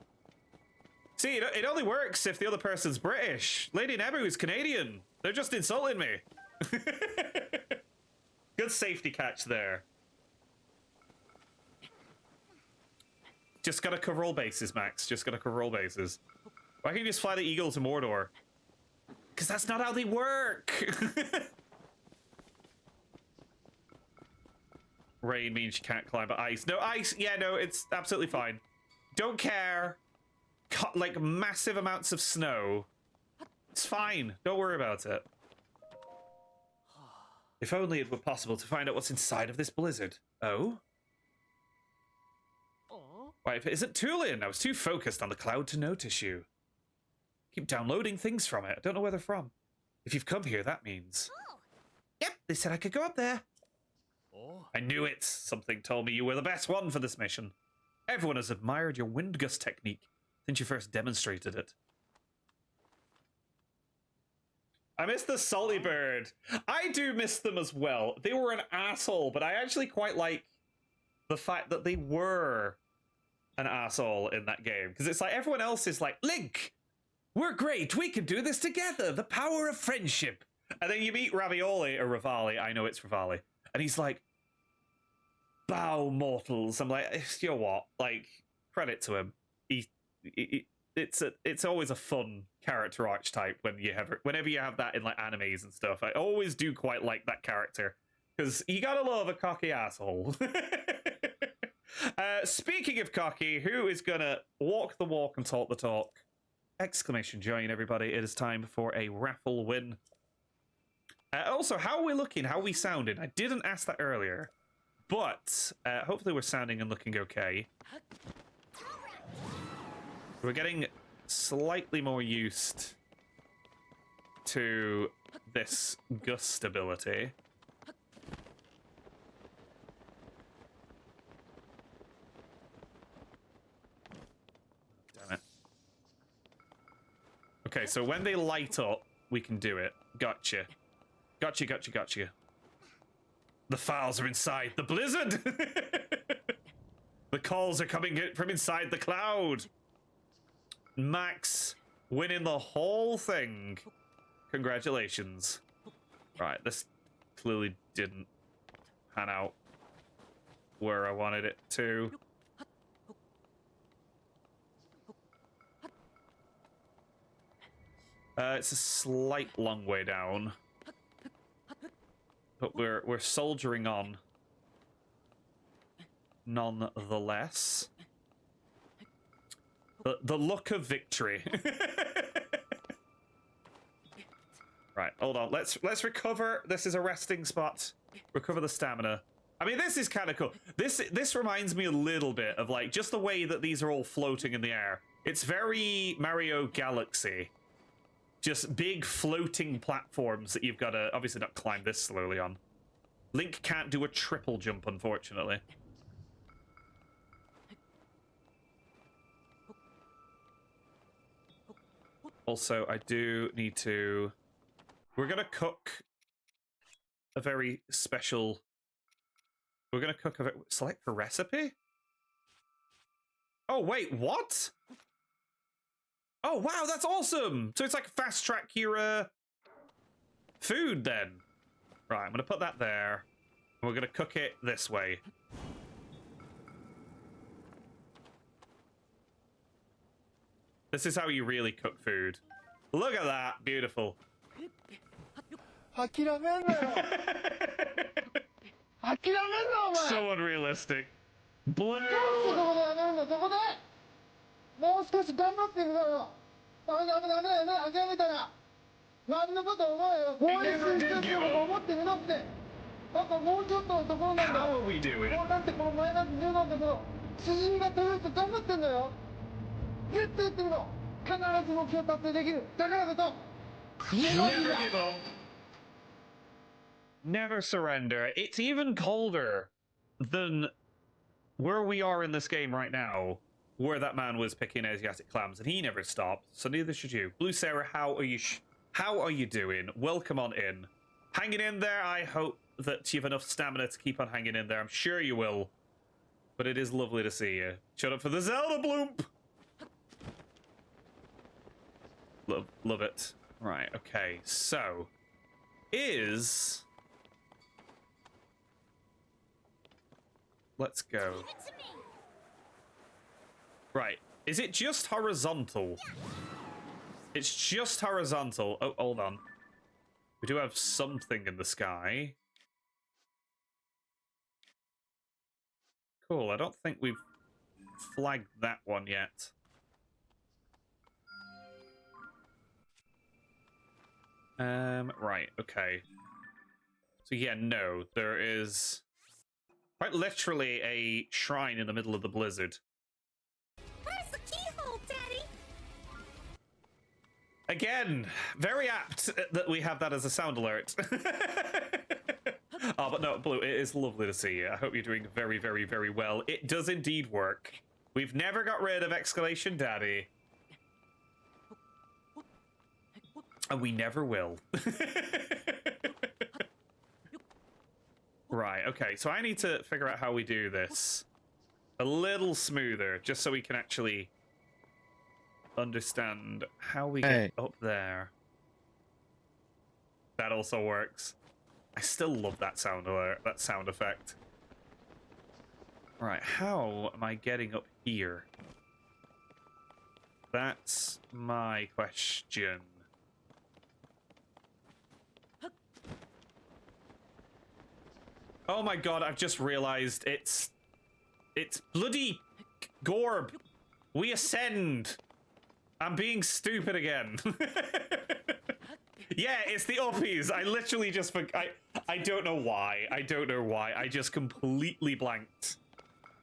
See, it only works if the other person's British. Lady Nebu is Canadian. They're just insulting me. Good safety catch there. Just gotta cover all bases, Max. Just gotta cover all bases. Why can't you just fly the eagle to Mordor? Because that's not how they work. Rain means you can't climb, but ice. No, ice. Yeah, no, it's absolutely fine. Don't care. Like massive amounts of snow. It's fine. Don't worry about it. If only it were possible to find out what's inside of this blizzard. Oh? Why, if it isn't Hyrulian, I was too focused on the cloud to notice you. Keep downloading things from it. I don't know where they're from. If you've come here, that means... Yep, they said I could go up there. I knew it. Something told me you were the best one for this mission. Everyone has admired your wind gust technique since you first demonstrated it. I miss the salty bird. I do miss them as well. They were an asshole, but I actually quite like the fact that they were an asshole in that game. Because it's like everyone else is like, Link, we're great. We can do this together. The power of friendship. And then you meet Ravioli, or Rivali. I know it's Rivali. And he's like, bow mortals. I'm like, you know what? Like, credit to him. It's always a fun character archetype whenever you have that in like animes and stuff. I always do quite like that character because you gotta love a cocky asshole. Speaking of cocky, who is gonna walk the walk and talk the talk? Exclamation join, everybody. It is time for a raffle win. Also, how are we looking? How are we sounding? I didn't ask that earlier, but hopefully we're sounding and looking okay. We're getting slightly more used to this gust ability. Damn it. Okay, so when they light up, we can do it. Gotcha. Gotcha, gotcha, gotcha. The files are inside the blizzard! The calls are coming from inside the cloud! Max winning the whole thing. Congratulations. Right, this clearly didn't pan out where I wanted it to. It's a slight long way down. But we're soldiering on nonetheless. The look of victory. Right, hold on. Let's recover. This is a resting spot. Recover the stamina. I mean, this is kind of cool. This reminds me a little bit of like just the way that these are all floating in the air. It's very Mario Galaxy. Just big floating platforms that you've got to obviously not climb this slowly on. Link can't do a triple jump, unfortunately. Also, I do need to... We're going to cook a very special... We're going to cook a... Select a recipe? Oh, wait, what? Oh, wow, that's awesome! So it's like fast track your food, then. Right, I'm going to put that there. And we're going to cook it this way. This is how you really cook food. Look at that. Beautiful. So unrealistic. Blue. もう少し頑張ってみろよ。ダメ諦めたら。何のこと思うよ。法律にしてって思ってみろって。あともうちょっとのところなんだ。How are we doing? こうなってこのマイナス10なんだけど、しじみが取れると頑張ってんだよ。ギュッと言ってみろ。必ず目標達成できる。だからこそ。 Never give up. Never surrender. It's even colder than where we are in this game right now, where that man was picking Asiatic clams, and he never stopped. So neither should you. Blue Sarah, how are you? How are you doing? Welcome on in. Hanging in there. I hope that you have enough stamina to keep on hanging in there. I'm sure you will. But it is lovely to see you. Shut up for the Zelda bloop. Love it. Right. Okay. So, let's go. Right. Is it just horizontal? It's just horizontal. Oh, hold on. We do have something in the sky. Cool. I don't think we've flagged that one yet. Right. Okay. So yeah, no, there is quite literally a shrine in the middle of the blizzard. Where's the keyhole, Daddy? Again, very apt that we have that as a sound alert. Oh, but no, Blue, it is lovely to see you. I hope you're doing very, very, very well. It does indeed work. We've never got rid of exclamation daddy. And we never will. Right, okay, so I need to figure out how we do this a little smoother, just so we can actually understand how we get up there. That also works. I still love that sound alert, that sound effect. Right, how am I getting up here? That's my question. Oh my god, I've just realized it's bloody Gorb. We ascend. I'm being stupid again. Yeah, it's the uppies. I literally just I don't know why. I don't know why. I just completely blanked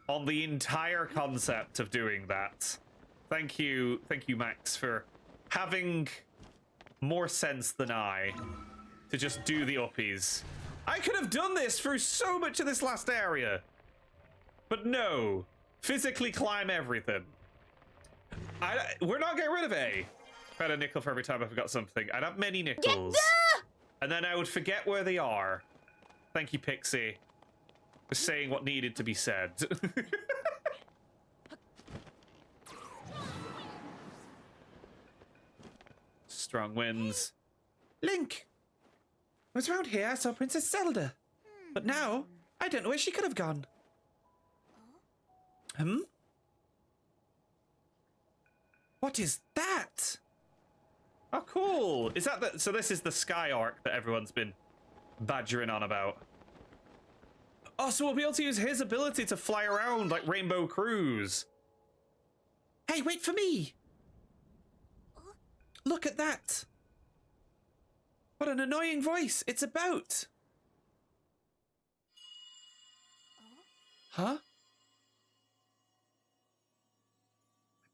on the entire concept of doing that. Thank you, Max, for having more sense than I to just do the uppies. I could have done this through so much of this last area. But no. Physically climb everything. We're not getting rid of A. I had a nickel for every time I forgot something. I'd have many nickels. And then I would forget where they are. Thank you, Pixie, for saying what needed to be said. Strong winds. Link! I was around here, I saw Princess Zelda. But now, I don't know where she could have gone. What is that? Oh, cool. Is that the... So this is the Sky Arc that everyone's been badgering on about. Oh, so we'll be able to use his ability to fly around like Rainbow Cruise. Hey, wait for me! Look at that! What an annoying voice! It's about! Huh?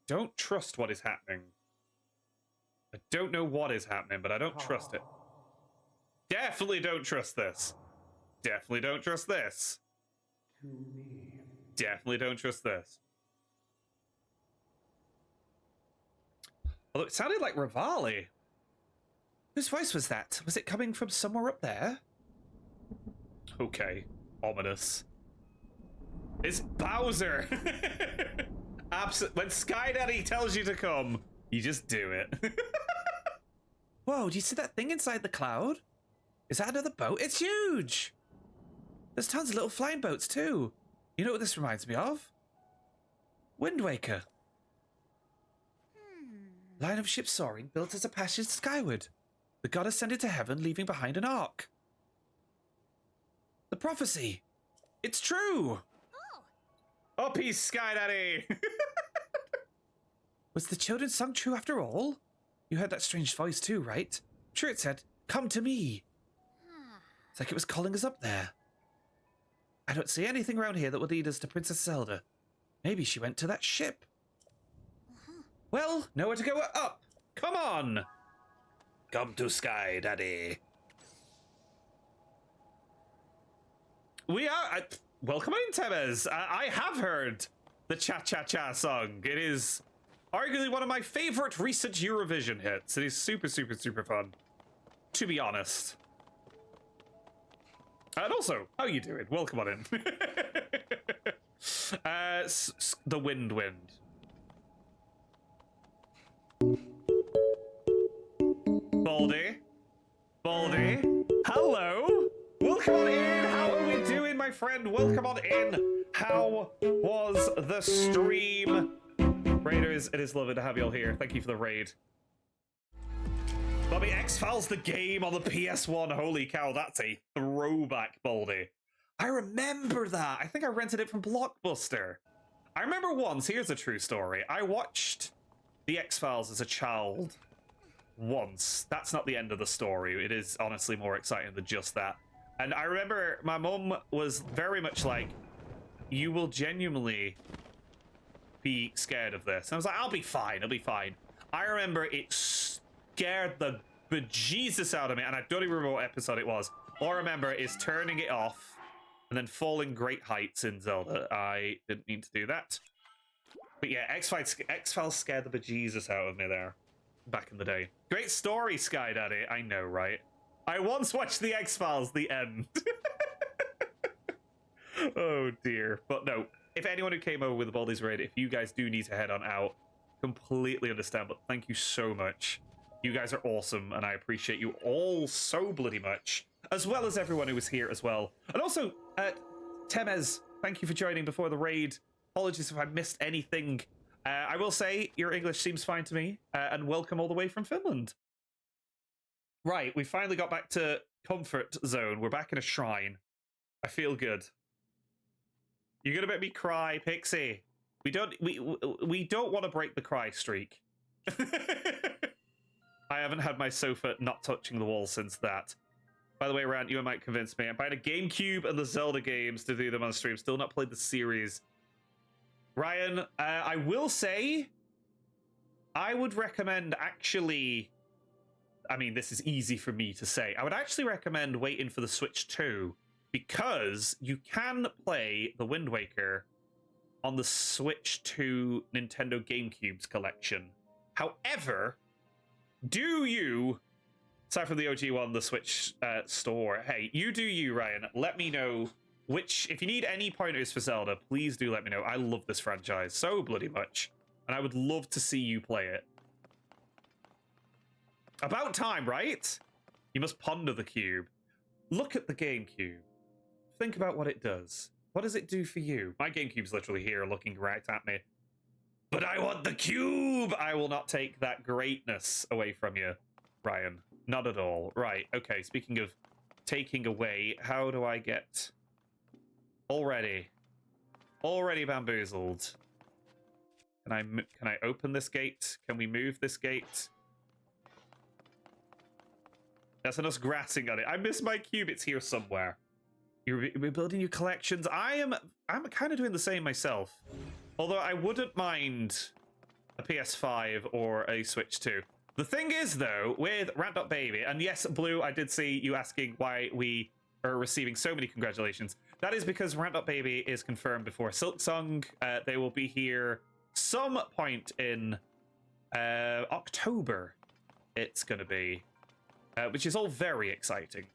Don't trust what is happening. I don't know what is happening, but I don't trust it. Definitely don't trust this. Definitely don't trust this. Definitely don't trust this. Although it sounded like Rivali. Whose voice was that? Was it coming from somewhere up there? Okay. Ominous. It's Bowser! When Sky Daddy tells you to come, you just do it. Whoa, do you see that thing inside the cloud? Is that another boat? It's huge! There's tons of little flying boats too. You know what this reminds me of? Wind Waker. Line of ships soaring, built as a passage skyward. The god ascended to heaven, leaving behind an ark. The prophecy. It's true. Oh, peace, Sky Daddy. Was the children's song true after all? You heard that strange voice too, right? Sure, it said, "Come to me." It's like it was calling us up there. I don't see anything around here that would lead us to Princess Zelda. Maybe she went to that ship. Well, nowhere to go up. Come on. Come to Sky Daddy. We are... welcome in, Tebez. I have heard the Cha-Cha-Cha song. It is arguably one of my favorite recent Eurovision hits. It is super, super, super fun, to be honest. And also, how you doing? Welcome on in. The wind. Baldy. Hello. Welcome on in. How are we doing, my friend? Welcome on in. How was the stream? Raiders, it is lovely to have you all here. Thank you for the raid. Bobby, X-Files the game on the PS1. Holy cow, that's a throwback, Baldy. I remember that. I think I rented it from Blockbuster. I remember once, here's a true story. I watched the X-Files as a child once. That's not the end of the story. It is honestly more exciting than just that. And I remember my mum was very much like, you will genuinely be scared of this. And I was like, I'll be fine. I remember it scared the bejesus out of me, and I don't even remember what episode it was. All I remember is turning it off and then falling great heights in Zelda. I didn't mean to do that. But yeah, X-Files scared the bejesus out of me there back in the day. Great story, Sky Daddy. I know, right? I once watched the X-Files, the end. Oh dear. But no, if anyone who came over with the Baldi's raid, if you guys do need to head on out, completely understand, but thank you so much. You guys are awesome, and I appreciate you all so bloody much, as well as everyone who was here as well. And also, Temez, thank you for joining before the raid. Apologies if I missed anything. I will say, your English seems fine to me, and welcome all the way from Finland. Right, we finally got back to comfort zone. We're back in a shrine. I feel good. You're gonna make me cry, Pixie. We don't want to break the cry streak. I haven't had my sofa not touching the wall since that. By the way, Rant, you might convince me. I'm buying a GameCube and the Zelda games to do them on stream. Still not played the series. Ryan, I will say, I would recommend actually... I mean, this is easy for me to say. I would actually recommend waiting for the Switch 2, because you can play the Wind Waker on the Switch 2 Nintendo GameCube's collection. However, do you, aside from the OG one, the Switch store, hey, you do you, Ryan. Let me know which, if you need any pointers for Zelda, please do let me know. I love this franchise so bloody much, and I would love to see you play it. About time, right? You must ponder the cube. Look at the GameCube. Think about what it does. What does it do for you? My GameCube's literally here looking right at me. But I want the cube! I will not take that greatness away from you, Ryan. Not at all. Right, okay, speaking of taking away, how do I get... Already bamboozled. Can I open this gate? Can we move this gate? That's enough grassing on it. I miss my cube. It's here somewhere. You're rebuilding your collections. I'm kind of doing the same myself. Although I wouldn't mind a PS5 or a Switch 2. The thing is, though, with Rant.Baby, and yes, Blue, I did see you asking why we are receiving so many congratulations. That is because Rant.Baby is confirmed before Silksong. They will be here some point in October. It's going to be. Which is all very exciting.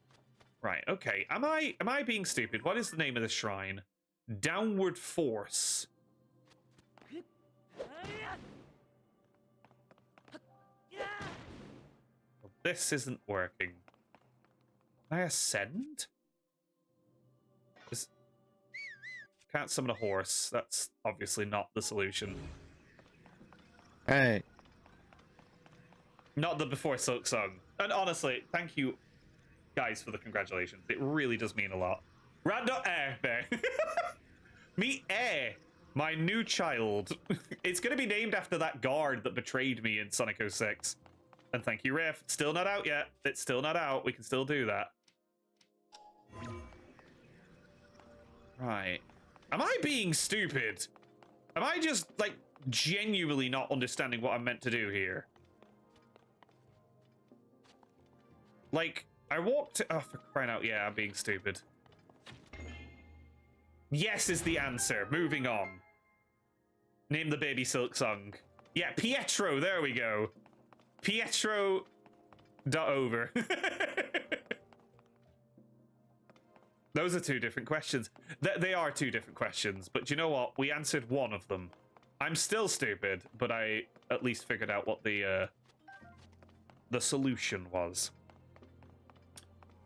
Right, okay. Am I being stupid? What is the name of this shrine? Downward Force. Well, this isn't working. Can I ascend? Can't summon a horse. That's obviously not the solution. Hey. Not the Before Silk Song. And honestly, thank you guys for the congratulations. It really does mean a lot. Random there. Meet Air, my new child. It's going to be named after that guard that betrayed me in Sonic 06. And thank you, Riff. Still not out yet. It's still not out. We can still do that. Right. Am I being stupid? Am I just, like, genuinely not understanding what I'm meant to do here? Like, I walked... Oh, for crying out, yeah, I'm being stupid. Yes is the answer. Moving on. Name the baby Silk Song. Yeah, Pietro, there we go. Pietro... over. Those are two different questions. They are two different questions, but you know what? We answered one of them. I'm still stupid, but I at least figured out what the solution was.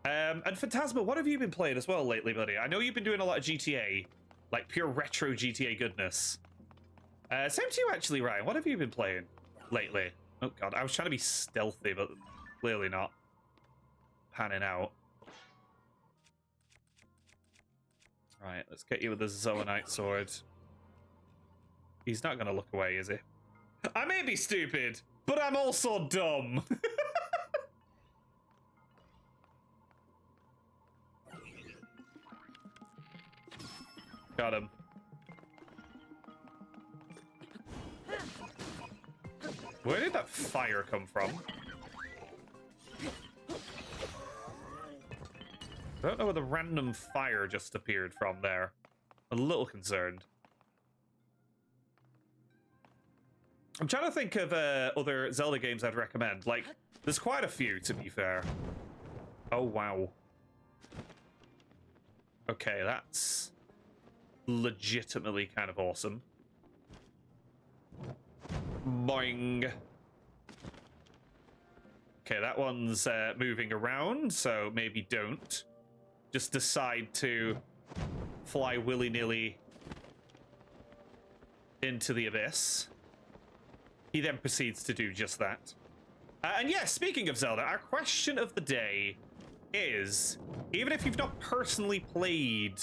And Phantasma, what have you been playing as well lately, buddy? I know you've been doing a lot of GTA, like pure retro GTA goodness. Same to you, actually, Ryan. What have you been playing lately? Oh, God. I was trying to be stealthy, but clearly not panning out. Right, let's get you with the Zoanite sword. He's not going to look away, is he? I may be stupid, but I'm also dumb. Got him. Where did that fire come from? I don't know where the random fire just appeared from there. A little concerned. I'm trying to think of other Zelda games I'd recommend. Like, there's quite a few, to be fair. Oh, wow. Okay, that's legitimately kind of awesome. Boing. Okay, that one's moving around, so maybe don't. Just decide to fly willy-nilly into the abyss. He then proceeds to do just that. And yeah, speaking of Zelda, our question of the day is, even if you've not personally played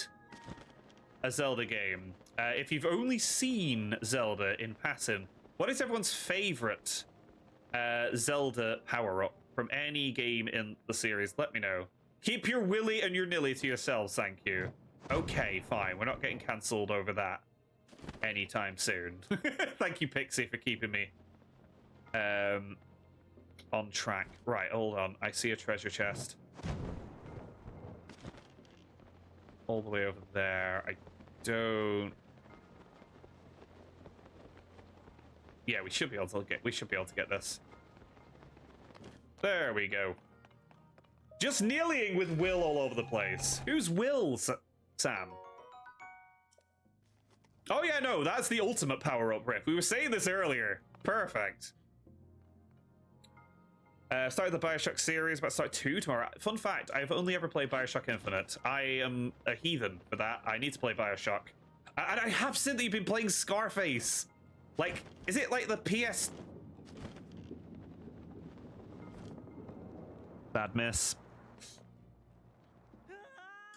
a Zelda game, if you've only seen Zelda in passing, what is everyone's favorite Zelda power-up from any game in the series? Let me know. Keep your willy and your nilly to yourselves, thank you. Okay, fine. We're not getting cancelled over that anytime soon. Thank you, Pixie, for keeping me on track. Right, hold on. I see a treasure chest. All the way over there. I don't... Yeah, we should be able to get this. There we go. Just kneeling with Will all over the place. Who's Will, Sam? Oh yeah, no, that's the ultimate power-up riff. We were saying this earlier. Perfect. Started the Bioshock series, about to start 2 tomorrow. Fun fact, I've only ever played Bioshock Infinite. I am a heathen for that. I need to play Bioshock. And I have seen that you've been playing Scarface. Like, is it like the PS... Bad miss.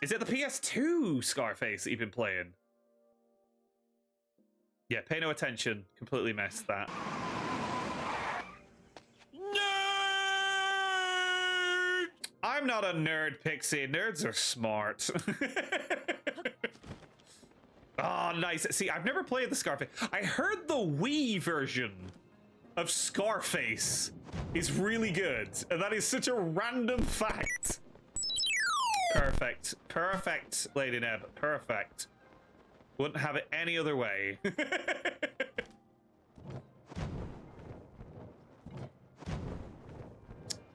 Is it the PS2 Scarface that you've been playing? Yeah, pay no attention. Completely missed that. Nerd! I'm not a nerd, Pixie. Nerds are smart. Oh, nice. See, I've never played the Scarface. I heard the Wii version of Scarface is really good. And that is such a random fact. Perfect. Perfect, Lady Neb. Perfect. Wouldn't have it any other way.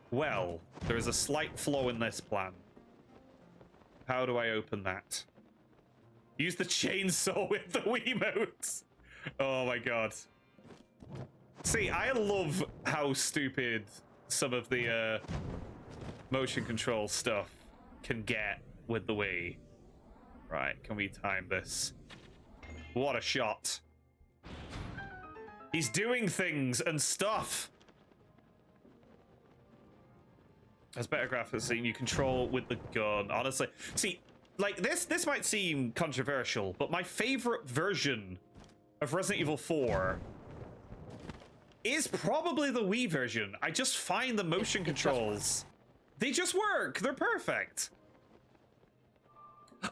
Well, there is a slight flaw in this plan. How do I open that? Use the chainsaw with the Wiimotes. Oh my god. See, I love how stupid some of the motion control stuff can get with the Wii. Right, can we time this? What a shot. He's doing things and stuff. Has better graphics than you control with the gun. Honestly, see, like this might seem controversial, but my favorite version of Resident Evil 4 is probably the Wii version. I just find the motion controls, they just work. They're perfect.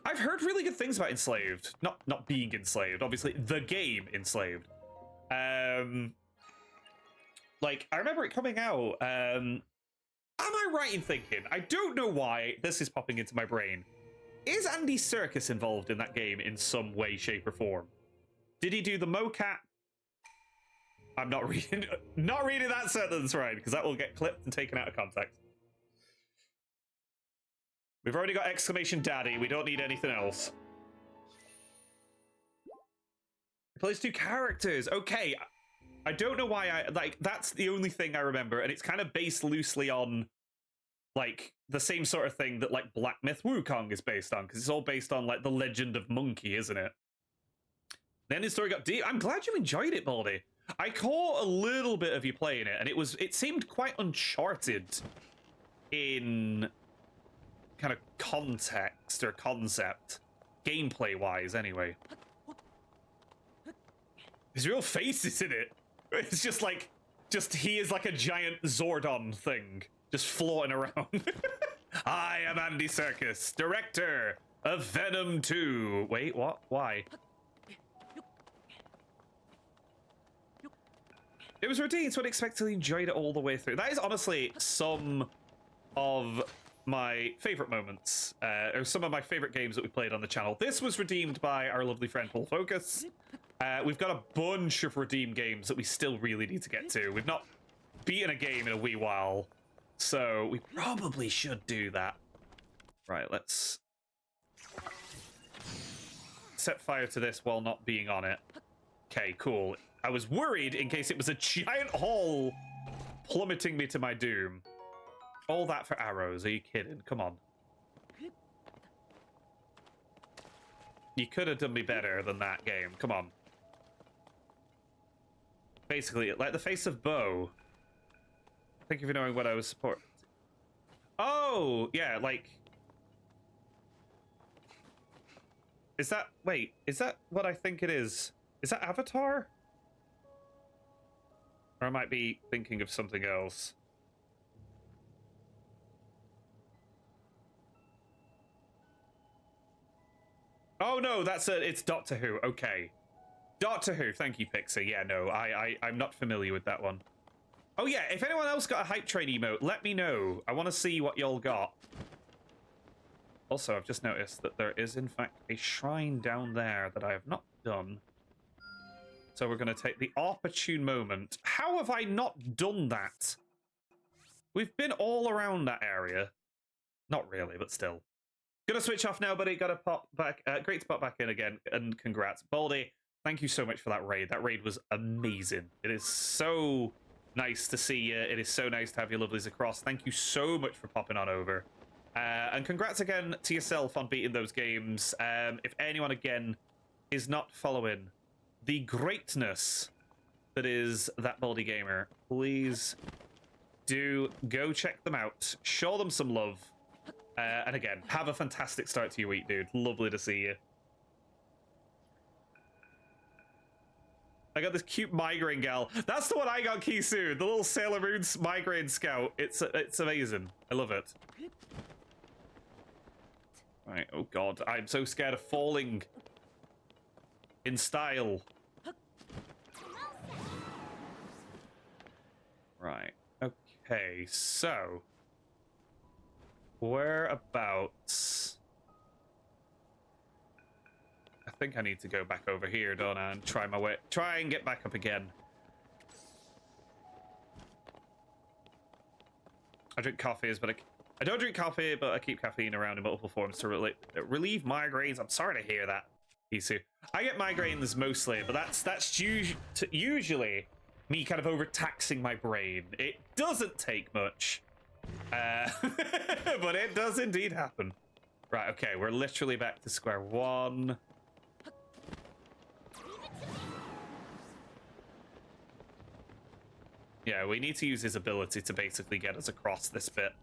I've heard really good things about Enslaved. Not being Enslaved, obviously the game Enslaved. Like I remember it coming out. Am I right in thinking? I don't know why this is popping into my brain. Is Andy Serkis involved in that game in some way, shape, or form? Did he do the mocap? I'm not reading that sentence right, because that will get clipped and taken out of context. We've already got exclamation daddy. We don't need anything else. He plays 2 characters. Okay. I don't know why that's the only thing I remember, and it's kind of based loosely on like the same sort of thing that like Black Myth Wukong is based on, because it's all based on like the Legend of Monkey, isn't it? Then his story got deep. I'm glad you enjoyed it, Baldy. I caught a little bit of you playing it, and it seemed quite uncharted in kind of context or concept, gameplay wise anyway. His real face is in it. It's just he is like a giant Zordon thing just floating around. I am Andy Serkis, director of Venom 2. Wait, what? Why? It was redeemed, so unexpectedly enjoyed it all the way through. That is honestly some of my favorite moments, or some of my favorite games that we played on the channel. This was redeemed by our lovely friend Paul Focus. We've got a bunch of redeemed games that we still really need to get to. We've not beaten a game in a wee while, so we probably should do that. Right, let's set fire to this while not being on it. Okay, cool. I was worried in case it was a giant hole plummeting me to my doom. All that for arrows, are you kidding? Come on. You could have done me better than that, game. Come on. Basically, like the face of Bo. Thank you for knowing what I was supporting. Oh, yeah, like... Is that... Wait, is that what I think it is? Is that Avatar? Or I might be thinking of something else. Oh no, it's Doctor Who. Okay. Doctor Who, thank you, Pixie. Yeah, no, I'm not familiar with that one. Oh yeah, if anyone else got a hype train emote, let me know. I want to see what y'all got. Also, I've just noticed that there is, in fact, a shrine down there that I have not done. So we're going to take the opportune moment. How have I not done that? We've been all around that area. Not really, but still. Gonna switch off now, buddy. Gotta pop back. Great to pop back in again, and congrats. Baldy, thank you so much for that raid. That raid was amazing. It is so nice to see you. It is so nice to have your lovelies across. Thank you so much for popping on over. And congrats again to yourself on beating those games. If anyone, again, is not following the greatness that is That Baldy Gamer, please do go check them out. Show them some love. And again, have a fantastic start to your week, dude. Lovely to see you. I got this cute migraine gal. That's the one I got, Kisu. The little Sailor Moon's migraine scout. It's amazing. I love it. Right, oh god. I'm so scared of falling in style. Right. Okay, so... whereabouts? I think I need to go back over here, don't I? And try and get back up again. I drink coffees, but I don't drink coffee, but I keep caffeine around in multiple forms to relieve migraines. I'm sorry to hear that, Isu. I get migraines mostly, but that's usually me kind of overtaxing my brain. It doesn't take much. But it does indeed happen. Right, okay, we're literally back to square one. Yeah, we need to use his ability to basically get us across this bit.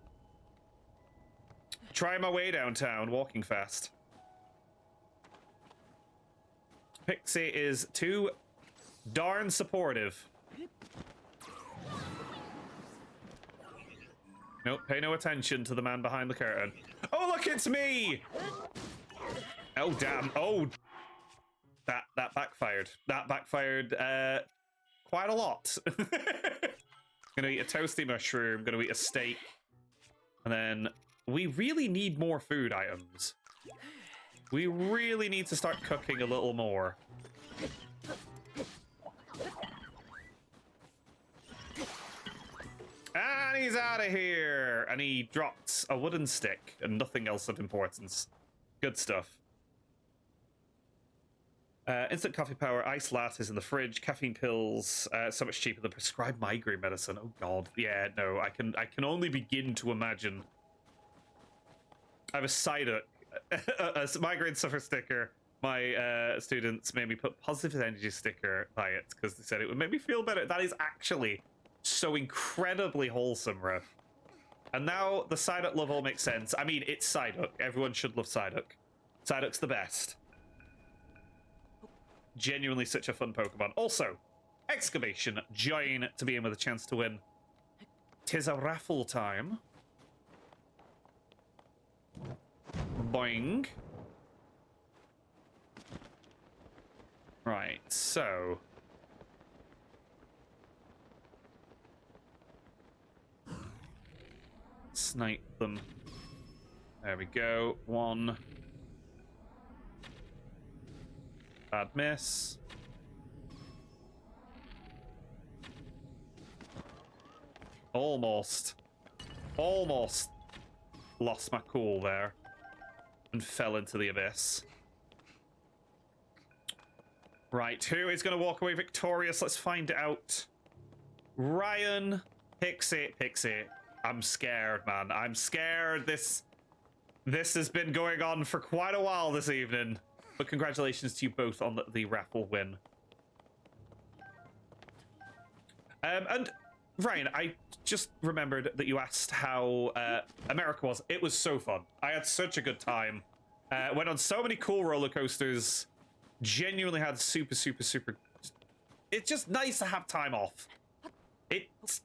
Try my way downtown, walking fast. Pixie is too darn supportive. Nope, pay no attention to the man behind the curtain. Oh, look, it's me! Oh, damn. Oh, that backfired. That backfired quite a lot. Gonna eat a toasty mushroom, gonna eat a steak. And then we really need more food items. We really need to start cooking a little more. And he's out of here! And he dropped a wooden stick and nothing else of importance. Good stuff. Instant coffee power, iced lattes in the fridge, caffeine pills, so much cheaper than prescribed migraine medicine. Oh god, yeah, no, I can only begin to imagine. I have a Psyduck, a migraine suffer sticker. My students made me put positive energy sticker by it because they said it would make me feel better. That is actually so incredibly wholesome, Riff. And now the Psyduck love all makes sense. I mean, it's Psyduck. Everyone should love Psyduck. Psyduck's the best. Genuinely such a fun Pokemon. Also, excavation. Join to be in with a chance to win. Tis a raffle time. Boing. Right, so... Snipe them. There we go. One. Bad miss. Almost lost my cool there and fell into the abyss. Right, who is going to walk away victorious? Let's find out. Ryan, Pixie. I'm scared, man. I'm scared. This has been going on for quite a while this evening. But congratulations to you both on the raffle win. And Ryan, I just remembered that you asked how America was. It was so fun. I had such a good time. Went on so many cool roller coasters. Genuinely had super. It's just nice to have time off. It's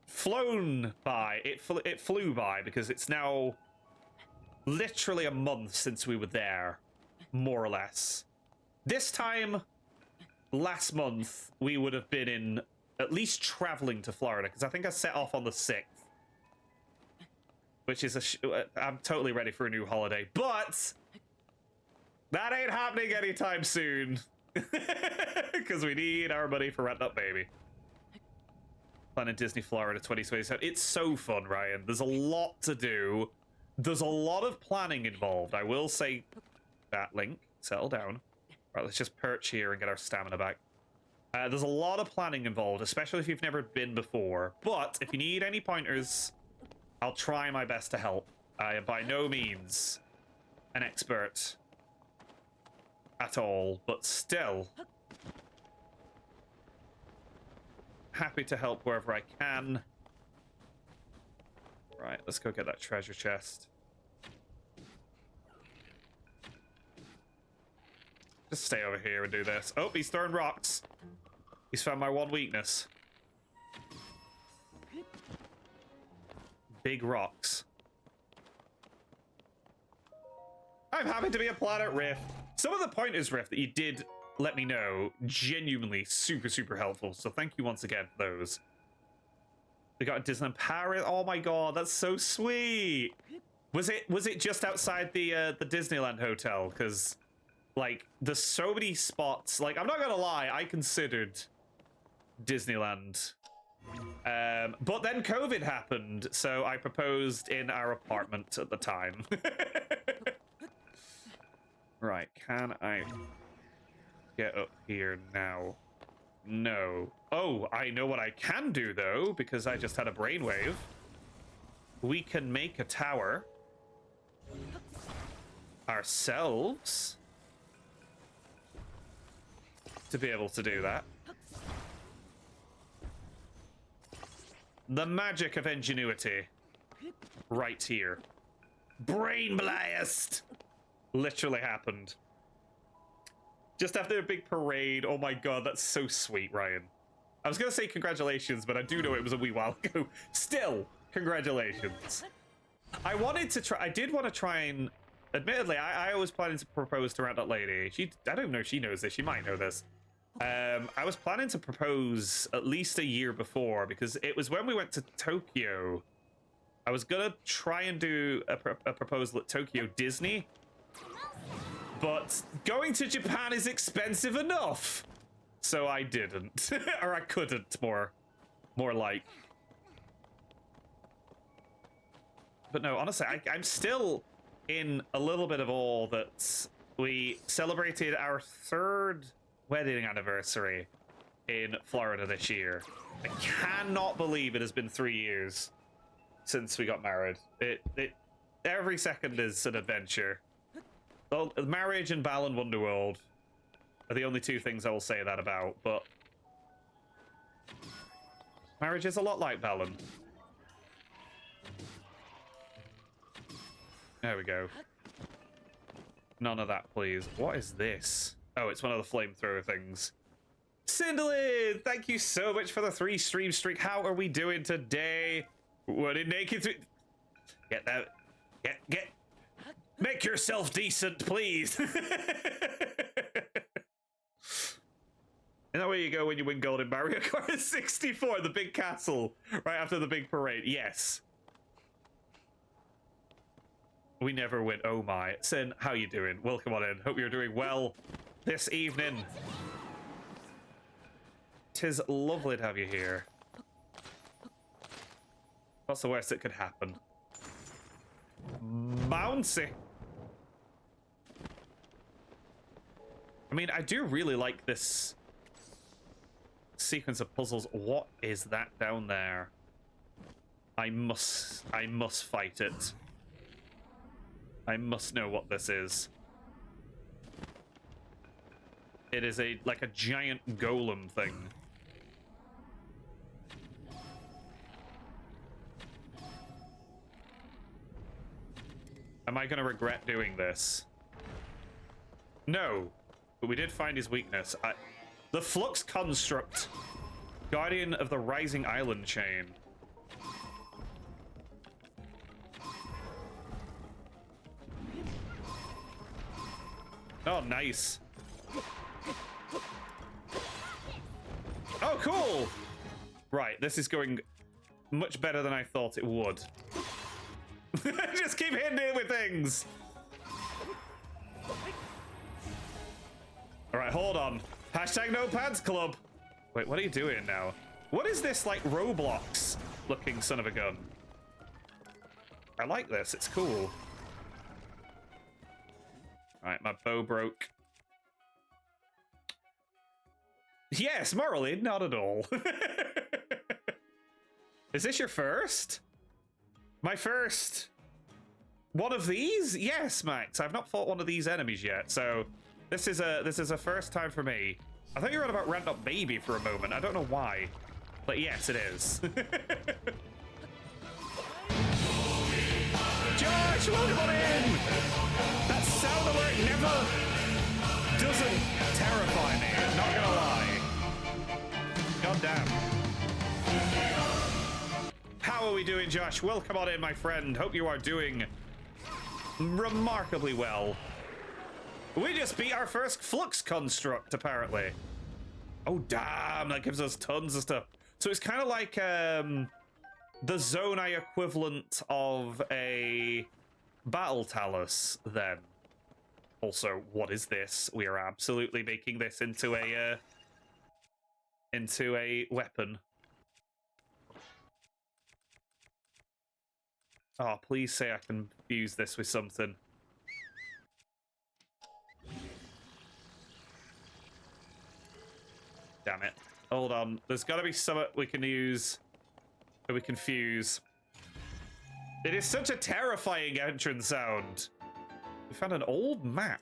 flown by. It flew by because it's now literally a month since we were there. More or less. This time last month, we would have been in at least traveling to Florida, because I think I set off on the 6th. Which is I'm totally ready for a new holiday, but that ain't happening anytime soon. Because we need our money for Rent Up Baby. Planet Disney Florida 2027. It's so fun, Ryan. There's a lot to do. There's a lot of planning involved. I will say that, Link. Settle down. Right, let's just perch here and get our stamina back. There's a lot of planning involved, especially if you've never been before. But if you need any pointers, I'll try my best to help. I am by no means an expert at all, but still happy to help wherever I can. Right, let's go get that treasure chest. Just stay over here and do this. Oh, he's throwing rocks. He's found my one weakness. Big rocks. I'm happy to be a Planet Rift. Some of the pointers, Rift, that you did let me know, genuinely super helpful. So thank you once again for those. We got a Disneyland Paris. Oh my god, that's so sweet. Was it just outside the Disneyland hotel? Because like there's so many spots. Like I'm not gonna lie, I considered Disneyland. But then COVID happened, so I proposed in our apartment at the time. Right, can I get up here now? No. Oh, I know what I can do though, because I just had a brainwave. We can make a tower ourselves to be able to do that. The magic of ingenuity right here. Brain blast! Literally happened. Just after a big parade. Oh my god, that's so sweet, Ryan. I was going to say congratulations, but I do know it was a wee while ago. Still, congratulations. I wanted to try... I did want to try and... Admittedly, I was planning to propose to that lady. I don't know if she knows this. She might know this. I was planning to propose at least a year before, because it was when we went to Tokyo. I was going to try and do a proposal at Tokyo Disney. But going to Japan is expensive enough. So I didn't. Or I couldn't, more like. But no, honestly, I'm still in a little bit of awe that we celebrated our 3rd wedding anniversary in Florida this year. I cannot believe it has been 3 years since we got married. Every second is an adventure. Well, marriage and Balan Wonderworld are the only 2 things I will say that about, but marriage is a lot like Balan. There we go. None of that, please. What is this? Oh, it's one of the flamethrower things. Cinderlin, thank you so much for the 3 stream streak. How are we doing today? What did naked through? Get that. Get. Make yourself decent, please. Isn't that where you go when you win gold in Mario Kart 64? The big castle, right after the big parade. Yes. We never win. Oh my. Sin, how you doing? Welcome on in. Hope you're doing well this evening. Tis lovely to have you here. What's the worst that could happen? Bouncy. I mean, I do really like this sequence of puzzles. What is that down there? I must fight it. I must know what this is. It is like a giant golem thing. Am I going to regret doing this? No. But we did find his weakness. The Flux Construct. Guardian of the Rising Island Chain. Oh, nice. Oh, cool! Right, this is going much better than I thought it would. Just keep hitting it with things. All right, hold on. Hashtag no pants club. Wait, what are you doing now? What is this, like, Roblox looking son of a gun? I like this. It's cool. All right, my bow broke. Yes, morally, not at all. Is this your first? My first one of these? Yes, Max. I've not fought one of these enemies yet, so this is a first time for me. I thought you were on about Rent Up Baby for a moment. I don't know why, but yes, it is. Josh, welcome on in. That sound alert never doesn't terrify me. Not gonna lie. God damn. How are we doing, Josh? Welcome on in, my friend. Hope you are doing remarkably well. We just beat our first Flux Construct, apparently. Oh, damn. That gives us tons of stuff. So it's kind of like the Zonai equivalent of a Battle Talus, then. Also, what is this? We are absolutely making this into a weapon. Oh, please say I can fuse this with something. Damn it. Hold on. There's got to be something we can use that we can fuse. It is such a terrifying entrance sound. We found an old map.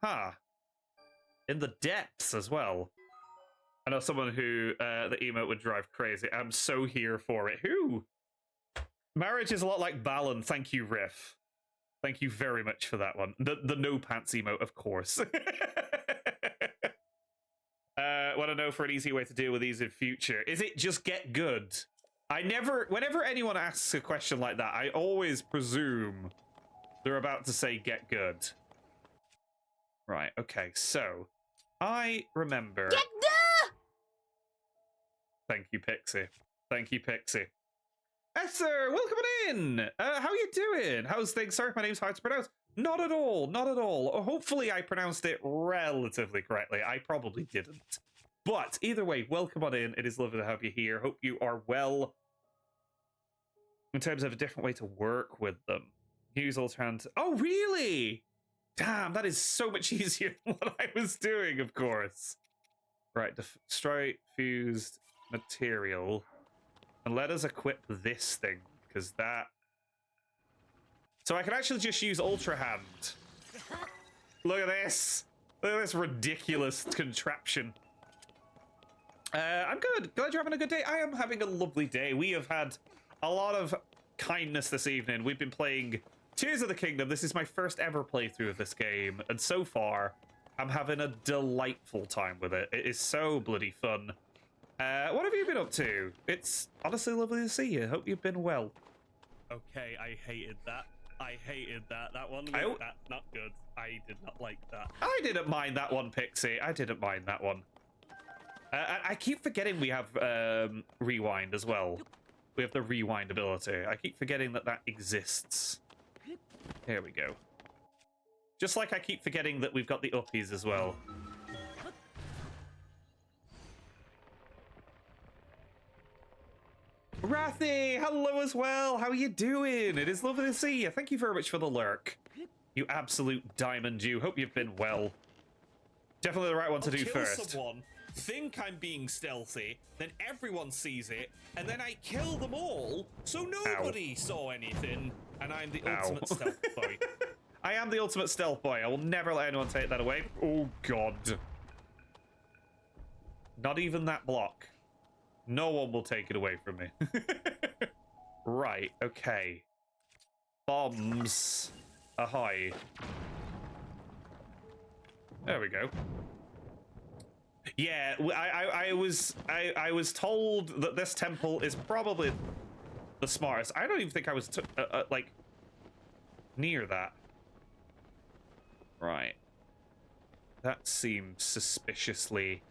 Huh. In the depths as well. I know someone who the emote would drive crazy. I'm so here for it. Who? Marriage is a lot like Balan. Thank you, Riff. Thank you very much for that one. The no pants emote, of course. Want to know for an easy way to deal with these in future? Is it just get good? Whenever anyone asks a question like that, I always presume they're about to say get good. Right, okay, so I remember... Get the! Thank you, Pixie. Thank you, Pixie. Esther, welcome on in! How you doing? How's things? Sorry, my name's hard to pronounce. Not at all, not at all. Hopefully I pronounced it relatively correctly. I probably didn't. But either way, welcome on in. It is lovely to have you here. Hope you are well. In terms of a different way to work with them. Use Ultrahand. Oh, really? Damn, that is so much easier than what I was doing, of course. Right, destroy fused material. And let us equip this thing, because that... So I can actually just use Ultra Hand. Look at this. Look at this ridiculous contraption. I'm good. Glad you're having a good day. I am having a lovely day. We have had a lot of kindness this evening. We've been playing Tears of the Kingdom. This is my first ever playthrough of this game. And so far, I'm having a delightful time with it. It is so bloody fun. What have you been up to? It's honestly lovely to see you. Hope you've been well. Okay, I hated that. I hated that. That one was not good. I did not like that. I didn't mind that one, Pixie. I didn't mind that one. I keep forgetting we have rewind as well. We have the rewind ability. I keep forgetting that that exists. Here we go. Just like I keep forgetting that we've got the uppies as well. Rathy, hello as well. How are you doing? It is lovely to see you. Thank you very much for the lurk. You absolute diamond, you. Hope you've been well. Definitely the right one to do first. Someone, think I'm being stealthy, then everyone sees it, and then I kill them all, so nobody saw anything, and I'm the ultimate stealth boy. I am the ultimate stealth boy. I will never let anyone take that away. Oh, God. Not even that block. No one will take it away from me. Right, okay. Bombs. Ahoy. There we go. Yeah, I was told that this temple is probably the smartest. I don't even think I was like near that. Right. That seems suspiciously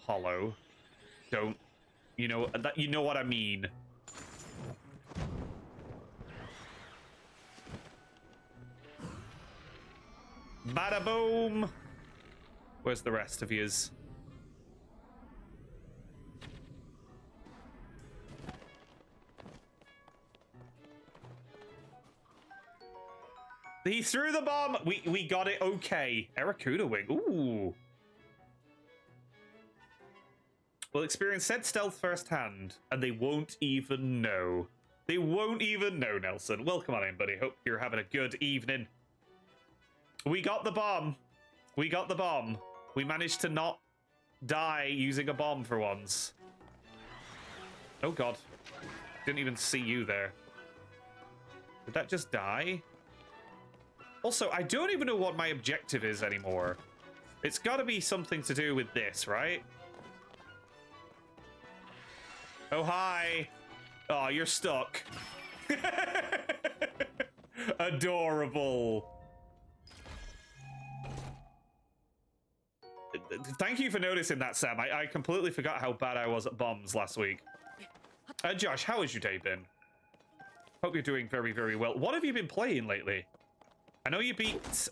hollow. Don't, you know that, you know what I mean. Bada boom. Where's the rest of yous? He threw the bomb. We got it. Okay. Aracuda wing. Ooh. Will experience said stealth firsthand, and they won't even know. They won't even know, Nelson. Welcome on in, buddy. Hope you're having a good evening. We got the bomb. We got the bomb. We managed to not die using a bomb for once. Oh, God. Didn't even see you there. Did that just die? Also, I don't even know what my objective is anymore. It's got to be something to do with this, right? Oh, hi. Oh, you're stuck. Adorable. Thank you for noticing that, Sam. I completely forgot how bad I was at bombs last week. Josh, how has your day been? Hope you're doing very, very well. What have you been playing lately? I know you beat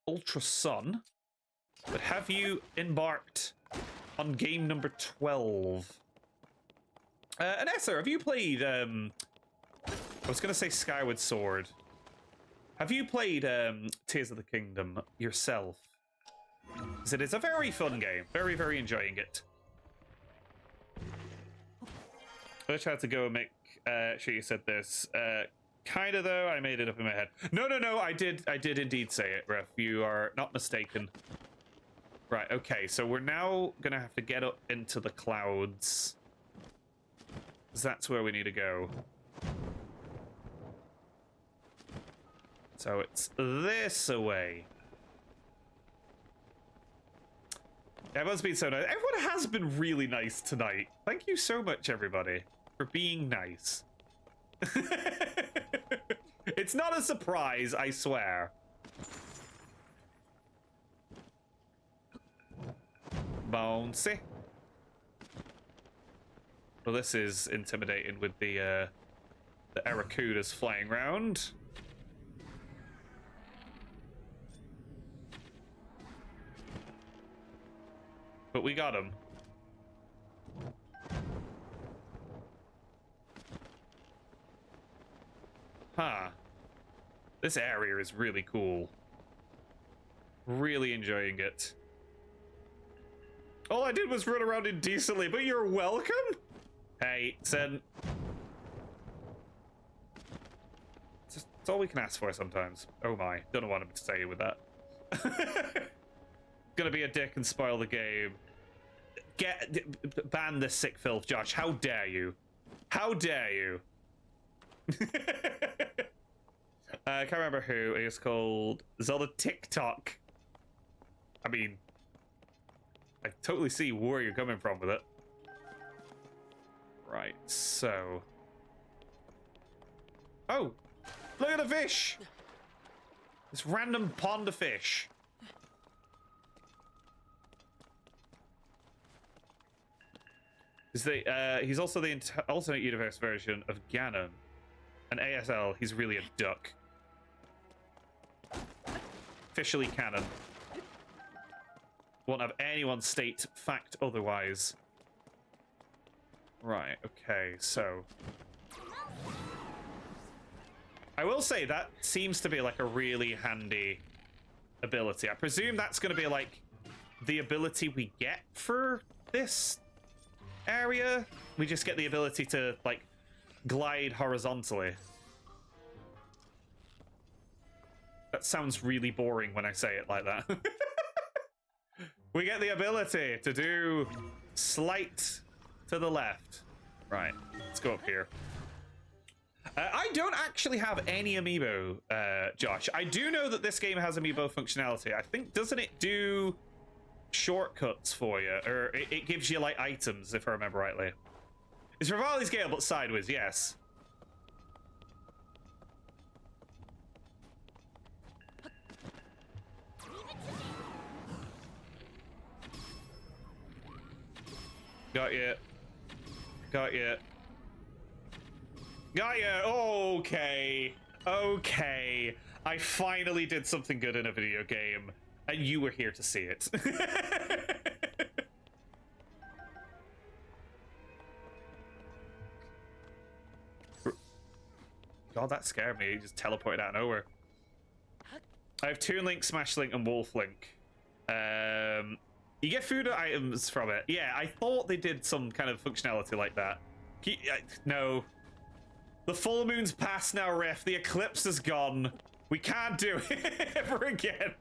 Ultra Sun, but have you embarked on game number 12? Anessa, have you played, I was going to say Skyward Sword. Have you played Tears of the Kingdom yourself? Because it is a very fun game. Very, very enjoying it. I tried to go and make sure you said this. Kind of, though. I made it up in my head. No, I did indeed say it, Ref. You are not mistaken. Right, okay. So we're now going to have to get up into the clouds. That's where we need to go. So it's this away. Everyone's been so nice. Everyone has been really nice tonight. Thank you so much, everybody, for being nice. It's not a surprise, I swear. Bouncy. Well, this is intimidating with the Aracudas flying around. But we got him. Huh. This area is really cool. Really enjoying it. All I did was run around indecently, but you're welcome? Hey, Sen. It's all we can ask for sometimes. Oh my. Don't know what I'm to say with that. Gonna be a dick and spoil the game. Ban this sick filth, Josh. How dare you? How dare you? I can't remember who. It's called Zelda TikTok. I mean, I totally see where you're coming from with it. Right, so. Oh, look at the fish! This random pond of fish. He's also the alternate universe version of Ganon. An ASL, he's really a duck. Officially canon. Won't have anyone state fact otherwise. Right, okay, so. I will say that seems to be like a really handy ability. I presume that's going to be like the ability we get for this area. We just get the ability to like glide horizontally. That sounds really boring when I say it like that. We get the ability to do slight to the left. Right, let's go up here. I don't actually have any amiibo, Josh. I do know that this game has amiibo functionality. I think, doesn't it do shortcuts for you? Or it gives you, like, items, if I remember rightly. It's Rivali's Gale, but sideways, yes. Got you. Got you. Got you. Okay. Okay. I finally did something good in a video game, and you were here to see it. God, that scared me. He just teleported out of nowhere. I have Toon Link, Smash Link, and Wolf Link. You get food items from it. Yeah, I thought they did some kind of functionality like that. No. The full moon's past now, ref. The eclipse is gone. We can't do it ever again.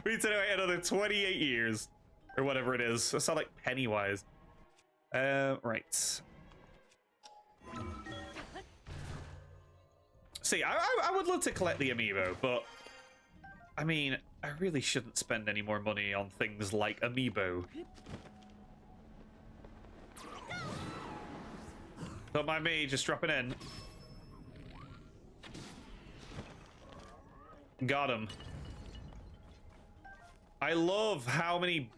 We need to wait another 28 years. Or whatever it is. I sound like Pennywise. Right. See, I would love to collect the amiibo, but I mean, I really shouldn't spend any more money on things like amiibo. Don't mind me, just dropping in. Got him. I love how many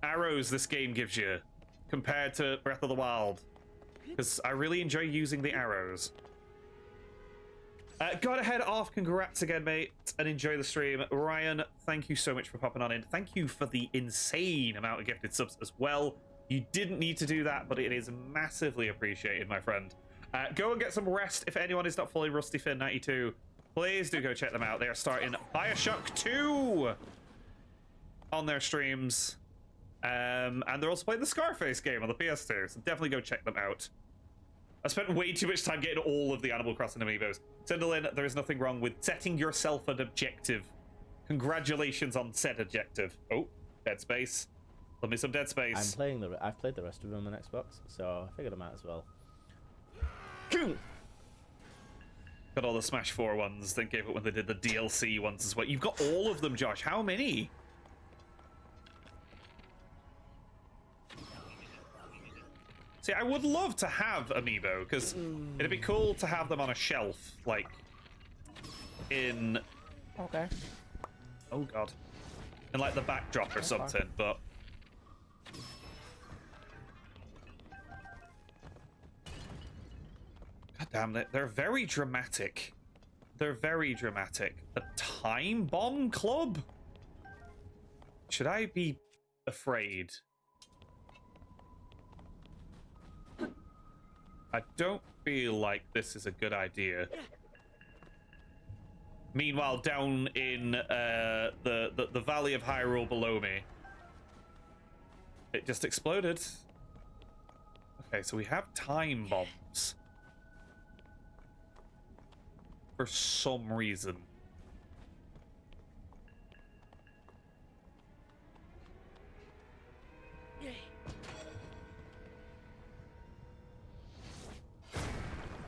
arrows this game gives you compared to Breath of the Wild, because I really enjoy using the arrows. Gotta head off. Congrats again, mate, and enjoy the stream. Ryan, thank you so much for popping on in. Thank you for the insane amount of gifted subs as well. You didn't need to do that, but it is massively appreciated, my friend. Go and get some rest. If anyone is not following Rusty Finn 92, please do go check them out. They are starting Bioshock 2 on their streams. And they're also playing the Scarface game on the PS2, so definitely go check them out. I spent way too much time getting all of the Animal Crossing amiibos. Sindalin, there is nothing wrong with setting yourself an objective. Congratulations on said objective. Oh, Dead Space. Love me some Dead Space. I've played the rest of them on Xbox, so I figured I might as well. God, Got all the Smash 4 ones, then gave it when they did the DLC ones as well. You've got all of them, Josh. How many? See, I would love to have Amiibo, because it'd be cool to have them on a shelf, like, in... Okay. Oh, God. In, like, the backdrop or something, but... God damn it, they're very dramatic. They're very dramatic. A time bomb club? Should I be afraid? I don't feel like this is a good idea. Meanwhile, down in the valley of Hyrule below me, it just exploded. Okay, so we have time bombs. For some reason.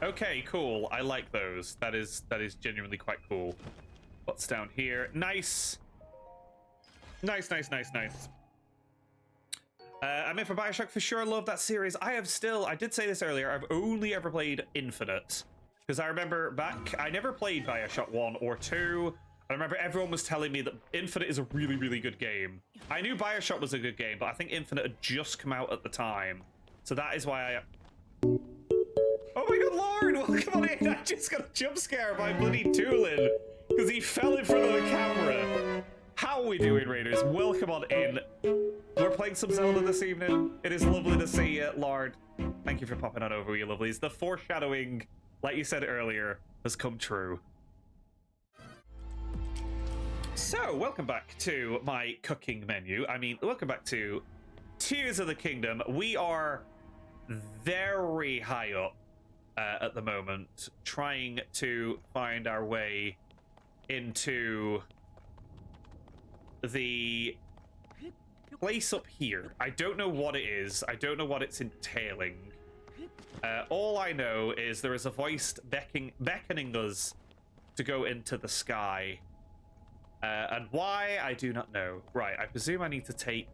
Okay, cool. I like those. That is genuinely quite cool. What's down here? Nice. Nice. I'm in for Bioshock for sure. Love that series. I did say this earlier, I've only ever played Infinite. Because I remember back, I never played Bioshock 1 or 2. I remember everyone was telling me that Infinite is a really, really good game. I knew Bioshock was a good game, but I think Infinite had just come out at the time. So that is why I... Oh my god, Lauren! Welcome on in! I just got a jump scare by bloody Toolin because he fell in front of the camera. How are we doing, Raiders? Welcome on in. We're playing some Zelda this evening. It is lovely to see you, Lord. Thank you for popping on over, you lovelies. The foreshadowing, like you said earlier, has come true. So, welcome back to my cooking menu. I mean, welcome back to Tears of the Kingdom. We are very high up at the moment, trying to find our way into the place up here. I don't know what it is. I don't know what it's entailing. All I know is there is a voice beckoning us to go into the sky. And why, I do not know. Right, I presume I need to take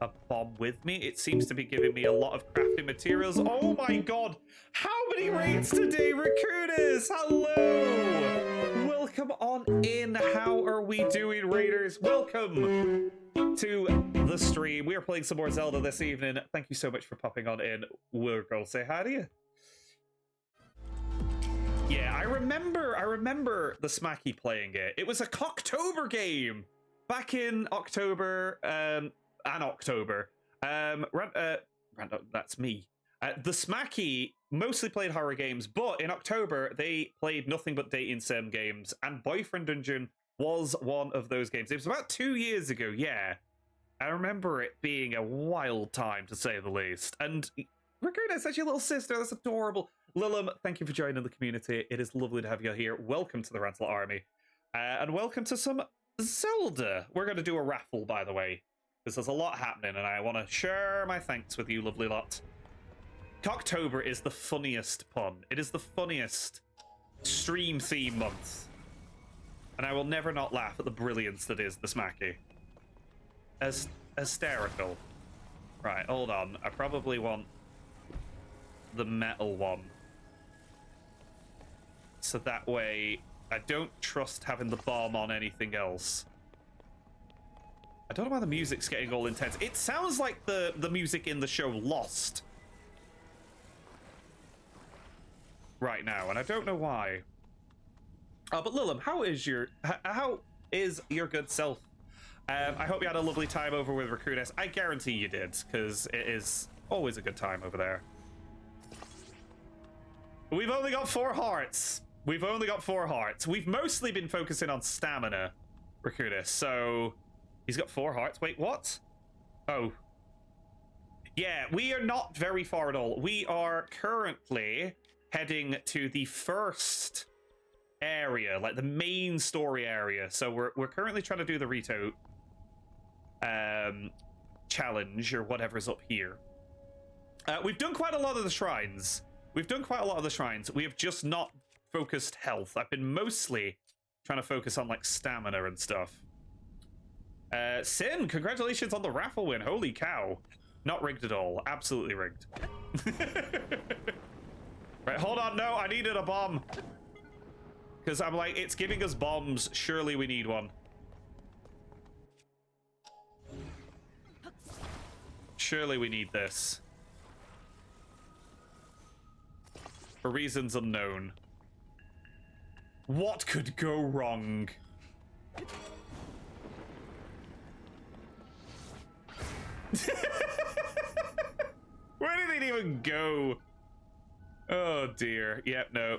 a bomb with me. It seems to be giving me a lot of crafting materials. Oh my god! How many raids today, Recruiters? Hello! Welcome on in. How are we doing, Raiders? Welcome to the stream. We are playing some more Zelda this evening. Thank you so much for popping on in. We're going to say hi to you. Yeah, I remember the Smacky playing it. It was a Cocktober game back in October, that's me. The Smacky mostly played horror games, but in October they played nothing but dating sim games, and Boyfriend Dungeon was one of those games. It was about 2 years ago, yeah. I remember it being a wild time, to say the least. And Raccoon, that's your little sister. That's adorable. Lilum, thank you for joining the community. It is lovely to have you here. Welcome to the Rantalot Army. And welcome to some Zelda. We're going to do a raffle, by the way, because there's a lot happening, and I want to share my thanks with you, lovely lot. Cocktober is the funniest pun. It is the funniest stream theme month. And I will never not laugh at the brilliance that is the Smacky. Hysterical. Right, hold on. I probably want the metal one. So that way, I don't trust having the bomb on anything else. I don't know why the music's getting all intense. It sounds like the music in the show Lost right now, and I don't know why. But Lilum, how is your good self? I hope you had a lovely time over with Recruiters. I guarantee you did, because it is always a good time over there. We've only got 4 hearts. We've only got 4 hearts. We've mostly been focusing on stamina, Recruiters. So he's got 4 hearts. Wait, what? Oh. Yeah, we are not very far at all. We are currently heading to the first area, like the main story area. So we're currently trying to do the Rito challenge or whatever's up here. We've done quite a lot of the shrines. We have just not focused health. I've been mostly trying to focus on like stamina and stuff. Sin, congratulations on the raffle win. Holy cow. Not rigged at all. Absolutely rigged. Right, hold on. No, I needed a bomb. Because I'm like, it's giving us bombs. Surely we need one. Surely we need this. For reasons unknown. What could go wrong? Where did it even go? Oh dear. Yep, no.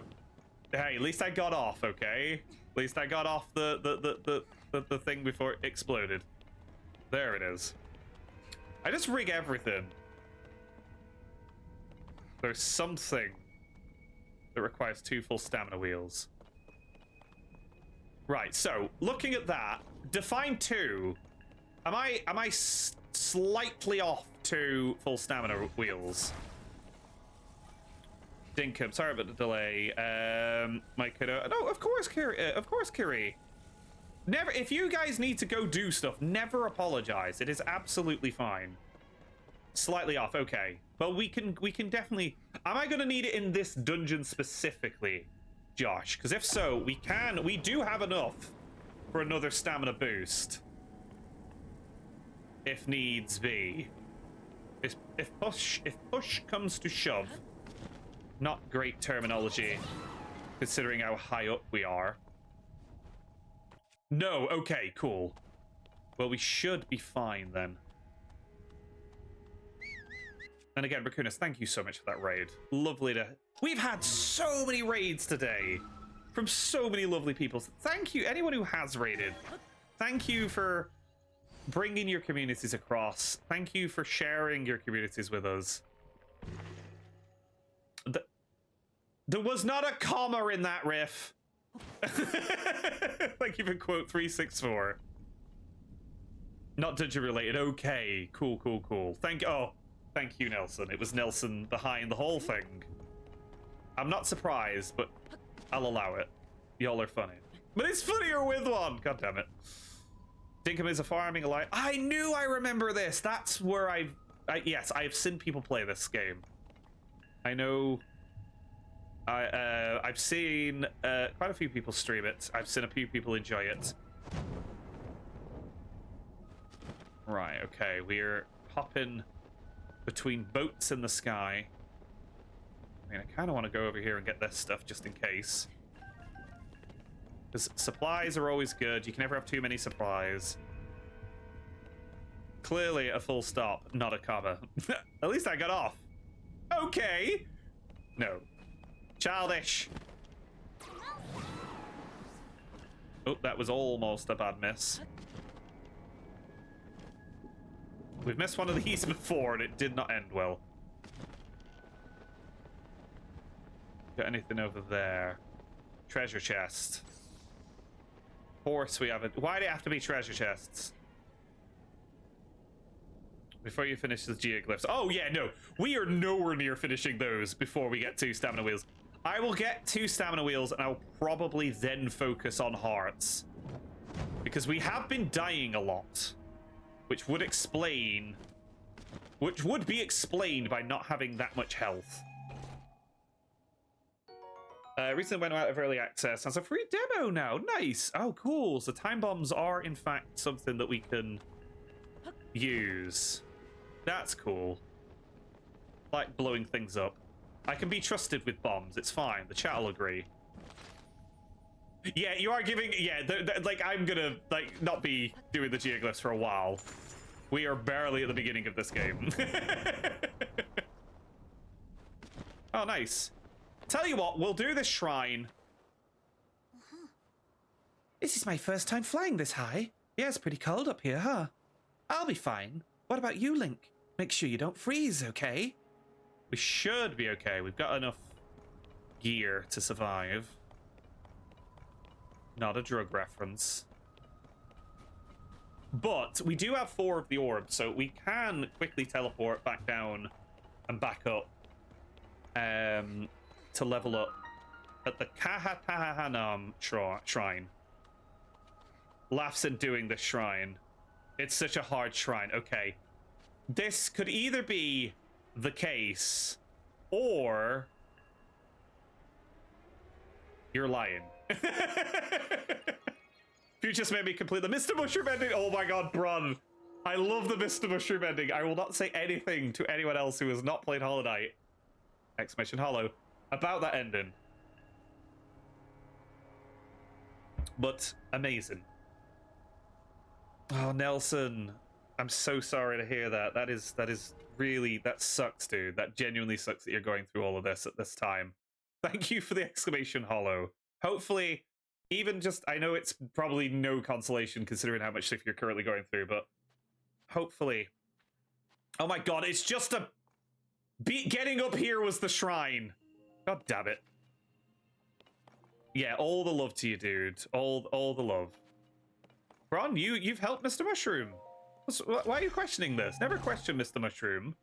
Hey, at least I got off, okay? At least I got off the thing before it exploded. There it is. I just rig everything. There's something that requires 2 full stamina wheels. Right, so looking at that, define 2. Am I slightly off 2 full stamina wheels? Dinkum, sorry about the delay. My kiddo. No, of course, Kiri. Never. If you guys need to go do stuff, never apologize. It is absolutely fine. Slightly off, okay. Well, we can definitely. Am I gonna need it in this dungeon specifically, Josh? Because if so, we do have enough for another stamina boost, if needs be. If push comes to shove. Not great terminology, considering how high up we are. No, okay, cool. Well, we should be fine then. And again, Rakunas, thank you so much for that raid. Lovely to... We've had so many raids today from so many lovely people. Thank you, anyone who has raided. Thank you for bringing your communities across. Thank you for sharing your communities with us. There was not a comma in that riff. Thank you for quote 364. Not dungeon related. Okay, cool. Thank you, Nelson. It was Nelson behind the whole thing. I'm not surprised, but I'll allow it. Y'all are funny. But it's funnier with one. God damn it. Dinkum is a farming alive. I knew I remember this. That's where yes, I have seen people play this game. I know. I've seen quite a few people stream it. I've seen a few people enjoy it. Right, okay, we're hopping between boats in the sky. I mean, I kind of want to go over here and get this stuff just in case. Because supplies are always good. You can never have too many supplies. Clearly a full stop, not a comma. At least I got off. Okay. No. Childish. Oh, that was almost a bad miss. We've missed one of these before and it did not end well. Got anything over there? Treasure chest. Of course we have it. Why do it have to be treasure chests? Before you finish the geoglyphs. Oh yeah, no. We are nowhere near finishing those before we get 2 stamina wheels. I will get 2 stamina wheels and I'll probably then focus on hearts. Because we have been dying a lot. Which would be explained by not having that much health. Recently went out of early access. Has a free demo now. Nice. Oh, cool. So time bombs are in fact something that we can use. That's cool. Like blowing things up. I can be trusted with bombs. It's fine. The chat will agree. Yeah, you are giving... Yeah, like, I'm gonna, like, not be doing the geoglyphs for a while. We are barely at the beginning of this game. Oh, nice. Tell you what, we'll do this shrine. This is my first time flying this high. Yeah, it's pretty cold up here, huh? I'll be fine. What about you, Link? Make sure you don't freeze, okay? We should be okay. We've got enough gear to survive. Not a drug reference. But we do have 4 of the orbs, so we can quickly teleport back down and back up to level up at the Kahatahanam shrine. Laughs in doing the shrine. It's such a hard shrine. Okay. This could either be the case, or you're lying. You just made me complete the Mr. Mushroom ending. Oh my god, Brun. I love the Mr. Mushroom ending. I will not say anything to anyone else who has not played Hollow Knight, exclamation hollow, about that ending. But amazing. Oh, Nelson. I'm so sorry to hear that. That is really, that sucks, dude. That genuinely sucks that you're going through all of this at this time. Thank you for the exclamation hollow. Hopefully, even just, I know it's probably no consolation considering how much stuff you're currently going through, but hopefully. Oh my god, it's just a... Getting up here was the shrine. God damn it. Yeah, all the love to you, dude. All the love. Ron, you've helped Mr. Mushroom. Why are you questioning this? Never question Mr. Mushroom.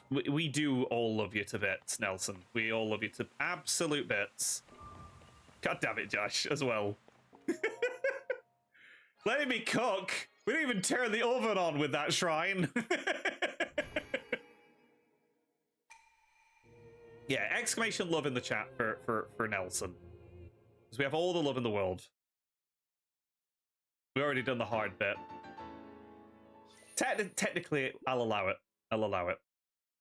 We do all love you to bits, Nelson. We all love you to absolute bits. God damn it, Josh, as well. Letting me cook. We didn't even turn the oven on with that shrine. Yeah, exclamation love in the chat for Nelson. Because we have all the love in the world. We already done the hard bit. Technically, I'll allow it. I'll allow it.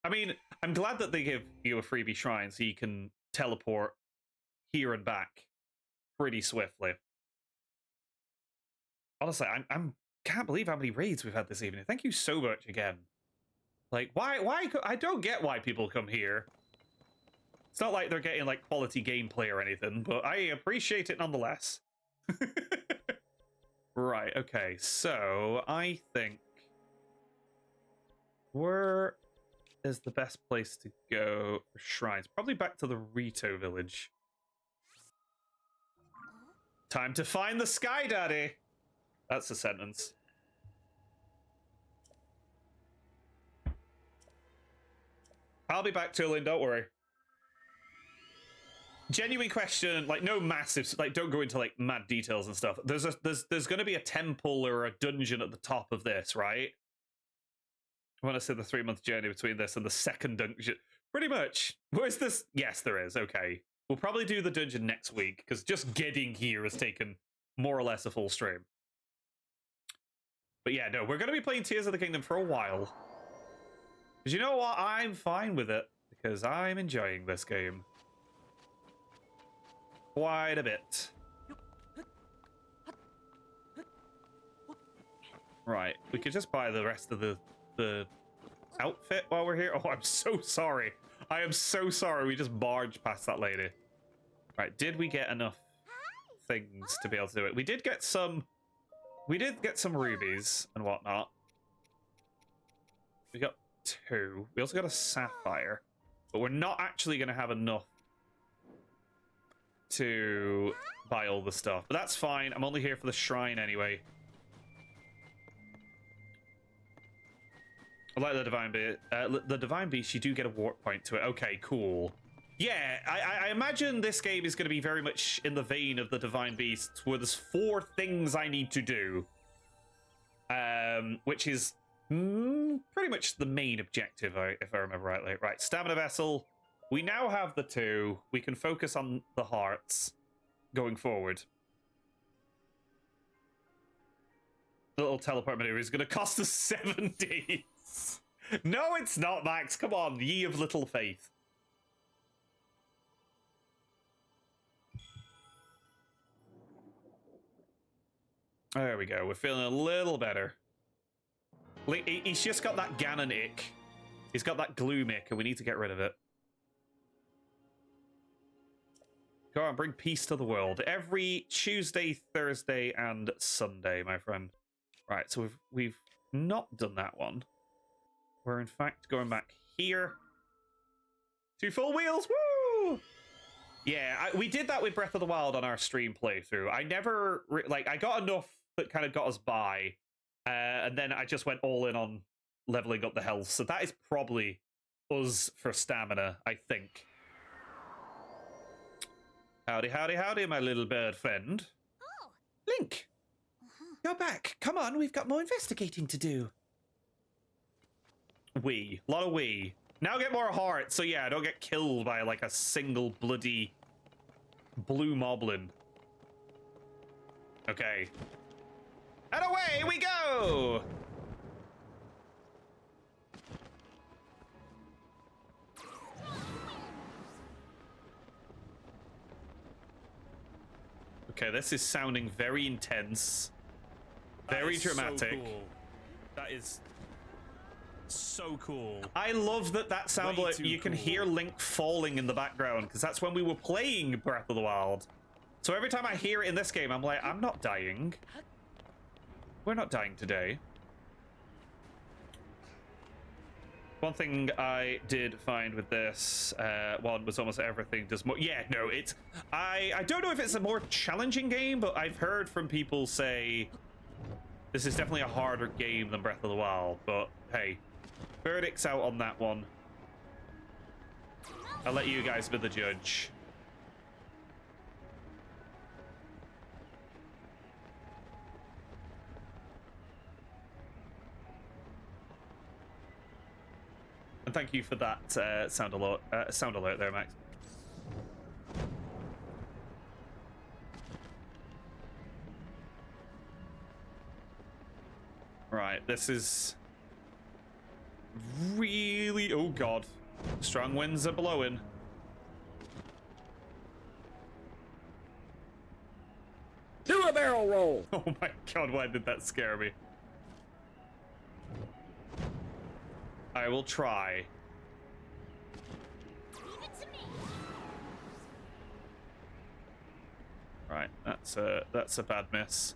I mean, I'm glad that they give you a freebie shrine so you can teleport here and back pretty swiftly. Honestly, I'm can't believe how many raids we've had this evening. Thank you so much again. Like, why I don't get why people come here. It's not like they're getting like quality gameplay or anything, but I appreciate it nonetheless. Right, okay, so I think where is the best place to go for shrines? Probably back to the Rito village. Time to find the Sky Daddy. That's a sentence. I'll be back, Tulin, don't worry. Genuine question, like no massive, like don't go into like mad details and stuff. There's going to be a temple or a dungeon at the top of this, right? I want to say the 3-month journey between this and the second dungeon. Pretty much. Where's this? Yes, there is. Okay. We'll probably do the dungeon next week because just getting here has taken more or less a full stream. But yeah, no, we're going to be playing Tears of the Kingdom for a while. Because you know what? I'm fine with it because I'm enjoying this game. Quite a bit. Right, we could just buy the rest of the outfit while we're here. Oh, I'm so sorry. I am so sorry we just barged past that lady. Right, did we get enough things to be able to do it? We did get some rubies and whatnot. We got 2. We also got a sapphire. But we're not actually going to have enough to buy all the stuff. But that's fine. I'm only here for the shrine anyway. I like the Divine Beast. The Divine Beast, you do get a warp point to it. Okay, cool. Yeah, I imagine this game is going to be very much in the vein of the Divine Beast, where there's 4 things I need to do. Which is pretty much the main objective, if I remember rightly. Right, Stamina Vessel. We now have the 2. We can focus on the hearts going forward. The little teleport maneuver is going to cost us 7 days. No, it's not, Max. Come on, ye of little faith. There we go. We're feeling a little better. He's just got that Ganon ick. He's got that gloom ick, and we need to get rid of it. Go on, bring peace to the world. Every Tuesday, Thursday, and Sunday, my friend. Right, so we've not done that one. We're in fact going back here. 2 full wheels, woo! Yeah, we did that with Breath of the Wild on our stream playthrough. I never, I got enough that kind of got us by. And then I just went all in on leveling up the health. So that is probably us for stamina, I think. Howdy, howdy, howdy, my little bird friend. Oh. Link, go back. Come on, we've got more investigating to do. A lot of we. Now get more heart, so yeah, I don't get killed by like a single bloody blue moblin. Okay. And away we go! Okay, this is sounding very intense. Very dramatic. So cool. That is so cool. I love that sound like you can hear Link falling in the background, because that's when we were playing Breath of the Wild. So every time I hear it in this game, I'm like, I'm not dying. We're not dying today. One thing I did find with this one was almost everything does more. Yeah, no, it's... I don't know if it's a more challenging game, but I've heard from people say this is definitely a harder game than Breath of the Wild. But hey, verdict's out on that one. I'll let you guys be the judge. And thank you for that sound alert there, Max. Right, this is really... Oh, God. Strong winds are blowing. Do a barrel roll! Oh, my God, why did that scare me? I will try. Leave it to me. Right, that's a bad miss.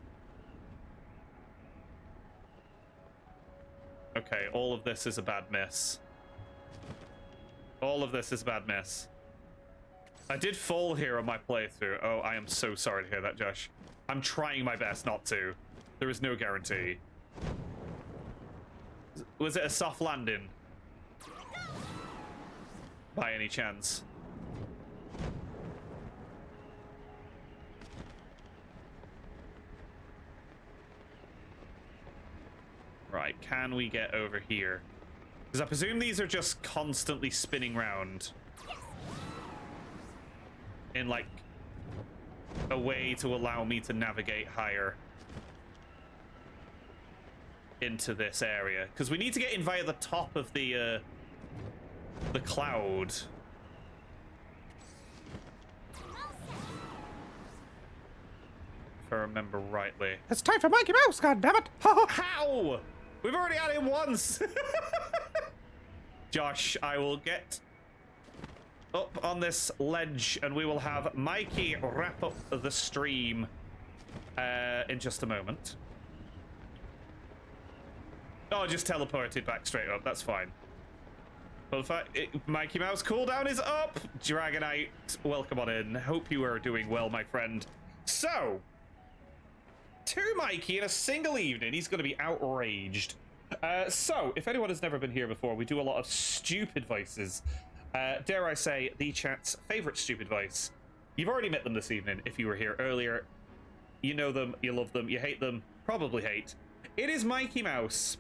Okay, all of this is a bad miss. All of this is a bad miss. I did fall here on my playthrough. Oh, I am so sorry to hear that, Josh. I'm trying my best not to. There is no guarantee. Was it a soft landing? By any chance? Right, can we get over here? Because I presume these are just constantly spinning round. In, like, a way to allow me to navigate higher into this area. Because we need to get in via the top of the cloud. If I remember rightly. It's time for Mikey Mouse, goddammit! How? We've already had him once! Josh, I will get up on this ledge and we will have Mikey wrap up the stream in just a moment. Oh, just teleported back straight up. That's fine. Well, in fact, Mikey Mouse cooldown is up. Dragonite, welcome on in. Hope you are doing well, my friend. So, to Mikey in a single evening, he's going to be outraged. So, if anyone has never been here before, we do a lot of stupid voices. Dare I say, the chat's favorite stupid voice. You've already met them this evening if you were here earlier. You know them, you love them, you hate them, probably hate. It is Mikey Mouse.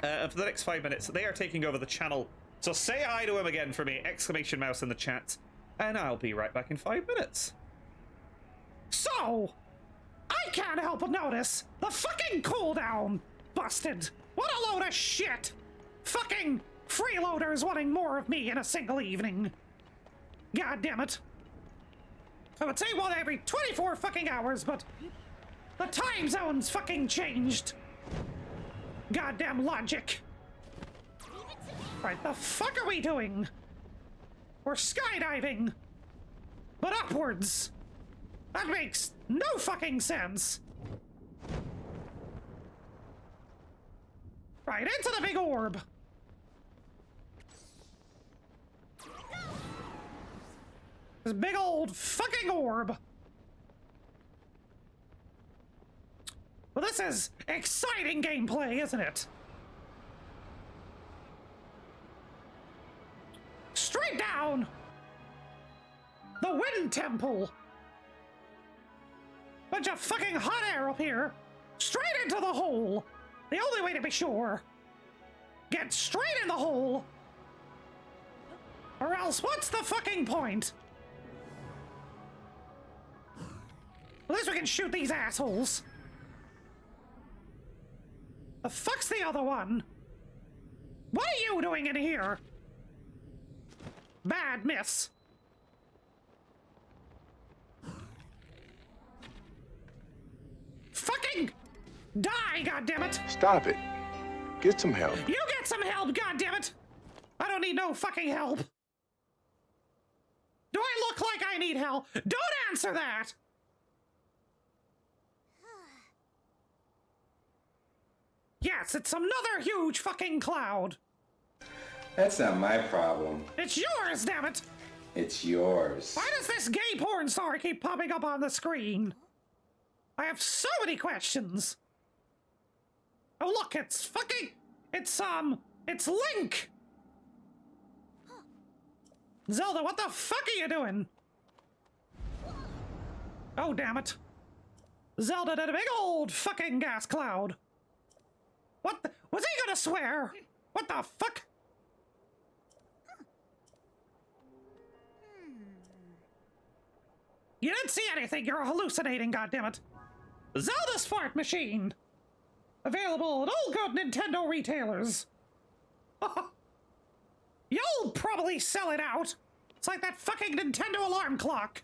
And for the next 5 minutes, they are taking over the channel. So say hi to him again for me, exclamation mouse in the chat, and I'll be right back in 5 minutes. So, I can't help but notice the fucking cooldown busted. What a load of shit. Fucking freeloaders wanting more of me in a single evening. God damn it. I would say one every 24 fucking hours, but the time zone's fucking changed. Goddamn logic. Right, the fuck are we doing? We're skydiving, but upwards. That makes no fucking sense. Right, into the big orb. This big old fucking orb. Well, this is exciting gameplay, isn't it? Straight down! The Wind Temple! Bunch of fucking hot air up here! Straight into the hole! The only way to be sure! Get straight in the hole! Or else what's the fucking point? At least we can shoot these assholes. The fuck's the other one? What are you doing in here? Bad miss. Fucking die, goddammit! Stop it. Get some help. You get some help, goddammit! I don't need no fucking help. Do I look like I need help? Don't answer that! Yes, it's another huge fucking cloud. That's not my problem. It's yours, damn it! It's yours. Why does this gay porn star keep popping up on the screen? I have so many questions. Oh look, it's fucking... It's Link! Zelda, what the fuck are you doing? Oh, damn it. Zelda did a big old fucking gas cloud. What the... Was he gonna swear? What the fuck? You didn't see anything, you're hallucinating, goddammit. Zelda's fart machine! Available at all good Nintendo retailers. You'll probably sell it out. It's like that fucking Nintendo alarm clock.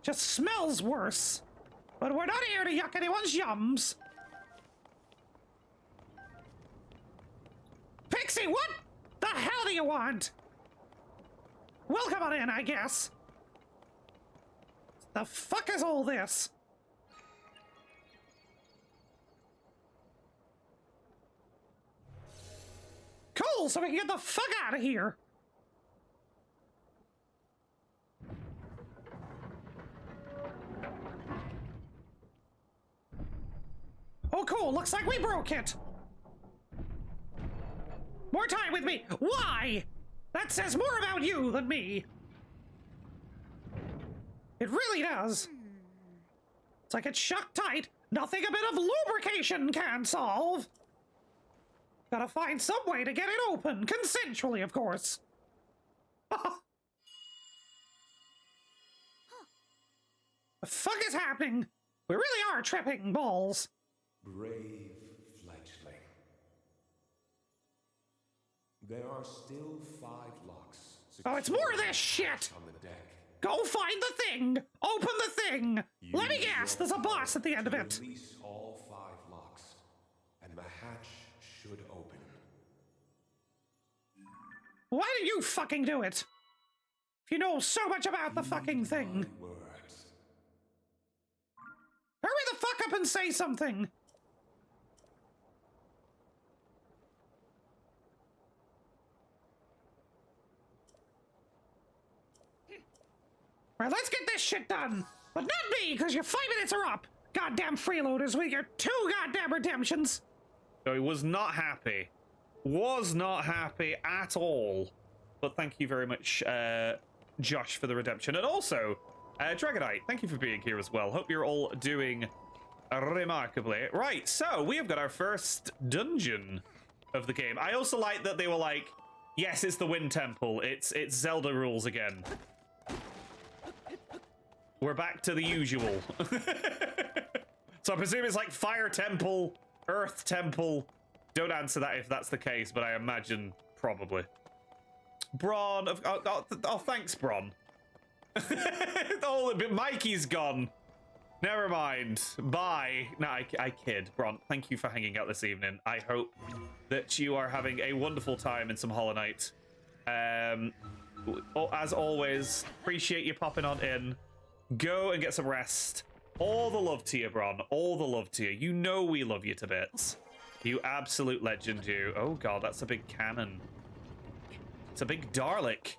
Just smells worse. But we're not here to yuck anyone's yums. Pixie, what the hell do you want? Welcome on in, I guess. The fuck is all this? Cool, so we can get the fuck out of here. Oh, cool, looks like we broke it. More time with me. Why? That says more about you than me. It really does. It's like it's shut tight. Nothing a bit of lubrication can solve. Gotta find some way to get it open, consensually, of course. The fuck is happening? We really are tripping balls. Brave fledgling. There are still 5 locks. Oh, it's more of this shit! On the deck. Go find the thing! Open the thing! Let me guess, there's a boss at the end of it. Release all 5 locks, and the hatch should open. Why do you fucking do it? If you know so much about the fucking thing. Words. Hurry the fuck up and say something! Right, let's get this shit done! But not me, because your 5 minutes are up! Goddamn freeloaders with your 2 goddamn redemptions! So he was not happy. Was not happy at all. But thank you very much, Josh, for the redemption. And also, Dragonite, thank you for being here as well. Hope you're all doing remarkably. Right, so we have got our first dungeon of the game. I also like that they were like, yes, it's the Wind Temple. It's Zelda rules again. We're back to the usual. So I presume it's like Fire Temple, Earth Temple. Don't answer that if that's the case, but I imagine probably. Braun, oh thanks, Braun. Oh, Mikey's gone. Never mind. Bye. No, I kid. Braun, thank you for hanging out this evening. I hope that you are having a wonderful time in some Hollow Knight. As always, appreciate you popping on in. Go and get some rest. All the love to you, Bron. All the love to you. You know we love you to bits. You absolute legend, you. Oh god, that's a big cannon. It's a big Dalek.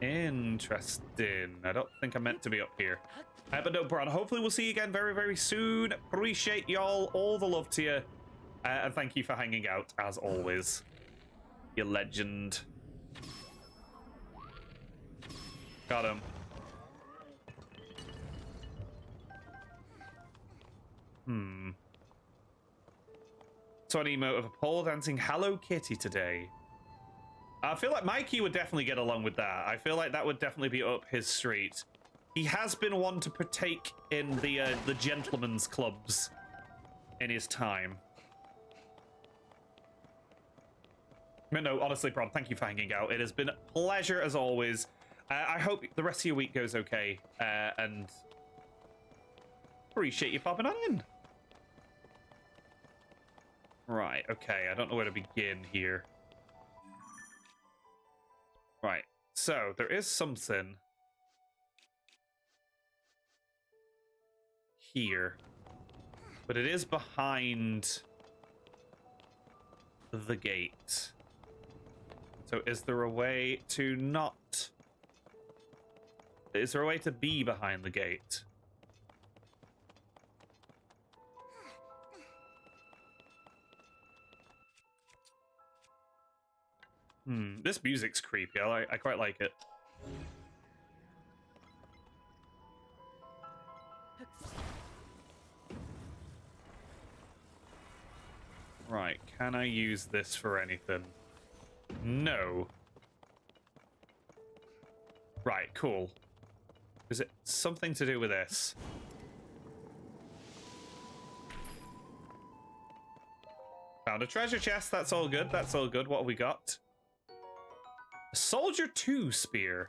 Interesting. I don't think I'm meant to be up here. But no, Bron, hopefully we'll see you again very, very soon. Appreciate y'all. All the love to you. And thank you for hanging out, as always. You legend. Got him. So an emote of a pole dancing Hello Kitty today. I feel like Mikey would definitely get along with that. I feel like that would definitely be up his street. He has been one to partake in the gentlemen's clubs in his time. But no, honestly, Bron, thank you for hanging out. It has been a pleasure as always. I hope the rest of your week goes okay, and appreciate you popping on in. Right, okay, I don't know where to begin here. Right, so there is something here, but it is behind the gate. So is there a way to not... Is there a way to be behind the gate? This music's creepy. I quite like it. Right, can I use this for anything? No. Right, cool. Is it something to do with this? Found a treasure chest. That's all good. That's all good. What have we got? A Soldier 2 spear.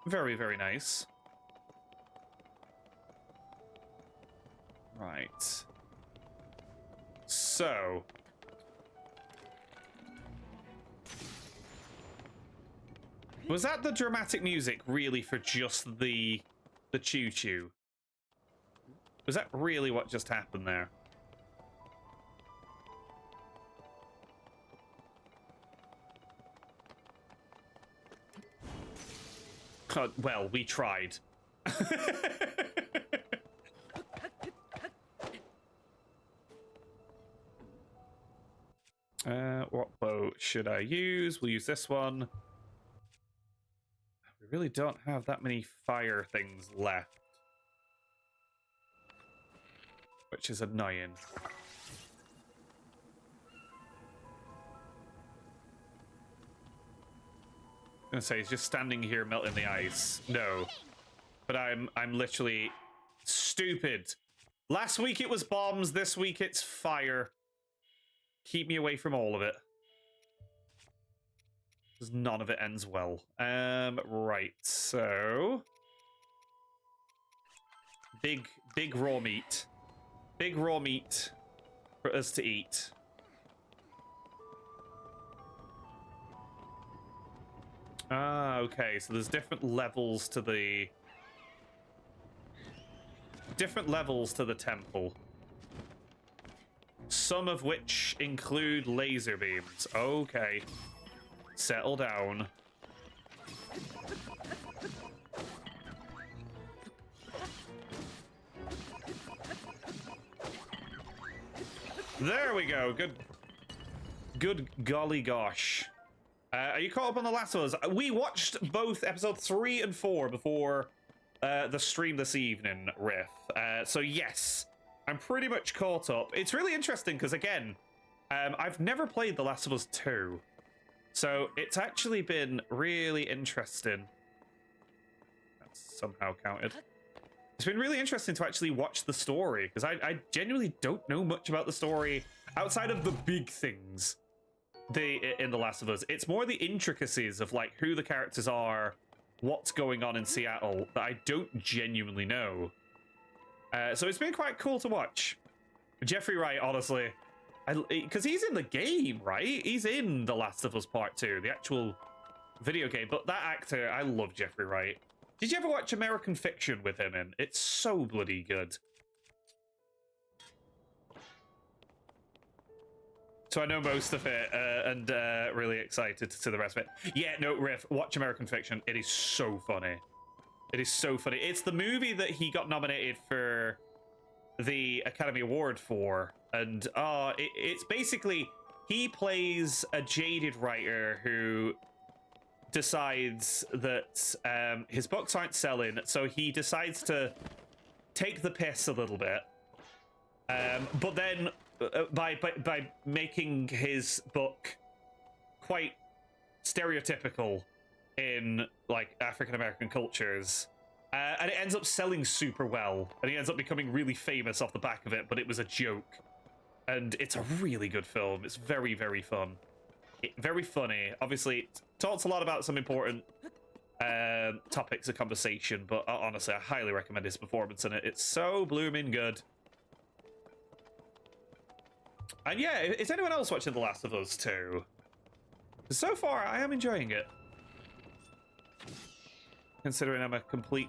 Very, very nice. Right. So... Was that the dramatic music really for just the choo-choo? Was that really what just happened there? Well, we tried. What bow should I use? We'll use this one. We really don't have that many fire things left, which is annoying. I'm gonna say he's just standing here melting the ice. No, but I'm literally stupid. Last week it was bombs. This week it's fire. Keep me away from all of it, because none of it ends well. Right. So big raw meat. Big raw meat for us to eat. Ah, okay, so there's different levels to the temple. Some of which include laser beams. Okay. Settle down. There we go. Good golly gosh. Are you caught up on The Last of Us? We watched both episode 3 and 4 before the stream this evening, Riff. So yes, I'm pretty much caught up. It's really interesting because, again, I've never played The Last of Us 2. So it's actually been really interesting. That's somehow counted. It's been really interesting to actually watch the story, because I genuinely don't know much about the story outside of the big things in The Last of Us. It's more the intricacies of like who the characters are, what's going on in Seattle that I don't genuinely know. So it's been quite cool to watch. Jeffrey Wright, honestly, because he's in the game, right? He's in The Last of Us Part 2, the actual video game. But that actor, I love Jeffrey Wright. Did you ever watch American Fiction with him in? It's so bloody good. So I know most of it, and really excited to see the rest of it. Yeah, no, Riff, watch American Fiction. It is so funny. It is so funny. It's the movie that he got nominated for the Academy Award for And it's basically he plays a jaded writer who decides that his books aren't selling, so he decides to take the piss a little bit. But then by making his book quite stereotypical in like African American cultures, and it ends up selling super well, and he ends up becoming really famous off the back of it. But it was a joke, and it's a really good film. It's very, very fun, very funny. Obviously, it talks a lot about some important topics of conversation, but honestly, I highly recommend his performance in it. It's so blooming good. And yeah, is anyone else watching The Last of Us 2? So far, I am enjoying it. Considering I'm a complete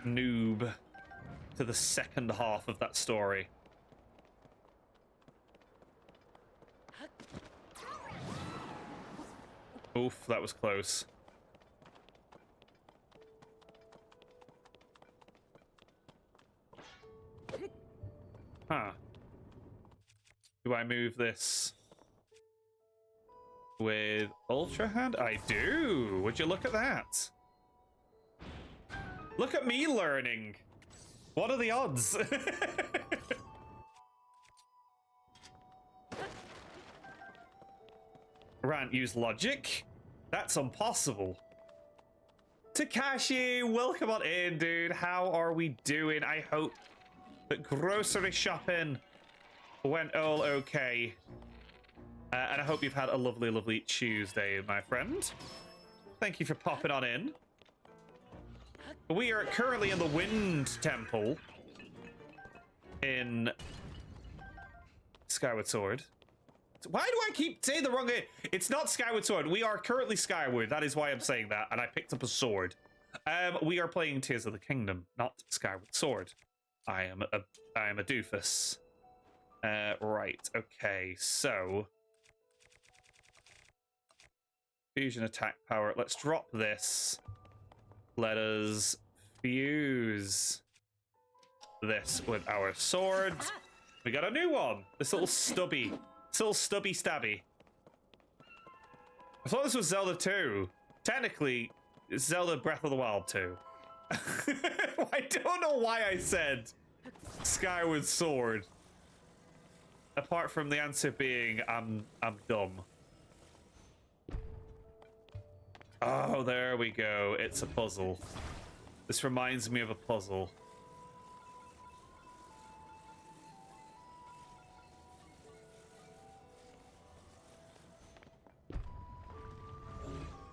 noob to the second half of that story. Oof, that was close. Huh. Do I move this with Ultra Hand? I do! Would you look at that? Look at me learning! What are the odds? Rant, use logic? That's impossible. Takashi, welcome on in, dude. How are we doing? I hope that grocery shopping went all okay. And I hope you've had a lovely, lovely Tuesday, my friend. Thank you for popping on in. We are currently in the Wind Temple in Skyward Sword. Why do I keep saying the wrong name? It's not Skyward Sword. We are currently Skyward. That is why I'm saying that. And I picked up a sword. We are playing Tears of the Kingdom, not Skyward Sword. I am a doofus. Right. Okay. So fusion attack power. Let's drop this. Let us fuse this with our sword. We got a new one. This little stubby stabby. I thought this was Zelda 2. Technically, it's Zelda Breath of the Wild 2. I don't know why I said Skyward Sword. Apart from the answer being, I'm dumb. Oh, there we go. It's a puzzle. This reminds me of a puzzle.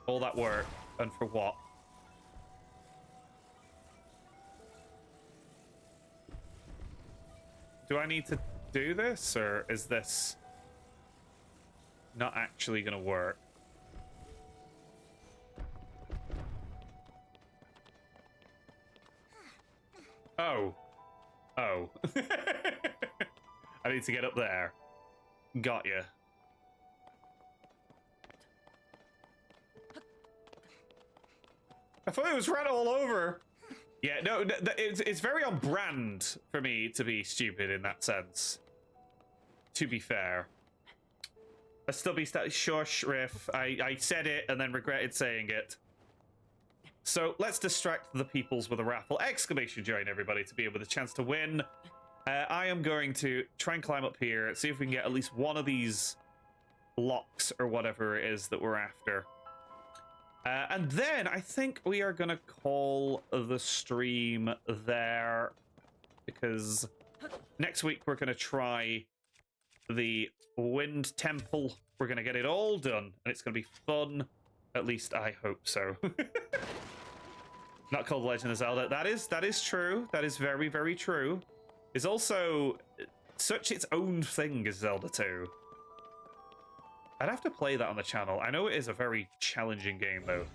All that work, and for what? Do I need to do this, or is this not actually gonna work? Oh. Oh. I need to get up there. Got ya. I thought it was red all over. Yeah, no, it's very on brand for me to be stupid in that sense. To be fair. A stubby shush, Riff. I said it and then regretted saying it. So let's distract the peoples with a raffle. Exclamation join, everybody, to be able with a chance to win. I am going to try and climb up here, see if we can get at least one of these locks or whatever it is that we're after. And then I think we are going to call the stream there, because next week we're going to try the Wind Temple. We're going to get it all done, and it's going to be fun. At least I hope so. Not called Legend of Zelda. That is true. That is very, very true. It's also such its own thing as Zelda 2. I'd have to play that on the channel. I know it is a very challenging game, though.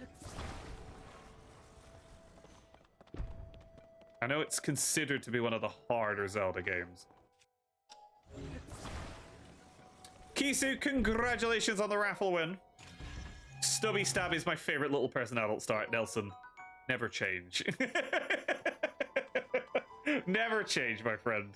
I know it's considered to be one of the harder Zelda games. Kisu, congratulations on the raffle win. Stubby Stab is my favorite little person adult star, Nelson. Never change. Never change, my friend.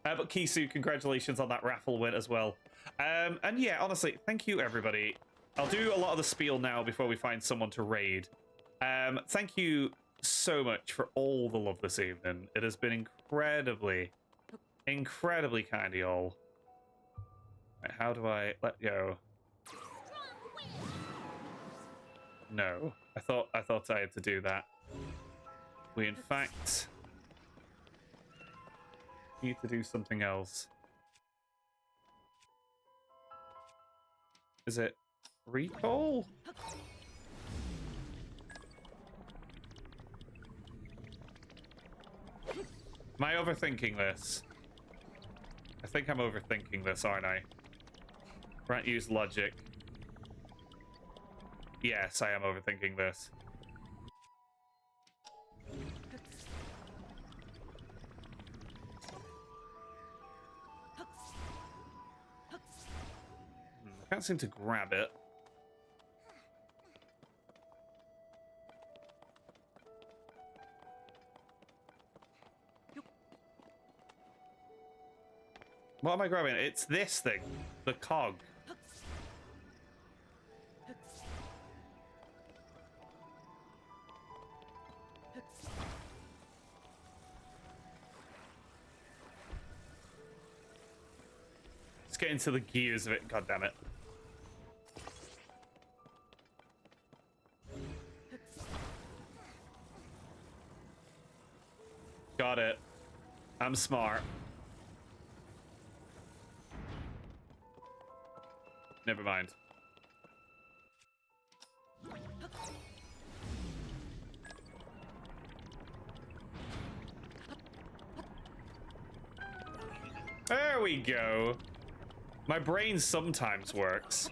But Kisu, congratulations on that raffle win as well. And yeah, honestly, thank you, everybody. I'll do a lot of the spiel now before we find someone to raid. Thank you so much for all the love this evening. It has been incredibly kind of y'all. Right, how do I let go? No, I thought I had to do that. We in fact need to do something else. Is it recall? Am I overthinking this? I think I'm overthinking this, aren't I? Right, use logic. Yes, I am overthinking this. I can't seem to grab it. What am I grabbing? It's this thing. The cog. Let's get into the gears of it. God damn it. Got it. I'm smart. Never mind. There we go. My brain sometimes works.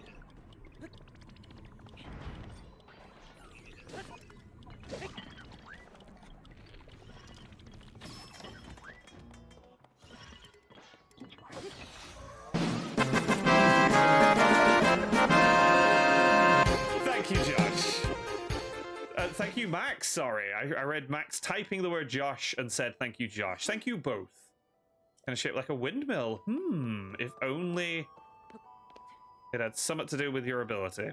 Thank you, Josh. Thank you, Max. Sorry, I read Max typing the word Josh and said thank you, Josh. Thank you both. Kind of shaped like a windmill. If only it had something to do with your ability.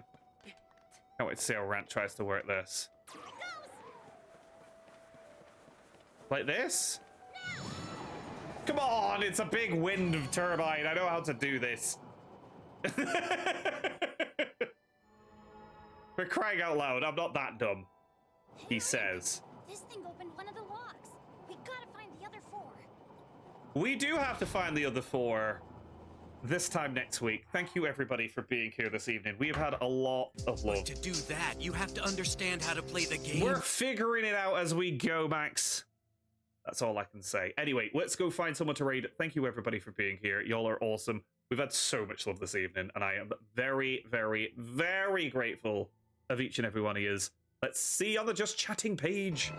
Can't wait to see how Rant tries to work this. Like this? Come on, it's a big wind turbine. I know how to do this. For crying out loud, I'm not that dumb. He says. This thing opened one of the locks. We gotta find the other 4. We do have to find the other 4 this time next week. Thank you, everybody, for being here this evening. We have had a lot of love. But to do that, you have to understand how to play the game. We're figuring it out as we go, Max. That's all I can say. Anyway, let's go find someone to raid. Thank you, everybody, for being here. Y'all are awesome. We've had so much love this evening, and I am very, very, very grateful of each and every one of yous. Let's see on the Just Chatting page.